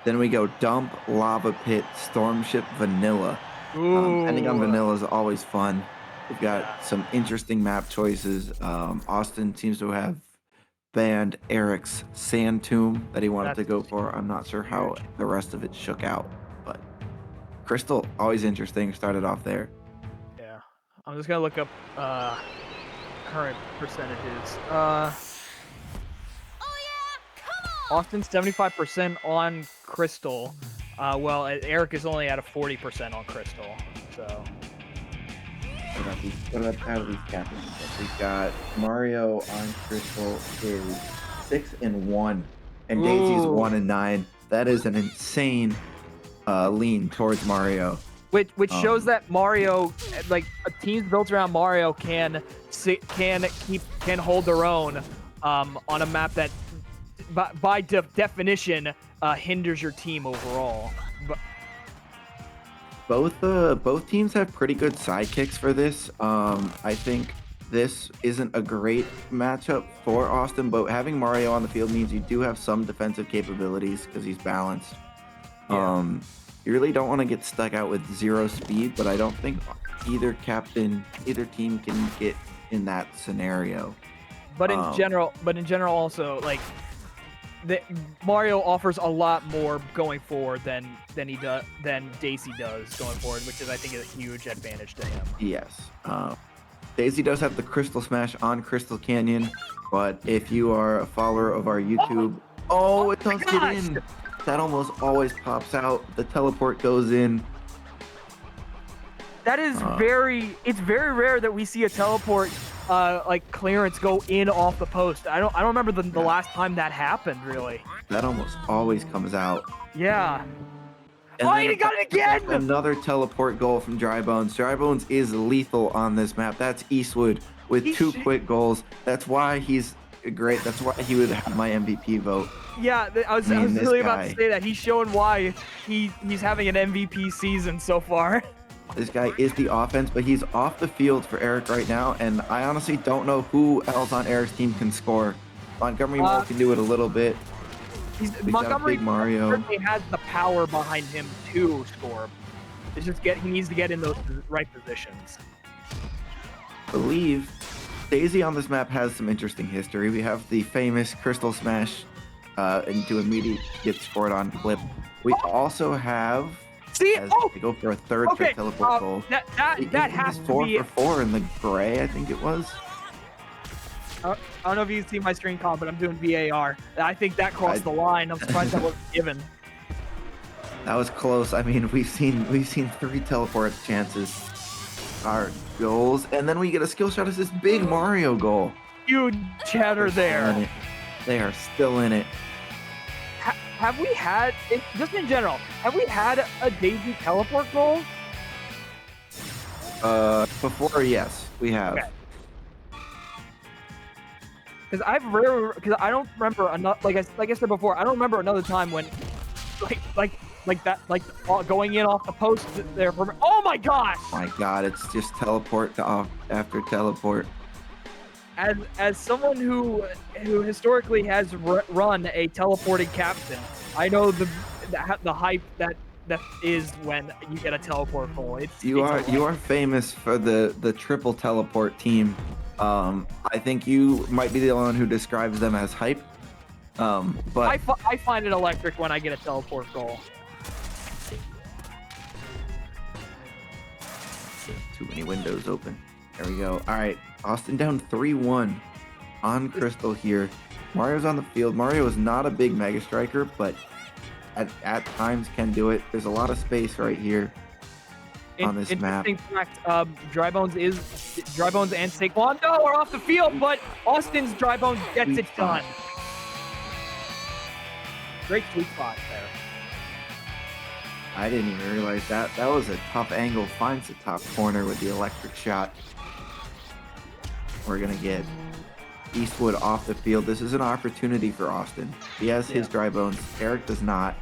Then we go Dump, Lava Pit, Stormship, Vanilla. Ending on Vanilla is always fun. We've got some interesting map choices. Austin seems to have banned Eric's Sand Tomb that he wanted to go for. I'm not sure how the rest of it shook out, but Crystal, always interesting. Started off there. Yeah. I'm just going to look up current percentages. Austin 75% on Crystal. Well, Eric is only at a 40% on Crystal. So. What about out of these captains? We've got Mario on Crystal is 6-1, and Daisy's 1-9. That is an insane lean towards Mario. Which shows that Mario, teams built around Mario can hold their own on a map that, by definition, hinders your team overall. Both teams have pretty good sidekicks for this. I think this isn't a great matchup for Austin, but having Mario on the field means you do have some defensive capabilities because he's balanced. You really don't want to get stuck out with 0 speed, but I don't think either team can get in that scenario. But in general, also Mario offers a lot more going forward than Daisy does going forward, which is, I think, a huge advantage to him. Yes. Daisy does have the Crystal Smash on Crystal Canyon, but if you are a follower of our YouTube, it does get in. That almost always pops out. The teleport goes in. That is it's very rare that we see a teleport clearance go in off the post. I don't remember the last time that happened, really. That almost always comes out. Yeah. And he got it again! Another teleport goal from Dry Bones. Dry Bones is lethal on this map. That's Eastwood with 2 quick goals. That's why he's great. That's why he would have my MVP vote. Yeah, I was really about to say that. He's showing why he's having an MVP season so far. This guy is the offense, but he's off the field for Eric right now, and I honestly don't know who else on Eric's team can score. Montgomery Mole can do it a little bit. Montgomery Mario has the power behind him to score. It's just he needs to get in those right positions. I believe Daisy on this map has some interesting history. We have the famous Crystal Smash into immediate get scored on clip. We also have to go for a third straight teleport goal. That has to be 4 for 4 in the gray, I think it was. I don't know if you can see my screen call, but I'm doing VAR. I think that crossed the line. I'm surprised that wasn't given. That was close. I mean, we've seen 3 teleport chances. Our goals, and then we get a skill shot as this big Mario goal. Huge chatter there. They are still in it. Have we had, just in general, have we had a Daisy teleport goal? Before, yes, we have. Okay. Because I don't remember like I said before, I don't remember another time when, like that, like going in off the post there. Oh my gosh! My God, it's just teleport to off after teleport. As someone who historically has run a teleporting captain, I know the hype that is when you get a teleport goal. You are famous for the triple teleport team. I think you might be the one who describes them as hype. But I find it electric when I get a teleport goal. Too many windows open. There we go. All right, Austin down 3-1 on Crystal here. Mario's on the field. Mario is not a big Mega Striker, but at times can do it. There's a lot of space right here on this map. Interesting fact, Drybones and Taekwondo are off the field, but Austin's Drybones gets it done. Great sweet spot there. I didn't even realize that. That was a tough angle. Finds the top corner with the electric shot. We're going to get Eastwood off the field. This is an opportunity for Austin. He has his dry bones. Eric does not.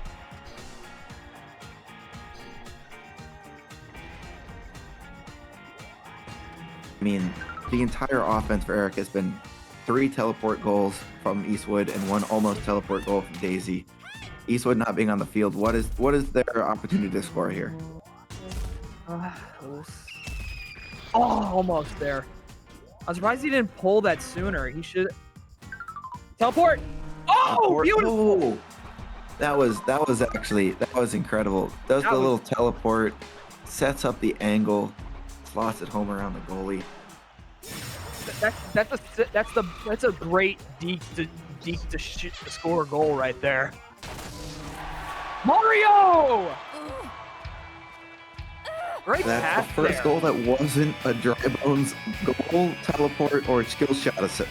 I mean, the entire offense for Eric has been 3 teleport goals from Eastwood and 1 almost teleport goal from Daisy. Eastwood not being on the field, what is their opportunity to score here? Almost there. I'm surprised he didn't pull that sooner. He should teleport. Oh, beautiful! Oh, that was incredible. Does the little teleport, sets up the angle, slots it home around the goalie. That's a great deep to score goal right there. Mario! Great pass. That's the first goal that wasn't a dry bones goal, teleport, or skill shot assist.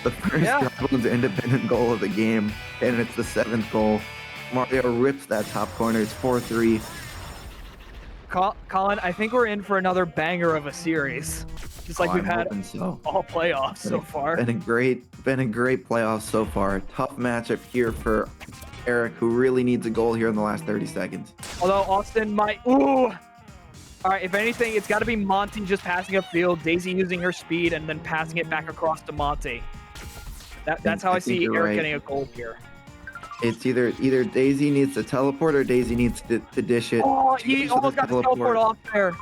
The first dry bones independent goal of the game, and it's the 7th goal. Mario rips that top corner. It's 4-3. Colin, I think we're in for another banger of a series, just like we've had all playoffs so far. Been a great playoffs so far. Tough matchup here for Eric, who really needs a goal here in the last 30 seconds. Although Austin might. Ooh. All right, if anything, it's got to be Monty just passing upfield, Daisy using her speed, and then passing it back across to Monty. That's how I see Eric getting a goal here. It's either Daisy needs to teleport or Daisy needs to dish it. Oh, he almost got the teleport off there.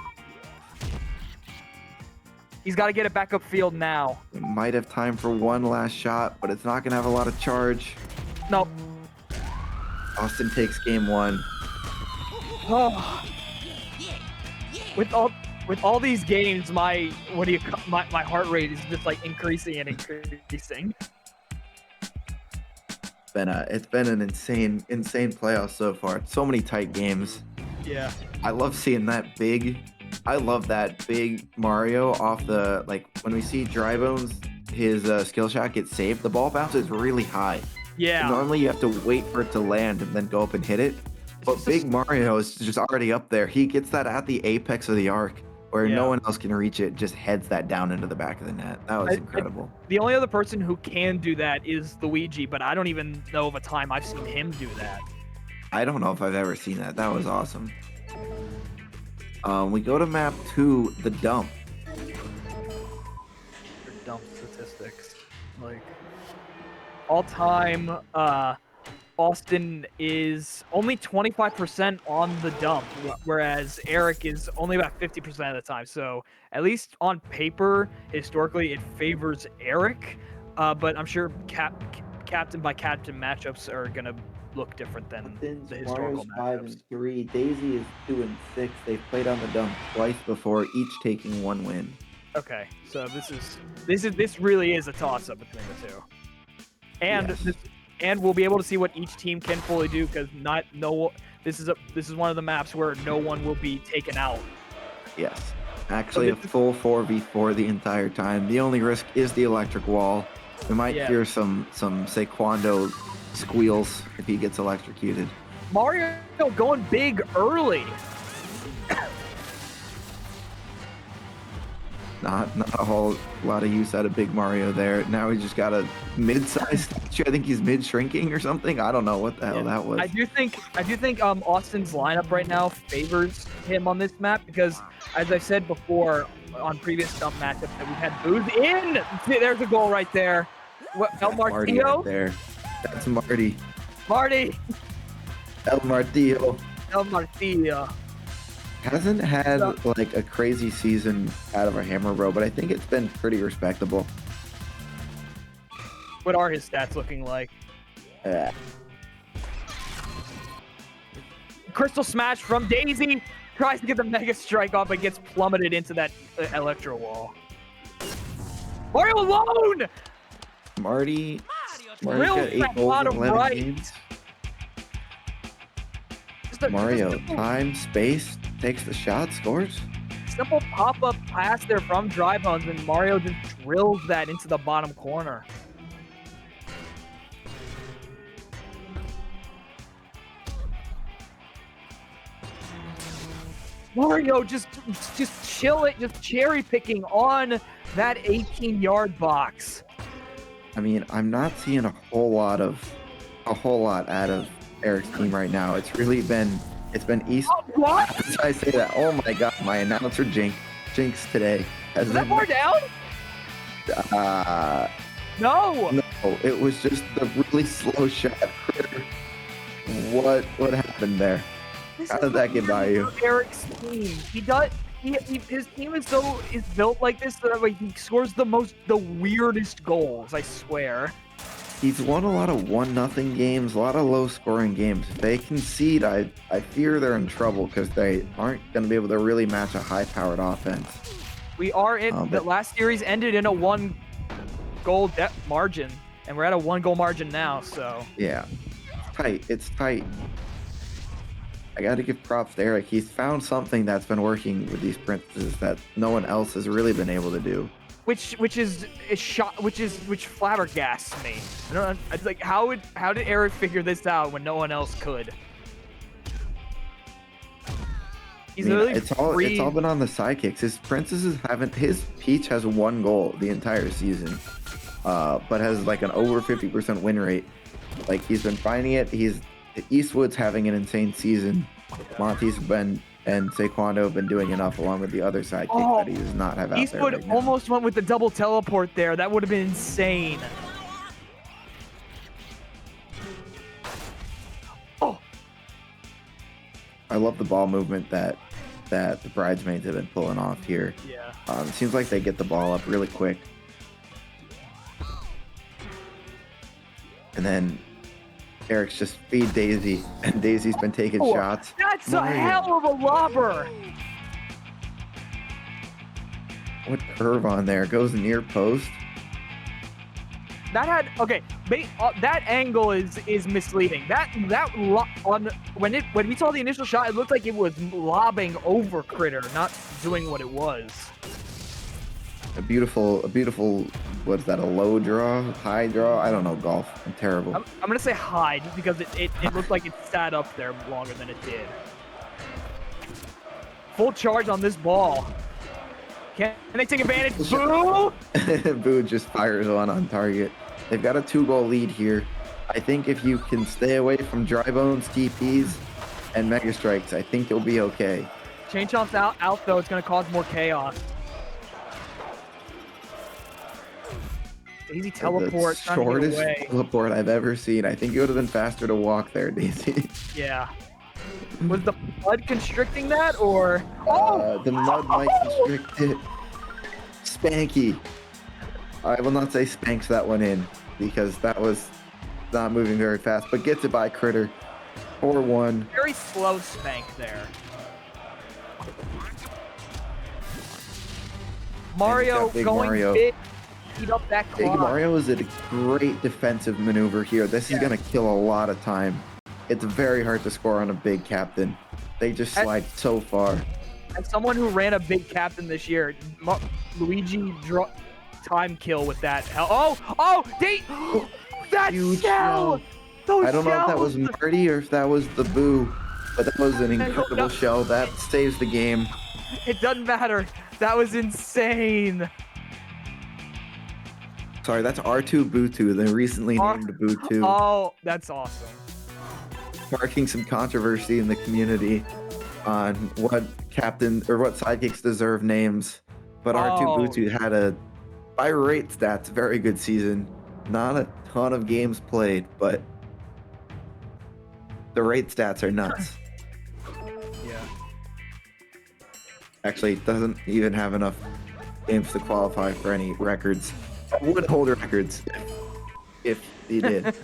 He's got to get it back upfield now. We might have time for one last shot, but it's not going to have a lot of charge. Nope. Austin takes game 1. Oh. With all these games, my heart rate is just like increasing and increasing. It's been an insane playoff so far. So many tight games. Yeah. I love seeing that big. I love that big Mario off the, like, when we see Dry Bones, his skill shot gets saved. The ball bounces really high. Yeah. And normally you have to wait for it to land and then go up and hit it. But Big Mario is just already up there. He gets that at the apex of the arc where no one else can reach it, just heads that down into the back of the net. That was incredible. The only other person who can do that is Luigi, but I don't even know of a time I've seen him do that. I don't know if I've ever seen that. That was awesome. We go to map 2, the dump. Dump statistics. Like, all-time, Austin is only 25% on the dump, whereas Eric is only about 50% of the time. So at least on paper, historically, it favors Eric. But I'm sure captain by captain matchups are gonna look different than the historical Mario's matchups. 5-3. Daisy is 2-6. They've played on the dump twice before, each taking 1 win. Okay, so this really is a toss-up between the two, and and we'll be able to see what each team can fully do because this is one of the maps where no one will be taken out. Yes, actually a full 4v4 the entire time. The only risk is the electric wall. We might hear some Saquondo squeals if he gets electrocuted. Mario going big early. Not a whole lot of use out of Big Mario there. Now he's just got a mid-sized statue. I think he's mid-shrinking or something. I don't know what the hell that was. I do think Austin's lineup right now favors him on this map because, as I said before on previous Stump matchups, that we've had Booth in. See, there's a goal right there. What, El Marty Martillo? right there. That's Marty. Marty. El Martillo. El Martillo. Hasn't had like a crazy season out of a hammer row, but I think it's been pretty respectable. What are his stats looking like? Crystal Smash from Daisy. Tries to get the Mega Strike off, but gets plummeted into that Electro Wall. Mario alone! Marty's Real got 8 goals in 11 right. games. Just Mario, time, space, takes the shot, scores. Simple pop-up pass there from Dry Bones, and Mario just drills that into the bottom corner. Mario just chill it, just cherry picking on that 18-yard box. I mean, I'm not seeing a whole lot out of Eric's team right now. It's been East. Oh, what? As I say that, oh my god, my announcer jinx today. Is that more down? No. No, it was just the really slow shot. What happened there? How did that get by you? Eric's team. His team is built like this that like he scores the weirdest goals. I swear. He's won a lot of 1-0 games, a lot of low-scoring games. If they concede, I fear they're in trouble because they aren't going to be able to really match a high-powered offense. We are in the last series ended in a 1-goal margin, and we're at a 1-goal margin now. So yeah, it's tight. It's tight. I got to give props to Eric. He's found something that's been working with these princesses that no one else has really been able to do. Which flabbergasts me. I don't know, it's like how did Eric figure this out when no one else could? It's all been on the sidekicks. His Peach has 1 goal the entire season, but has like an over 50% win rate. Like he's been finding it. Eastwood's having an insane season. Monty's and Saquondo have been doing enough along with the other sidekicks that he does not have out Eastwood there right now. almost went with the double teleport there. That would have been insane. Oh, I love the ball movement that the bridesmaids have been pulling off here. yeah. It seems like they get the ball up really quick. And then Eric's just feed Daisy, and Daisy's been taking shots. That's a hell of a lobber. What curve on there? Goes near post. That angle is misleading. When we saw the initial shot, it looked like it was lobbing over Critter, not doing what it was. A beautiful, what's that, a low draw, high draw? I don't know golf. I'm terrible. I'm going to say high, just because it looked like it sat up there longer than it did. Full charge on this ball. Can they take advantage? Boo! Boo just fires on target. They've got a 2-goal lead here. I think if you can stay away from Dry Bones, TPs, and Mega Strikes, I think you'll be okay. Chain Chomp's out though. It's going to cause more chaos. Daisy teleport. The shortest teleport I've ever seen. I think it would have been faster to walk there, Daisy. Yeah. Was the mud constricting that, or? The mud might constrict it. Spanky. I will not say spanks that one in, because that was not moving very fast, but gets it by Critter. 4-1. Very slow spank there. Mario going big. Eat up that clock. Big Mario is a great defensive maneuver here. This is going to kill a lot of time. It's very hard to score on a big captain. They just slide so far. As someone who ran a big captain this year, Luigi time kill with that. That huge shell! I don't know if that was Marty or if that was the Boo, but that was an incredible shell. That saves the game. It doesn't matter. That was insane. Sorry, that's R2 Butu, the recently named Butu. Oh, that's awesome. Sparking some controversy in the community on what captain or what sidekicks deserve names. But R2 Butu had a, by rate stats, very good season. Not a ton of games played, but the rate stats are nuts. Yeah. Actually, doesn't even have enough games to qualify for any records. Would hold records if he did.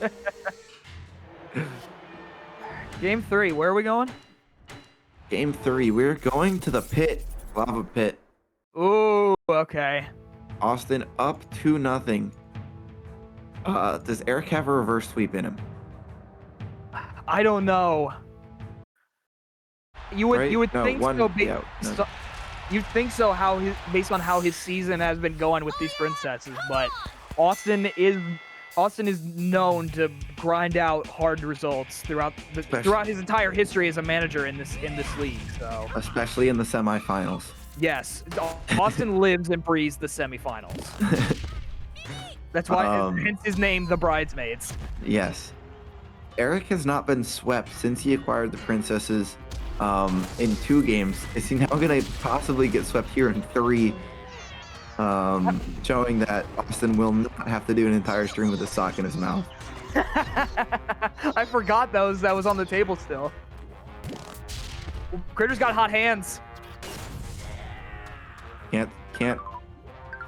Game 3, where are we going? Game 3, we're going to the pit, lava pit. Ooh, okay. Austin up 2-0. Does Eric have a reverse sweep in him? I don't know. You would Right? you would No, think one- so, yeah, no. so. You'd think so based on how his season has been going with these princesses, but Austin is known to grind out hard results throughout his entire history as a manager in this league. So Especially in the semifinals. yes, Austin lives and breathes the semifinals. That's why, hence his name, the Bridesmaids. Yes. Eric has not been swept since he acquired the princesses in 2 games. Is he now going to possibly get swept here in 3? Showing that Austin will not have to do an entire string with a sock in his mouth. I forgot that was on the table still. Critter's got hot hands. Can't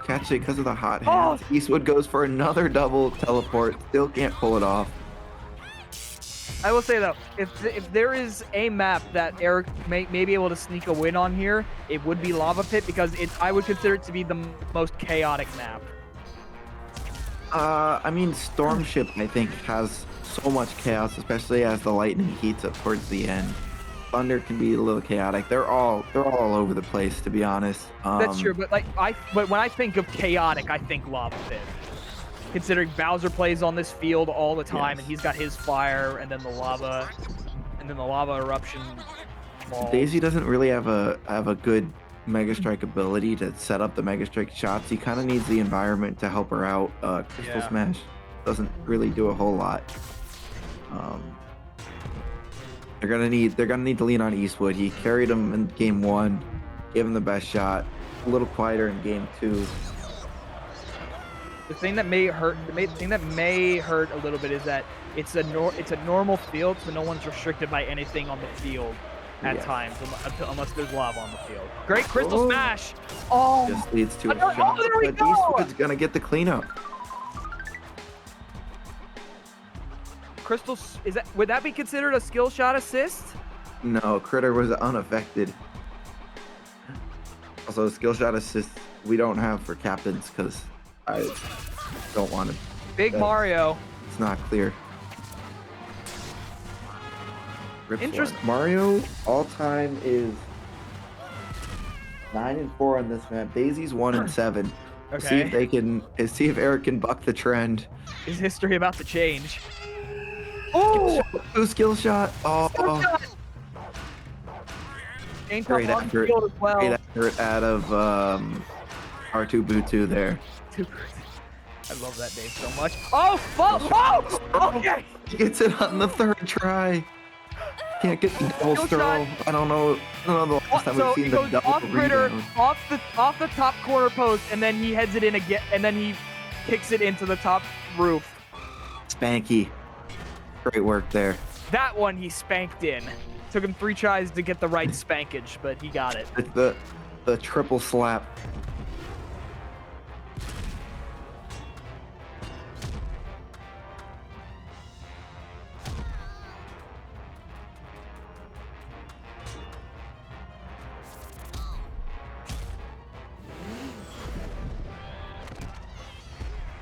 catch it because of the hot hands. Eastwood goes for another double teleport. Still can't pull it off. I will say though, if there is a map that Eric may be able to sneak a win on here, it would be Lava Pit because I would consider it to be the most chaotic map. I mean, Storm Ship I think has so much chaos, especially as the lightning heats up towards the end. Thunder can be a little chaotic. They're all over the place, to be honest. That's true, but but when I think of chaotic, I think Lava Pit. Considering Bowser plays on this field all the time, Yes. and he's got his fire, and then the lava eruption. Balls. Daisy doesn't really have a good Mega Strike ability to set up the Mega Strike shots. He kind of needs the environment to help her out. Crystal Yeah. Smash doesn't really do a whole lot. They're gonna need to lean on Eastwood. He carried him in game 1, gave him the best shot. A little quieter in game 2. The thing that may hurt a little bit is that it's a normal field, so no one's restricted by anything on the field at Yes. times, unless there's lava on the field. Great Crystal Smash! Just leads to a Oh, shot, there we but go! Eastwood's gonna get the cleanup. Would that be considered a skill shot assist? No, Critter was unaffected. Also, skill shot assist we don't have for captains because I don't want to. Big Mario. It's not clear. Rip Interest- one. Mario all time is 9-4 on this map. Daisy's 1-7. See if see if Eric can buck the trend. Is history about to change? Oh! Skill shot. Oh, Game great top on the accurate, field as well. great accurate out of R2 Butu there. I love that name so much. Oh, okay. He gets it on the 3rd try. Can't get the double throw. I don't know the last time So we've he seen the goes double off Critter, rebound. off the top corner post, and then he heads it in again, and then he kicks it into the top roof. Spanky. Great work there. That one he spanked in. Took him 3 tries to get the right spankage, but he got it. It's the triple slap.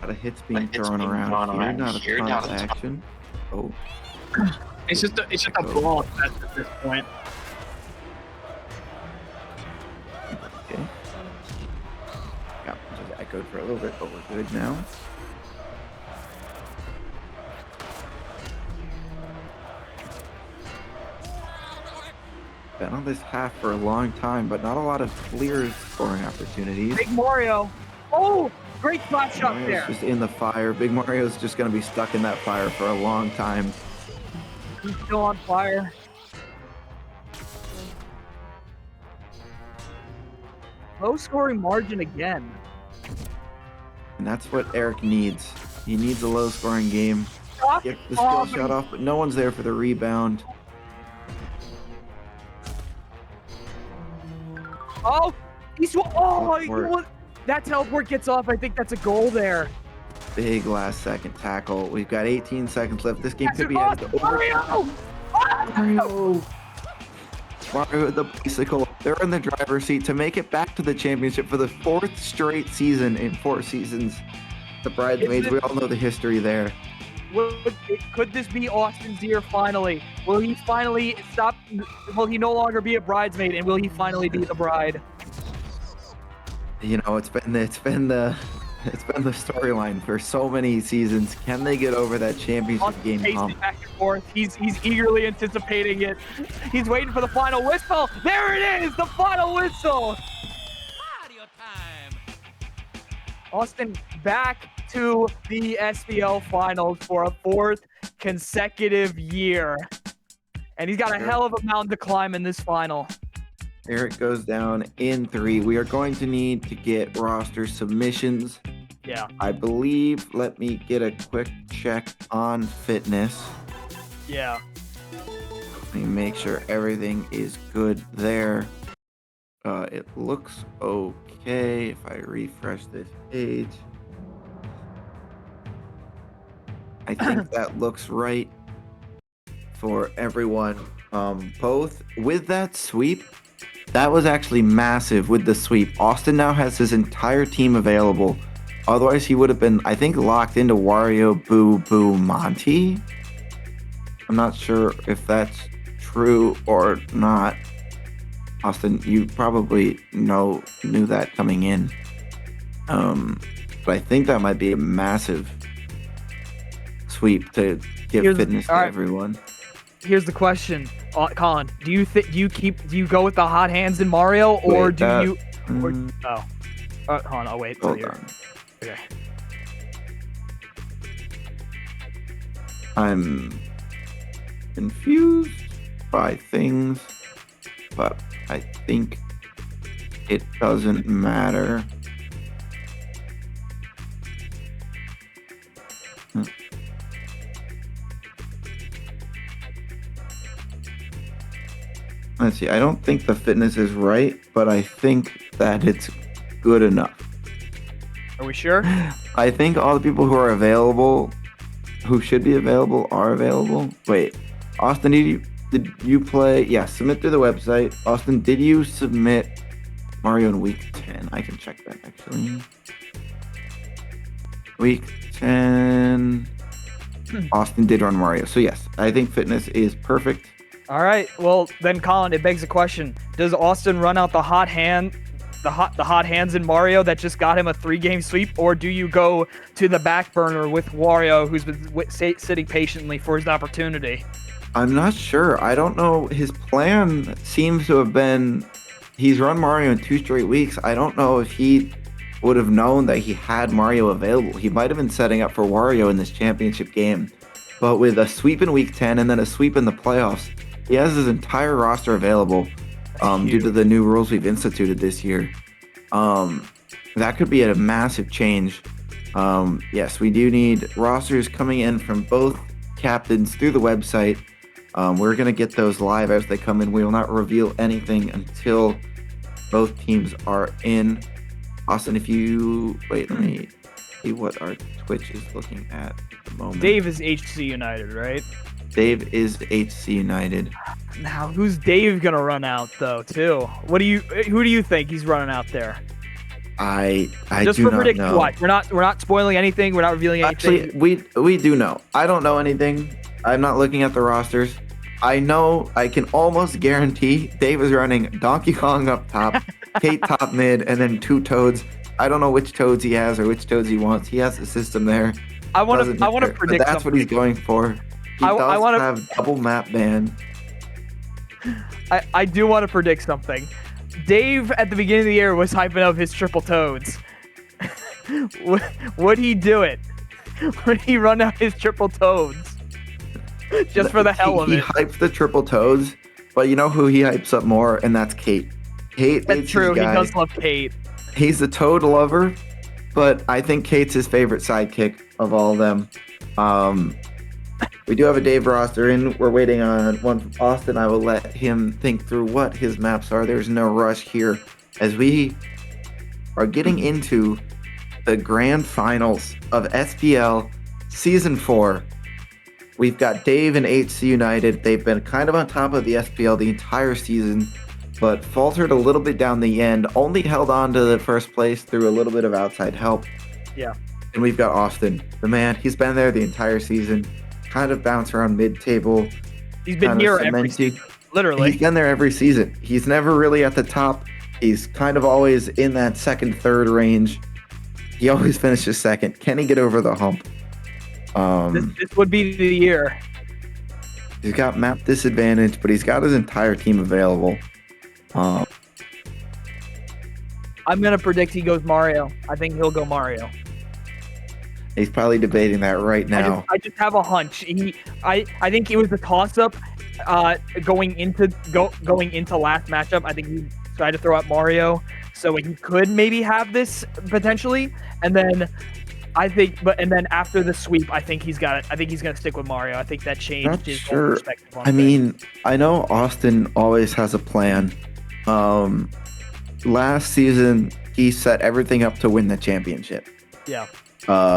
A lot of hits being thrown around here, not a ton of action. Oh. It's just a ball at this point. Okay. Yeah, just echoed for a little bit, but we're good now. Been on this half for a long time, but not a lot of clears scoring opportunities. Big Mario. Oh, great flat shot Mario's there. just in the fire. Big Mario's just going to be stuck in that fire for a long time. He's still on fire. Low scoring margin again. And that's what Eric needs. He needs a low scoring game. Get the skill shot off, but no one's there for the rebound. Oh, that teleport gets off. I think that's a goal there. Big last second tackle. We've got 18 seconds left. This game could be Mario! headed to overtime. Mario with the bicycle. They're in the driver's seat to make it back to the championship for the 4th straight season in 4 seasons. The bridesmaids, we all know the history there. Could this be Austin's year finally? Will he finally stop? Will he no longer be a bridesmaid, and will he finally be the bride? You know, it's been the storyline for so many seasons. Can they get over that championship game hump? Back and forth. He's eagerly anticipating it. He's waiting for the final whistle. There it is, the final whistle. Austin back to the SPL finals for a 4th consecutive year. And he's got a hell of a mountain to climb in this final. Eric goes down in 3. We are going to need to get roster submissions. Yeah. I believe, let me get a quick check on fitness. Yeah. Let me make sure everything is good there. It looks okay if I refresh this page. I think that looks right for everyone. Both with that sweep, that was actually massive with the sweep. Austin now has his entire team available. Otherwise, he would have been, I think, locked into Wario, Boo, Boo, Monty. I'm not sure if that's true or not. Austin, you probably knew that coming in. But I think that might be a massive sweep to give fitness to everyone. Here's the question, Colin. Do you go with the hot hands in Mario, or hold on, I'll wait. Hold on. Okay. I'm confused by things, but I think it doesn't matter. Let's see. I don't think the fitness is right, but I think that it's good enough. Are we sure? I think all the people who are available, who should be available, are available. Wait, Austin, did you play? Yeah, submit through the website. Austin, did you submit Mario in week 10? I can check that actually. Week 10. Austin did run Mario. So yes, I think fitness is perfect. All right. Well, then, Colin, it begs the question: does Austin run out the hot hands in Mario that just got him a 3-game sweep, or do you go to the back burner with Wario, who's been sitting patiently for his opportunity? I'm not sure. I don't know. His plan seems to have been he's run Mario in 2 straight weeks. I don't know if he would have known that he had Mario available. He might have been setting up for Wario in this championship game, but with a sweep in week 10 and then a sweep in the playoffs, he has his entire roster available due to the new rules we've instituted this year. That could be a massive change. Yes, we do need rosters coming in from both captains through the website. We're going to get those live as they come in. We will not reveal anything until both teams are in. Austin, if you... Wait, let me see what our Twitch is looking at the moment. Dave is HC United, right? Dave is HC United. Now, who's Dave gonna run out though? Too. Who do you think he's running out there? I just do for not prediction. know. What? We're not spoiling anything. We're not revealing anything. Actually, we do know. I don't know anything. I'm not looking at the rosters. I know. I can almost guarantee Dave is running Donkey Kong up top, Kate top mid, and then 2 Toads. I don't know which Toads he has or which Toads he wants. He has the system there. I want to predict. But that's something. what he's going for. He I want to have double map ban. I do want to predict something. Dave at the beginning of the year was hyping up his triple toads. Would he do it? Would he run out his triple toads? Just for the hell of He it. hypes the triple toads, but you know who he hypes up more, and that's Kate. Kate That's is true. his He guy. does love Kate. He's the toad lover, but I think Kate's his favorite sidekick of all of them. We do have a Dave roster in. We're waiting on one from Austin. I will let him think through what his maps are. There's no rush here as we are getting into the grand finals of SPL Season 4. We've got Dave and HC United. They've been kind of on top of the SPL the entire season, but faltered a little bit down the end, only held on to the first place through a little bit of outside help. Yeah. And we've got Austin, the man. He's been there the entire season, kind of bounced around mid-table. He's been here every season, literally. He's been there every season. He's never really at the top. He's kind of always in that second, third range. He always finishes second. Can he get over the hump? This would be the year. He's got map disadvantage, but he's got his entire team available. I'm gonna predict he goes Mario. I think he'll go Mario. He's probably debating that right now. I just have a hunch. I think it was a toss-up going into last matchup. I think he tried to throw out Mario, so he could maybe have this potentially, and then after the sweep, I think he's got it. I think he's gonna stick with Mario. I think that changed Not his sure. whole perspective on I things. mean, I know Austin always has a plan. Last season, he set everything up to win the championship. Yeah.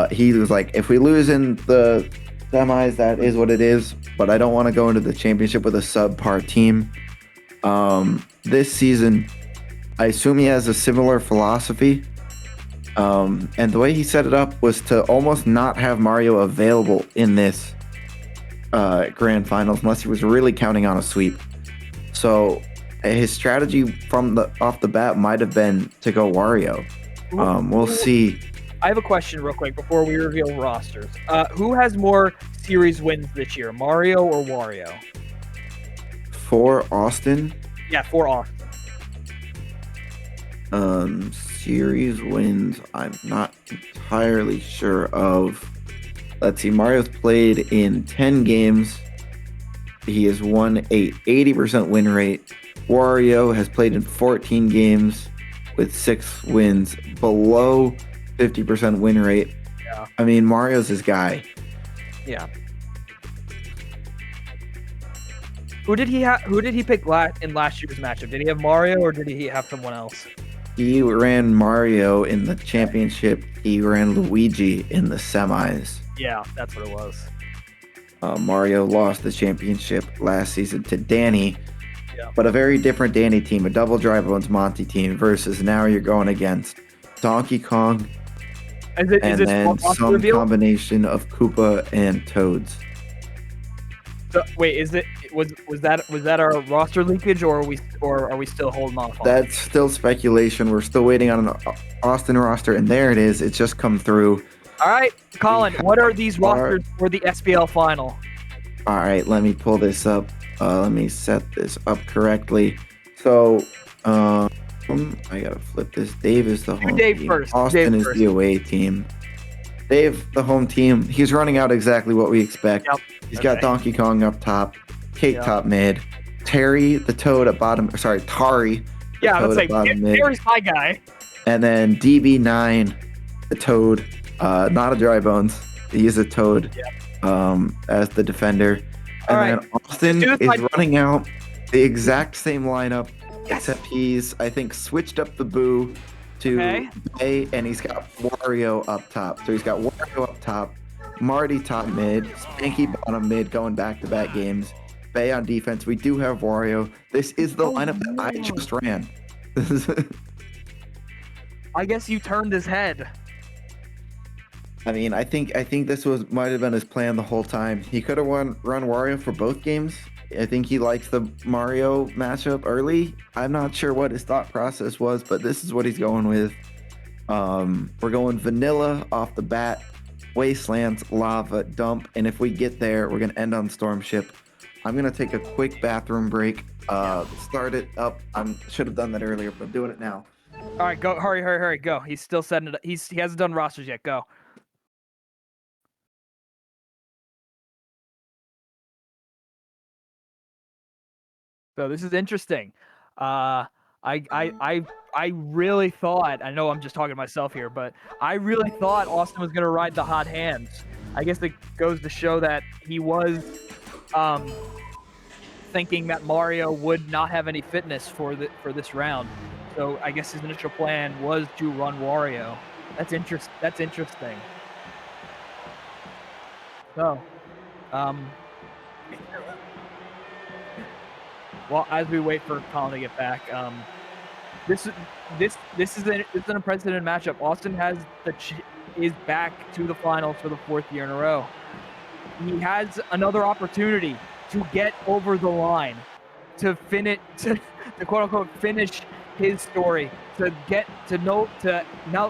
He was like, if we lose in the semis, that is what it is. But I don't want to go into the championship with a subpar team. This season, I assume he has a similar philosophy. And the way he set it up was to almost not have Mario available in this grand finals unless he was really counting on a sweep. So his strategy off the bat might have been to go Wario. We'll see. I have a question real quick before we reveal rosters. Who has more series wins this year, Mario or Wario? For Austin, Yeah, for Austin. series wins, I'm not entirely sure of. Let's see, Mario's played in 10 games. He has won a 80% win rate. Wario has played in 14 games with 6 wins, below 50% win rate. Yeah. I mean, Mario's his guy. Yeah. Who did he pick in last year's matchup? Did he have Mario or did he have someone else? He ran Mario in the championship. He ran Luigi in the semis. Yeah, that's what it was. Mario lost the championship last season to Danny, Yeah. but a very different Danny team, a double Dry Bones Monty team, versus now you're going against Donkey Kong Is and this then roster some reveal? combination of Koopa and Toads. So, wait, was that our roster leakage or are we still holding off on it? That's still speculation. We're still waiting on an Austin roster, and there it is. It's just come through. All right, Colin, what are these rosters for the SPL final? All right, let me pull this up. Let me set this up correctly. So, I gotta flip this. Dave is the home Dave team. first. Austin Dave is first. the away team. Dave, the home team. He's running out exactly what we expect. Yep. He's got Okay. Donkey Kong up top, Kate Yep. top mid, Terry the Toad at bottom. Sorry, Tari. the Yeah, Toad let's at bottom say mid. there's my guy. And then DB9, the Toad, not a Dry Bones. He is a Toad as the defender. All And right. then Austin Let's do is this by- running out the exact same lineup, except he's, I think, switched up the Boo to Okay. A, and he's got Wario up top. So he's got Wario up top, Marty top mid, Spanky bottom mid going back-to-back games, Bay on defense. We do have Wario. This is the lineup that I just ran. I guess you turned his head. I mean, I think this might have been his plan the whole time. He could have run Wario for both games. I think he likes the Mario matchup early. I'm not sure what his thought process was, but this is what he's going with. We're going vanilla off the bat, wastelands, lava, dump, and if we get there, we're gonna end on Storm Ship. I'm gonna take a quick bathroom break. Start it up. I should have done that earlier, but I'm doing it now. All right, go. Hurry, go. He's still setting it up. He hasn't done rosters yet. Go. So this is interesting. I really thought, I know I'm just talking to myself here, but I really thought Austin was gonna ride the hot hands. I guess it goes to show that he was thinking that Mario would not have any fitness for this round. So I guess his initial plan was to run Wario. That's interesting. So, well, as we wait for Colin to get back, this is an unprecedented matchup. Austin is back to the finals for the 4th year in a row. He has another opportunity to get over the line, to quote unquote finish his story, to no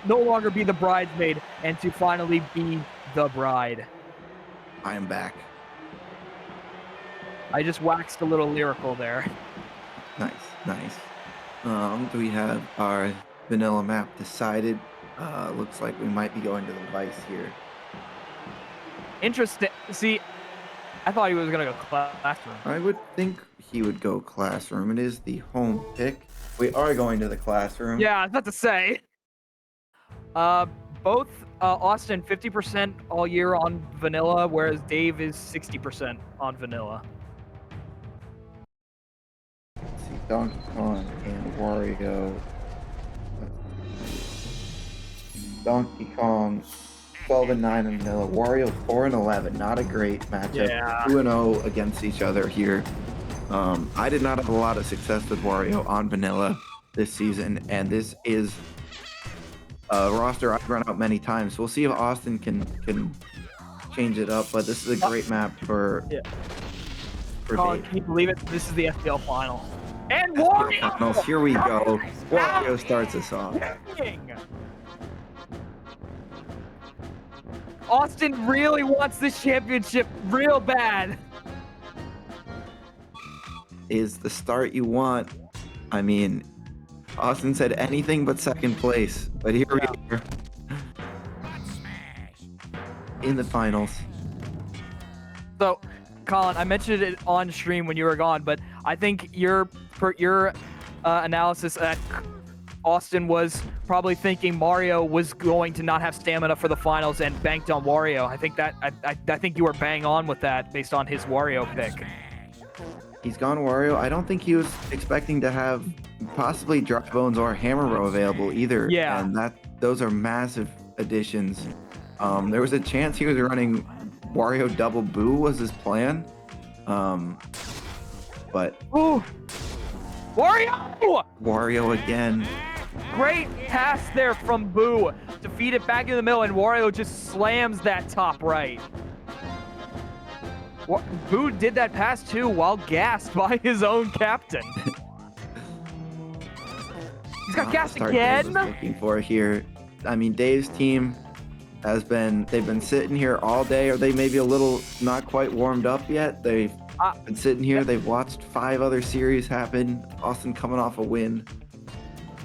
longer be the bridesmaid and to finally be the bride. I am back. I just waxed a little lyrical there. Nice. Do we have our vanilla map decided? Looks like we might be going to the Vice here. Interesting. See, I thought he was gonna go classroom. I would think he would go classroom. It is the home pick. We are going to the classroom. Yeah, I was about to say. Both Austin 50% all year on vanilla, whereas Dave is 60% on vanilla. Let's see, Donkey Kong and Wario. Donkey Kong 12-9 in vanilla. Wario 4-11. Not a great matchup. Yeah. 2-0 against each other here. I did not have a lot of success with Wario on vanilla this season, and this is a roster I've run out many times. So we'll see if Austin can change it up, but this is a great map for Colin, Dave. can you believe it? This is the SPL final. And SPL Wario! Finals, here we go. Wario starts us off. Dang. Austin really wants this championship real bad. Is the start you want. I mean, Austin said anything but second place, but here we are in the finals. So, Colin, I mentioned it on stream when you were gone, but I think your analysis that Austin was probably thinking Mario was going to not have stamina for the finals and banked on Wario. I think you were bang on with that based on his Wario pick. He's gone Wario. I don't think he was expecting to have possibly Dry Bones or Hammer Row available either. Yeah. And those are massive additions. There was a chance he was running Wario Double Boo was his plan. But Ooh. Wario again. Great pass there from Boo to feed it back in the middle, and Wario just slams that top right. Boo did that pass too while gassed by his own captain. He's got gassed again. Looking for here. I mean, Dave's team they've been sitting here all day, or they may be a little not quite warmed up yet. They've been sitting here. They've watched 5 other series happen. Austin coming off a win.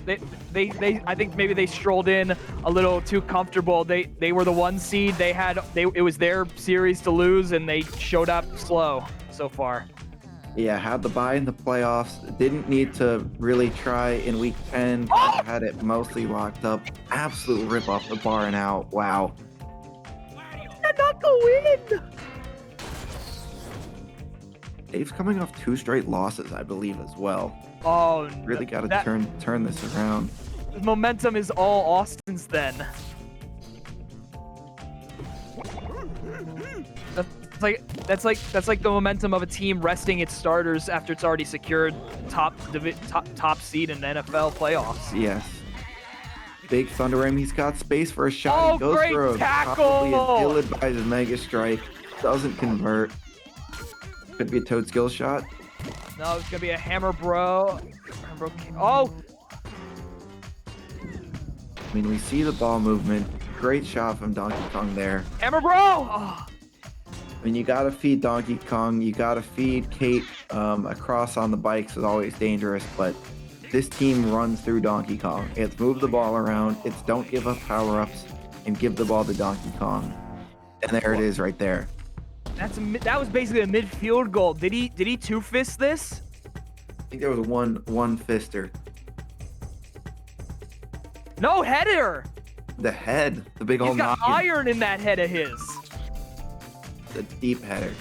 I think maybe they strolled in a little too comfortable. They were the 1 seed. It was their series to lose, and they showed up slow so far. Yeah, had the bye in the playoffs. Didn't need to really try in week 10. Had it mostly locked up. Absolute rip off the bar and out. Wow. Not the win. Dave's coming off 2 straight losses, I believe, as well. Oh, really got to turn this around. Momentum is all Austin's then. That's like the momentum of a team resting its starters after it's already secured top seed in NFL playoffs. Yes. Big Thunder Ram. He's got space for a shot. He goes great for tackle! Probably a ill-advised Mega Strike. Doesn't convert. Could be a Toad skill shot. No, it's gonna be a Hammer Bro. Oh! I mean, we see the ball movement. Great shot from Donkey Kong there. Hammer Bro! Oh. I mean, you gotta feed Donkey Kong, you gotta feed Kate. Across on the bikes is always dangerous, but this team runs through Donkey Kong. It's move the ball around, it's don't give up power-ups, and give the ball to Donkey Kong. And there it is right there. That was basically a midfield goal. Did he two-fist this? I think there was one fister. No header. The head, the big He's old got noggin. iron in that head of his. The deep header.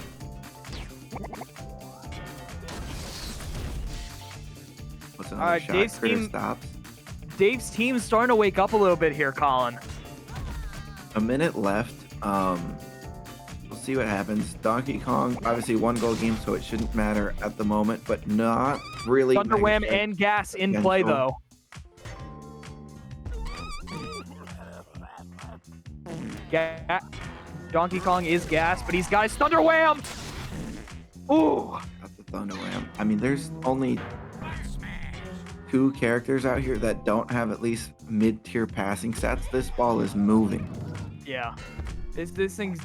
What's another right, shot? Dave's Critter team- stops. Dave's team's starting to wake up a little bit here, Colin. A minute left. We'll see what happens. Donkey Kong, obviously 1-goal game, so it shouldn't matter at the moment, but not really. Thunder Wham and Gas in play, though. Donkey Kong is Gas, but he's got his Thunder Wham! Ooh! Got the Thunder Wham. I mean, there's only 2 characters out here that don't have at least mid-tier passing stats. This ball is moving. Yeah. This thing's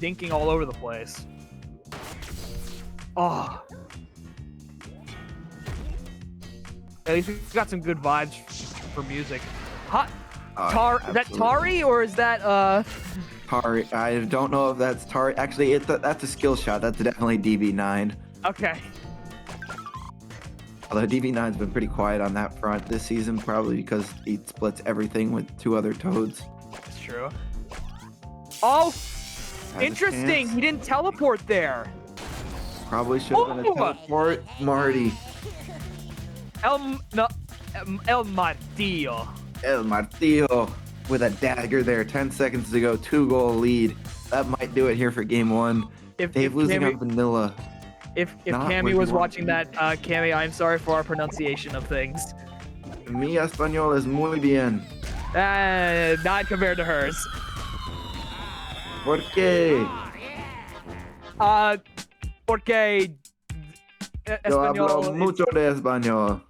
dinking all over the place. Oh. At least we've got some good vibes for music. Hot. Is that Tari or is that Tari. I don't know if that's Tari. Actually, that's a skill shot. That's definitely DB9. Okay. Although DB9's been pretty quiet on that front this season, probably because he splits everything with 2 other Toads. That's true. Oh, Has a interesting. chance. He didn't teleport there. Probably should have been a teleport. Marty. El Martillo. El Martillo with a dagger there. 10 seconds to go. 2-goal lead. That might do it here for game 1. Dave losing on vanilla. If Not Cammy what you was want watching to that, Cammy, I'm sorry for our pronunciation of things. Mi español es muy bien. Not compared to hers. ¿Por qué? Porque Yo hablo español mucho de español.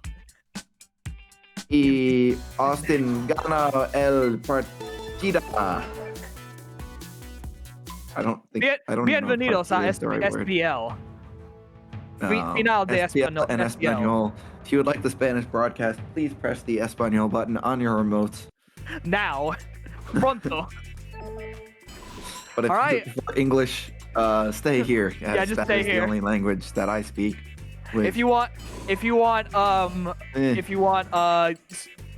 Y Austin gana el partida. I don't think. I don't even know if Bienvenidos a partida is the right word. SPL. No, Final de SPL and SPL. Espanol. If you would like the Spanish broadcast, please press the Espanol button on your remotes. Now. Pronto. But if All right. for English, stay here. Yeah, just that stay is here. the only language that I speak. With. If you want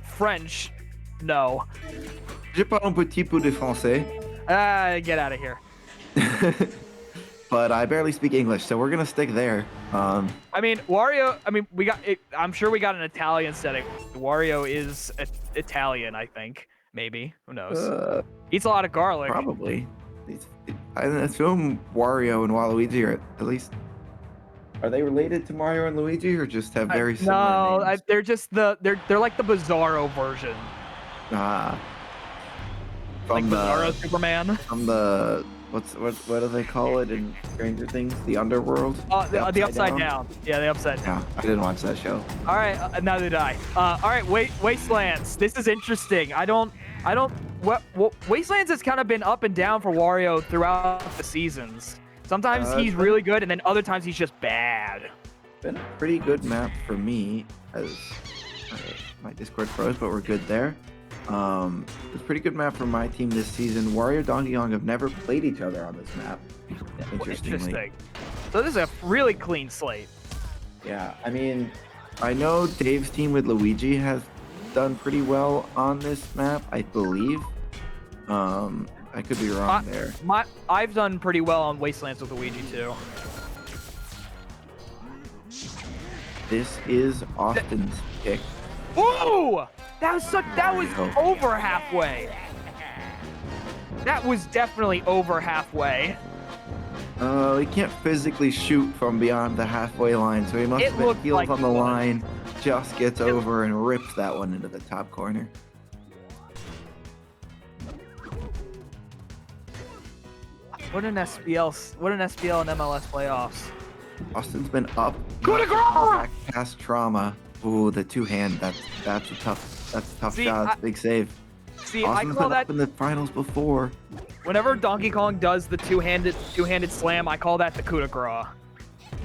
French, no. Je parle un petit peu de français. Get out of here. But I barely speak English, so we're gonna stick there. I mean, Wario. I mean, we got. I'm sure we got an Italian setting. Wario is Italian, I think. Maybe. Who knows? Eats a lot of garlic. Probably. I assume Wario and Waluigi are at least. Are they related to Mario and Luigi, or just have very similar names? They're just they're like the Bizarro version. From Like Bizarro Superman. From the what do they call it in Stranger Things? The underworld. The Upside Down. Yeah, the Upside Down. Yeah, I didn't watch that show. All right, neither did I. All right, Wastelands. This is interesting. Wastelands has kind of been up and down for Wario throughout the seasons. Sometimes he's really good, and then other times he's just bad. Been a pretty good map for me, as my Discord froze, but we're good there. It's a pretty good map for my team this season. Wario Donkey Kong have never played each other on this map. Interestingly. Interesting. So this is a really clean slate. Yeah, I mean, I know Dave's team with Luigi has done pretty well on this map, I believe. I could be wrong there. I've done pretty well on Wastelands with Luigi too. This is Austin's pick. Ooh! That was over halfway. That was definitely over halfway. He can't physically shoot from beyond the halfway line, so he must have been heels on the line, just gets over and rips that one into the top corner. What an SPL and MLS playoffs. Austin's been up. Coup de grace! Past trauma. Ooh, the two-hand. That's a tough shot. Big save. See, Austin's I call been that up in the finals before. Whenever Donkey Kong does the two-handed slam, I call that the coup de grace.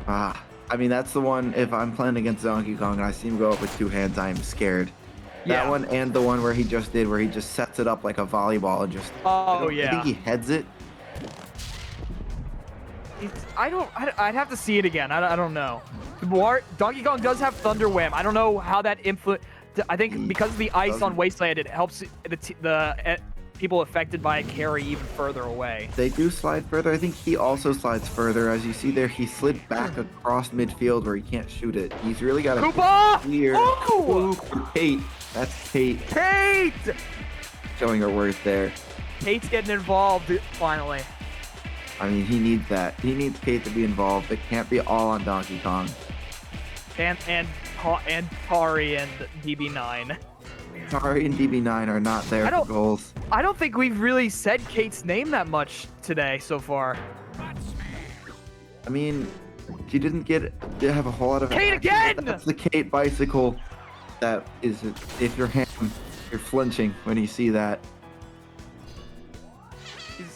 I mean, that's the one, if I'm playing against Donkey Kong and I see him go up with 2 hands, I am scared. Yeah. That one and the one where he just did, where he just sets it up like a volleyball and just... Oh, I yeah. think he heads it. I'd have to see it again. I don't know. Donkey Kong does have Thunder Wham. I don't know how that I think because of the ice on Wasteland, it helps the people affected by it carry even further away. They do slide further. I think he also slides further. As you see there, he slid back across midfield where he can't shoot it. He's really got to Koopa! clear. Oh! Kate. That's Kate. Kate! Showing her worth there. Kate's getting involved finally. I mean, he needs that. He needs Kate to be involved. It can't be all on Donkey Kong. And Tari and DB9. Tari and DB9 are not there for goals. I don't think we've really said Kate's name that much today so far. I mean, she didn't have a whole lot of Kate action, again! but that's the Kate bicycle. That is, if you're him, you're flinching when you see that.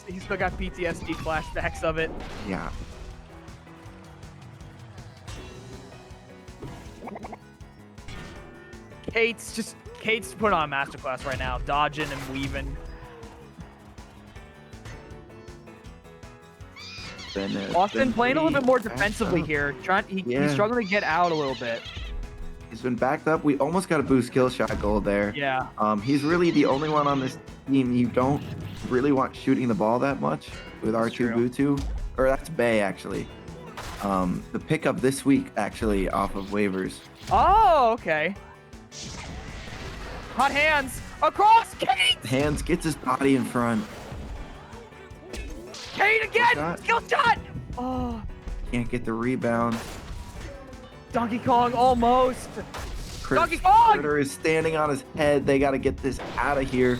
He's still got PTSD flashbacks of it. Yeah. Kate's putting on a masterclass right now, dodging and weaving. Austin playing a little bit more defensively here. He's struggling to get out a little bit. He's been backed up. We almost got a boost kill shot goal there. Yeah. He's really the only one on this team you don't really want shooting the ball that much with R2 Butu. Or that's Bay, actually. The pickup this week, actually, off of waivers. Oh, okay. Hot hands across Kate! Hands gets his body in front. Kate again! Skill shot! Oh. Can't get the rebound. Donkey Kong almost. Donkey Kong! Critter is standing on his head. They got to get this out of here.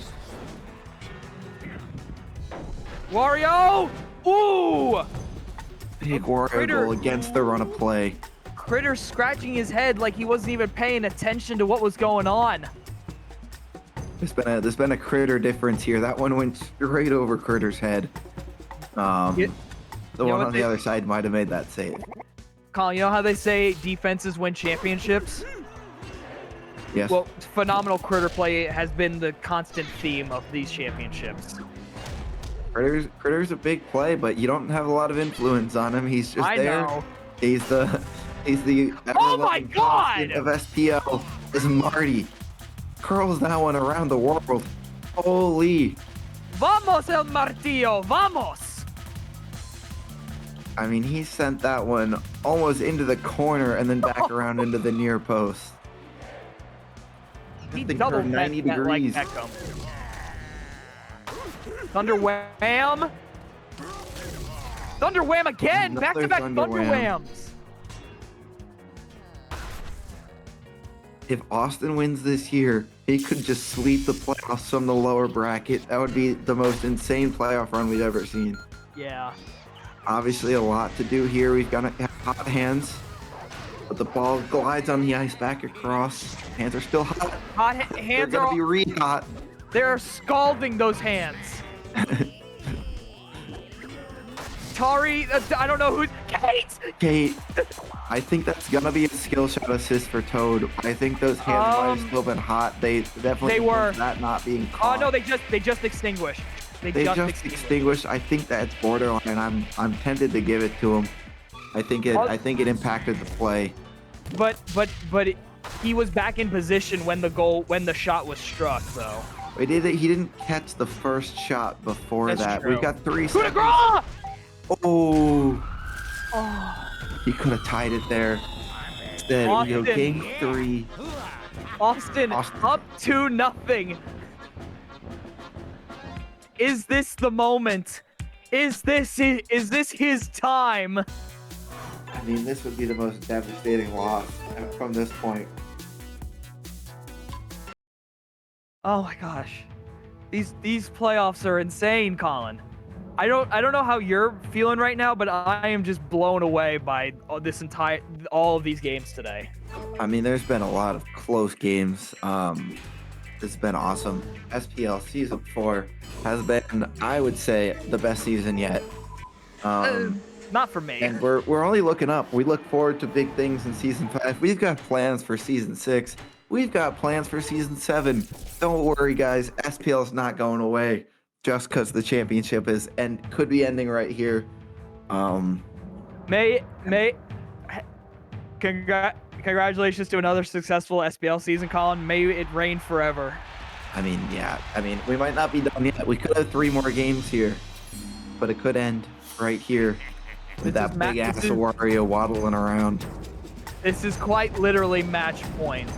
Wario! Ooh! Big Wario goal against the run of play. Critter scratching his head like he wasn't even paying attention to what was going on. There's been a Critter difference here. That one went straight over Critter's head. The one on the other side might have made that save. Colin, you know how they say defenses win championships? Yes. Well, phenomenal Critter play has been the constant theme of these championships. Critter's a big play, but you don't have a lot of influence on him. He's just there. Know. He's the oh my god of SPL is Marty. Curls that one around the world. Holy. Vamos el martillo, vamos. I mean, he sent that one almost into the corner and then back around into the near post. He double 90 degrees. Like Thunder Wham! Thunder Wham again! Back-to-back Thunder Whams! If Austin wins this year, he could just sweep the playoffs from the lower bracket. That would be the most insane playoff run we've ever seen. Yeah. Obviously a lot to do here. We've got to have hot hands. But the ball glides on the ice back across. Hands are still hot. Hands They're going to be re-hot. They're scalding those hands. Tari, I don't know who's... Kate. I think that's going to be a skill shot assist for Toad. I think those hands might have still been hot. They definitely were. That not being caught. Oh, no, they just extinguished. They just extinguished. I think that's borderline. I'm tempted to give it to him. I think it impacted the play. But he was back in position when the shot was struck, though. He didn't catch the first shot before that. True. We've got 3 Coup de seconds. grace! Oh. He could have tied it there. Instead, we go game 3. Austin up 2-0. Is this the moment? Is this his time? I mean, this would be the most devastating loss from this point. Oh my gosh. These playoffs are insane, Colin. I don't know how you're feeling right now, but I am just blown away by all of these games today. I mean, there's been a lot of close games. This has been awesome. SPL Season 4 has been, I would say, the best season yet. Not for me. And we're only looking up. We look forward to big things in Season 5. We've got plans for Season 6. We've got plans for Season 7. Don't worry, guys. SPL is not going away just because the championship is and could be ending right here. Congratulations to another successful SPL season, Colin. May it reign forever. I mean, yeah. I mean, we might not be done yet. We could have 3 more games here, but it could end right here with that big ass Wario waddling around. This is quite literally match point.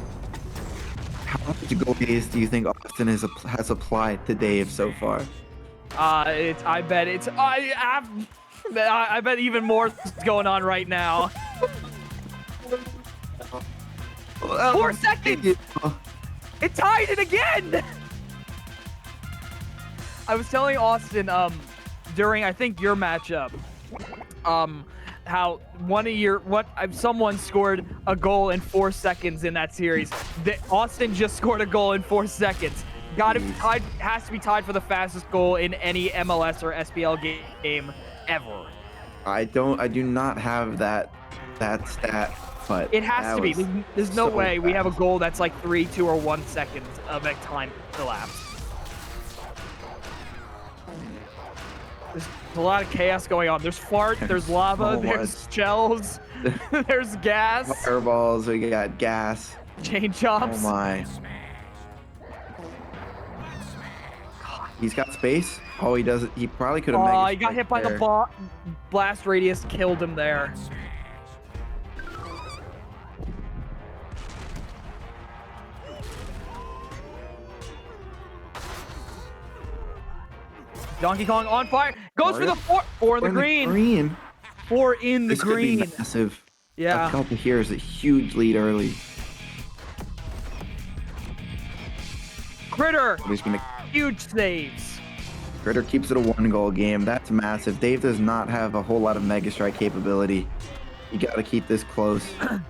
How much goalies do you think Austin has applied to Dave so far? I bet even more is going on right now. 4 seconds. It tied it again. I was telling Austin during I think your matchup how someone scored a goal in 4 seconds in that series. Austin just scored a goal in 4 seconds. Has to be tied for the fastest goal in any MLS or SPL game ever. I do not have that stat, but it has to be. There's no way fast. We have a goal that's like 3, 2, or 1 second of a time elapsed. There's a lot of chaos going on. There's fart, there's lava, there's shells, there's gas. Fireballs, we got gas. Chain chomps. Oh my. He's got space. Oh, he doesn't. He probably could have. Oh, he got hit by the blast radius, killed him there. Donkey Kong on fire. Goes for the 4 in the green. 4 in the green. Could be massive. Yeah. A couple here is a huge lead early. Critter. He's gonna. Huge saves. Critter keeps it a 1-goal game. That's massive. Dave does not have a whole lot of Mega Strike capability. You got to keep this close. I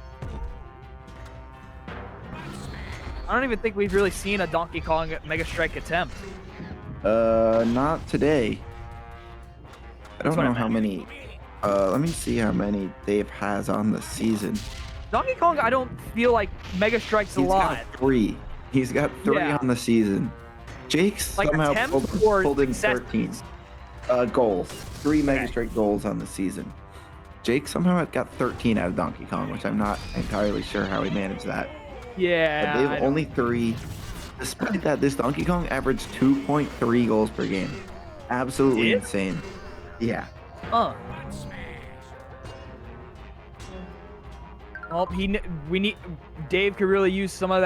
don't even think we've really seen a Donkey Kong Mega Strike attempt. Not today. I don't know how many. Let me see how many Dave has on the season. Donkey Kong, I don't feel like Mega Strikes a lot. He's got 3. He's got 3 on the season. Jake's like somehow pulled in successes? 13 goals. 3 Mega Strike goals on the season. Jake somehow got 13 out of Donkey Kong, which I'm not entirely sure how he managed that. Yeah. But they have only 3. Despite that, this Donkey Kong averaged 2.3 goals per game. Absolutely insane. Yeah. Well, Dave could really use some of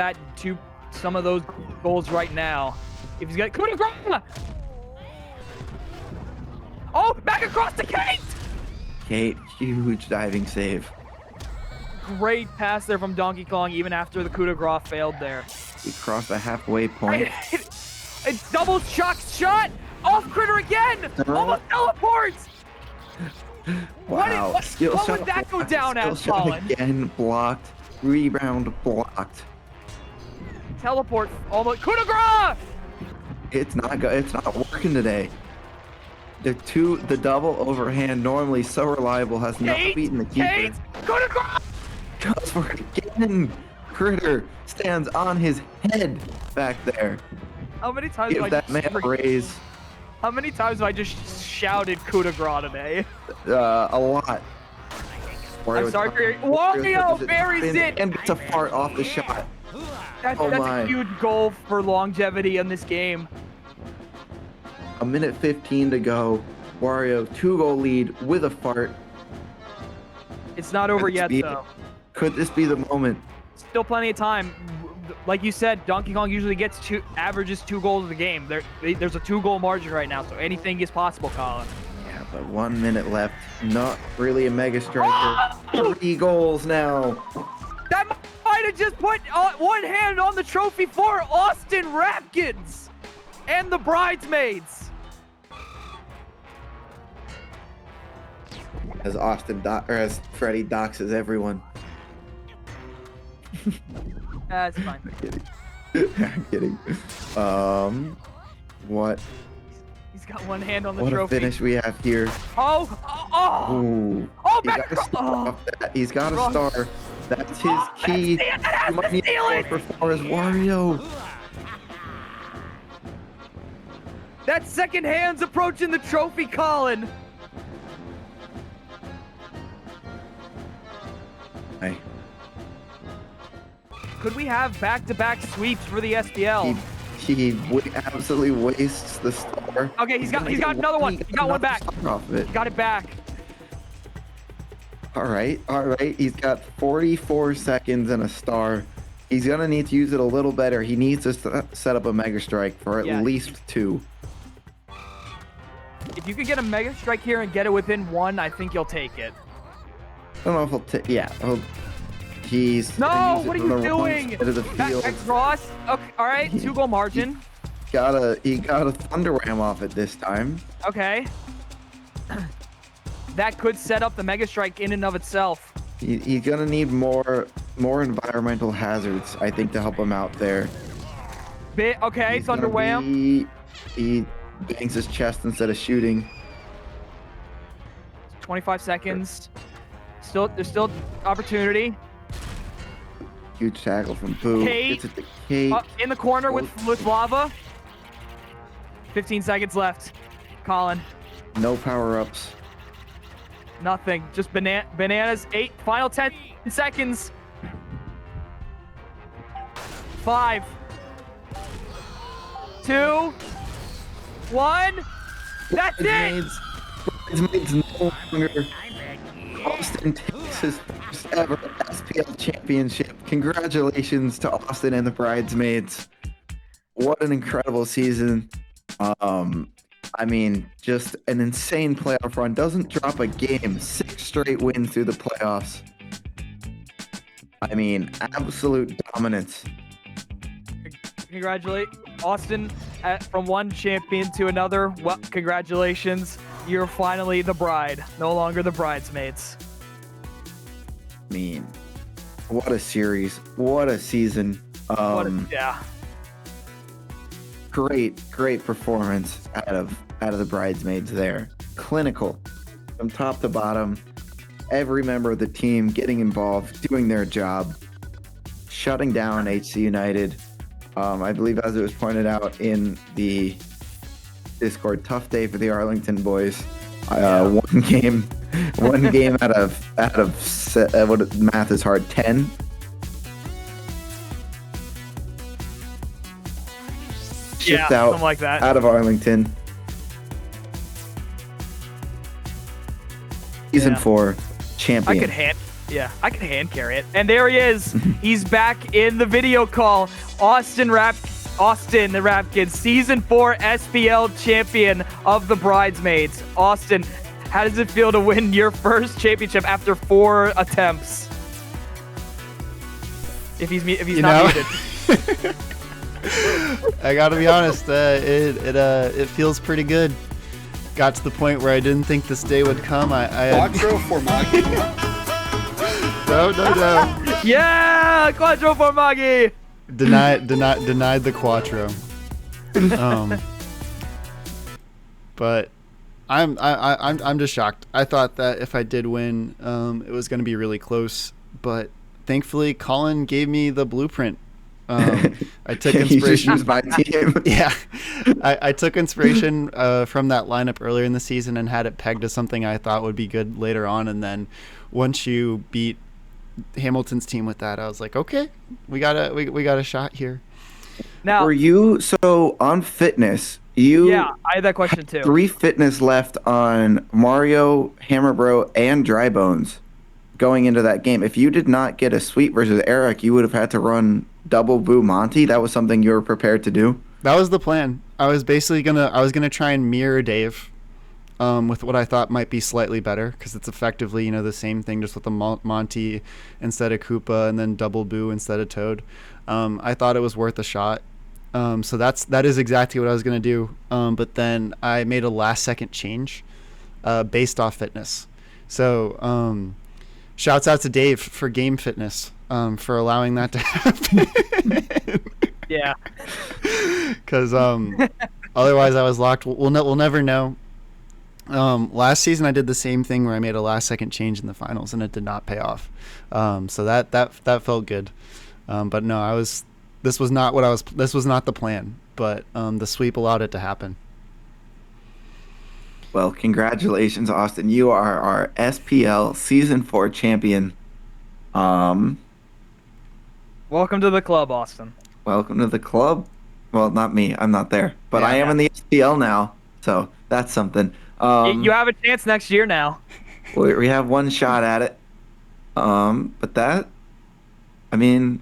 those goals right now. If he's got coup de grace! Oh, back across to Kate! Kate, huge diving save. Great pass there from Donkey Kong, even after the coup de grace failed there. He crossed the halfway point. It's double shot! Off Critter again! Almost teleports! Wow. What would that go down as, Colin? Again blocked. Rebound blocked. Teleport almost. Coup de grace! It's not working today. The double overhand, normally so reliable, has not beaten the keeper. Kate! Coup de grace! Goes for it again. Critter stands on his head back there. How many times Give that man a raise. How many times have I just shouted coup de grace today? A lot. I'm sorry for your... Wario buries it! And gets a fart off the shot. That's a huge goal for longevity in this game. A minute 15 to go. Wario, 2-goal lead with a fart. It's not over yet, though. Could this be the moment? Still plenty of time. Like you said, Donkey Kong usually averages 2 goals a game. There's a 2-goal margin right now, so anything is possible, Colin. Yeah, but 1 minute left. Not really a Mega Striker. 3 goals now. That might have just put one hand on the trophy for Austin Rapkins and the bridesmaids. As Freddy doxes everyone. That's fine. I'm kidding. What He's got one hand on the what a trophy. finish we have here. Oh, He's got a star off that. He's got a star. That's his key. That You might need steal it. for Forest Wario. That second hand's approaching the trophy, Colin. Hey, Could we have back-to-back sweeps for the SPL? he absolutely wastes the star. Okay, he's got another one. He got one back. Off of it. Got it back. All right. He's got 44 seconds and a star. He's gonna need to use it a little better. He needs to set up a Mega Strike for at least 2. If you could get a Mega Strike here and get it within 1, I think you'll take it. I don't know if he'll take. Yeah. He's. No, use it what are on you the wrong doing? side of the field. Back cross. Okay, all right, 2-goal margin. He got a Thunder Ram off it this time. Okay. That could set up the Mega Strike in and of itself. He's gonna need more environmental hazards, I think, to help him out there. Okay, He's Thunder gonna Wham. He bangs his chest instead of shooting. 25 seconds. There's still opportunity. Huge tackle from Boo. Kate. Gets it to Kate. In the corner with lava. 15 seconds left. Colin. No power-ups. Nothing. Just bananas. Final 10 seconds. 5, 2, 1. That's it. Bridesmaids no longer. Austin takes his first ever SPL championship. Congratulations to Austin and the Bridesmaids. What an incredible season. I mean, just an insane playoff run. Doesn't drop a game. 6 straight wins through the playoffs. I mean, absolute dominance. Congratulate Austin from one champion to another. Well, congratulations. You're finally the bride, no longer the bridesmaids. I mean, what a series. What a season. Yeah. Great performance out of the Bridesmaids there. Clinical from top to bottom. Every member of the team getting involved, doing their job, shutting down HC United. I believe, as it was pointed out in the Discord, tough day for the Arlington boys. One game out of what math is hard, 10. Shipped out, something like that. out of Arlington. Season 4 champion. I could hand carry it. And there he is. He's back in the video call. Austin the Rap Kid, Season 4 SPL champion of the Bridesmaids. Austin, how does it feel to win your first championship after 4 attempts? If he's not muted. I gotta be honest, it feels pretty good. Got to the point where I didn't think this day would come. Quattro Formaggi. No. Yeah, Quattro Formaggi. Denied the Quattro. But I'm just shocked. I thought that if I did win, it was going to be really close. But thankfully, Colin gave me the blueprint. I took inspiration. My team. Yeah, I took inspiration from that lineup earlier in the season and had it pegged to something I thought would be good later on. And then once you beat Hamilton's team with that, I was like, okay, we got a shot here. Now, Were you so on fitness? I had that question too. 3 fitness left on Mario, Hammer Bro, and Dry Bones going into that game. If you did not get a sweep versus Eric, you would have had to run double Boo Monty. That was something you were prepared to do. That was the plan. I was basically gonna try and mirror Dave, with what I thought might be slightly better, because it's effectively the same thing, just with the Monty instead of Koopa and then double Boo instead of Toad. I thought it was worth a shot. So that is exactly what I was gonna do. But then I made a last second change, based off fitness. So shouts out to Dave for game fitness, for allowing that to happen. Yeah. Because otherwise I was locked. We'll never know. Last season I did the same thing where I made a last second change in the finals and it did not pay off. So that felt good. But no, this was not the plan. But the sweep allowed it to happen. Well, congratulations, Austin. You are our SPL Season 4 champion. Welcome to the club, Austin. Welcome to the club. Well, not me. I'm not there. But I am in the SPL now. So that's something. You have a chance next year now. We have one shot at it. But that, I mean,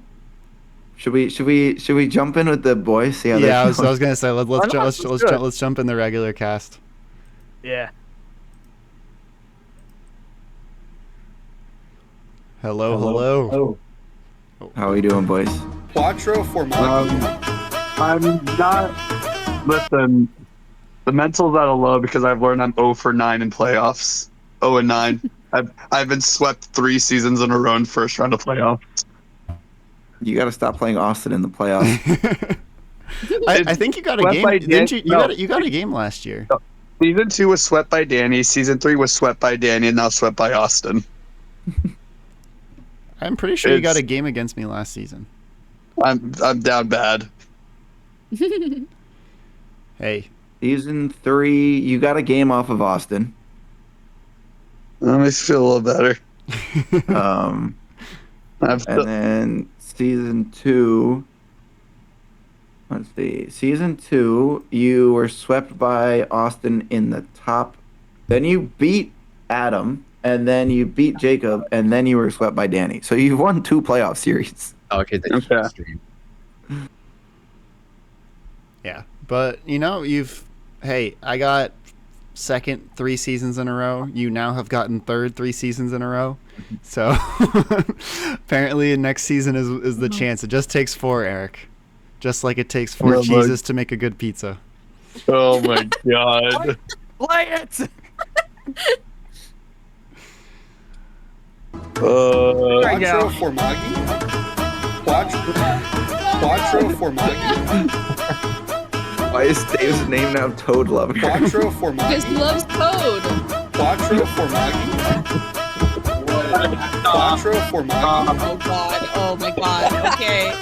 should we jump in with the boys? See how I was gonna say let's jump in the regular cast. Yeah. Hello. How are we doing, boys? Quattro Formaggi. I'm not. Listen, the mental's at a low because I've learned I'm 0 for 9 in playoffs. 0 and 9. I've been swept 3 seasons in a row in first round of playoffs. You got to stop playing Austin in the playoffs. I think you got a game. Didn't you? You got a game last year. Season 2 was swept by Danny. Season 3 was swept by Danny, and now swept by Austin. I'm pretty sure you got a game against me last season. I'm down bad. Hey. Season 3, you got a game off of Austin. That makes me feel a little better. And then season 2. Let's see. Season 2, you were swept by Austin in the top. Then you beat Adam, and then you beat Jacob, and then you were swept by Danny. So you've won 2 playoff series. Okay. Yeah, but I got second 3 seasons in a row. You now have gotten third 3 seasons in a row. So apparently next season is the chance. It just takes 4, Eric. Just like it takes 4 cheeses to make a good pizza. Oh my god. Play it! Quattro Formaggi. Quattro Formaggi. Why is Dave's name now Toad Lover? Quattro Formaggi. Because he loves Toad. Quattro Formaggi. Quattro Formaggi. Oh god. Oh my god. Okay.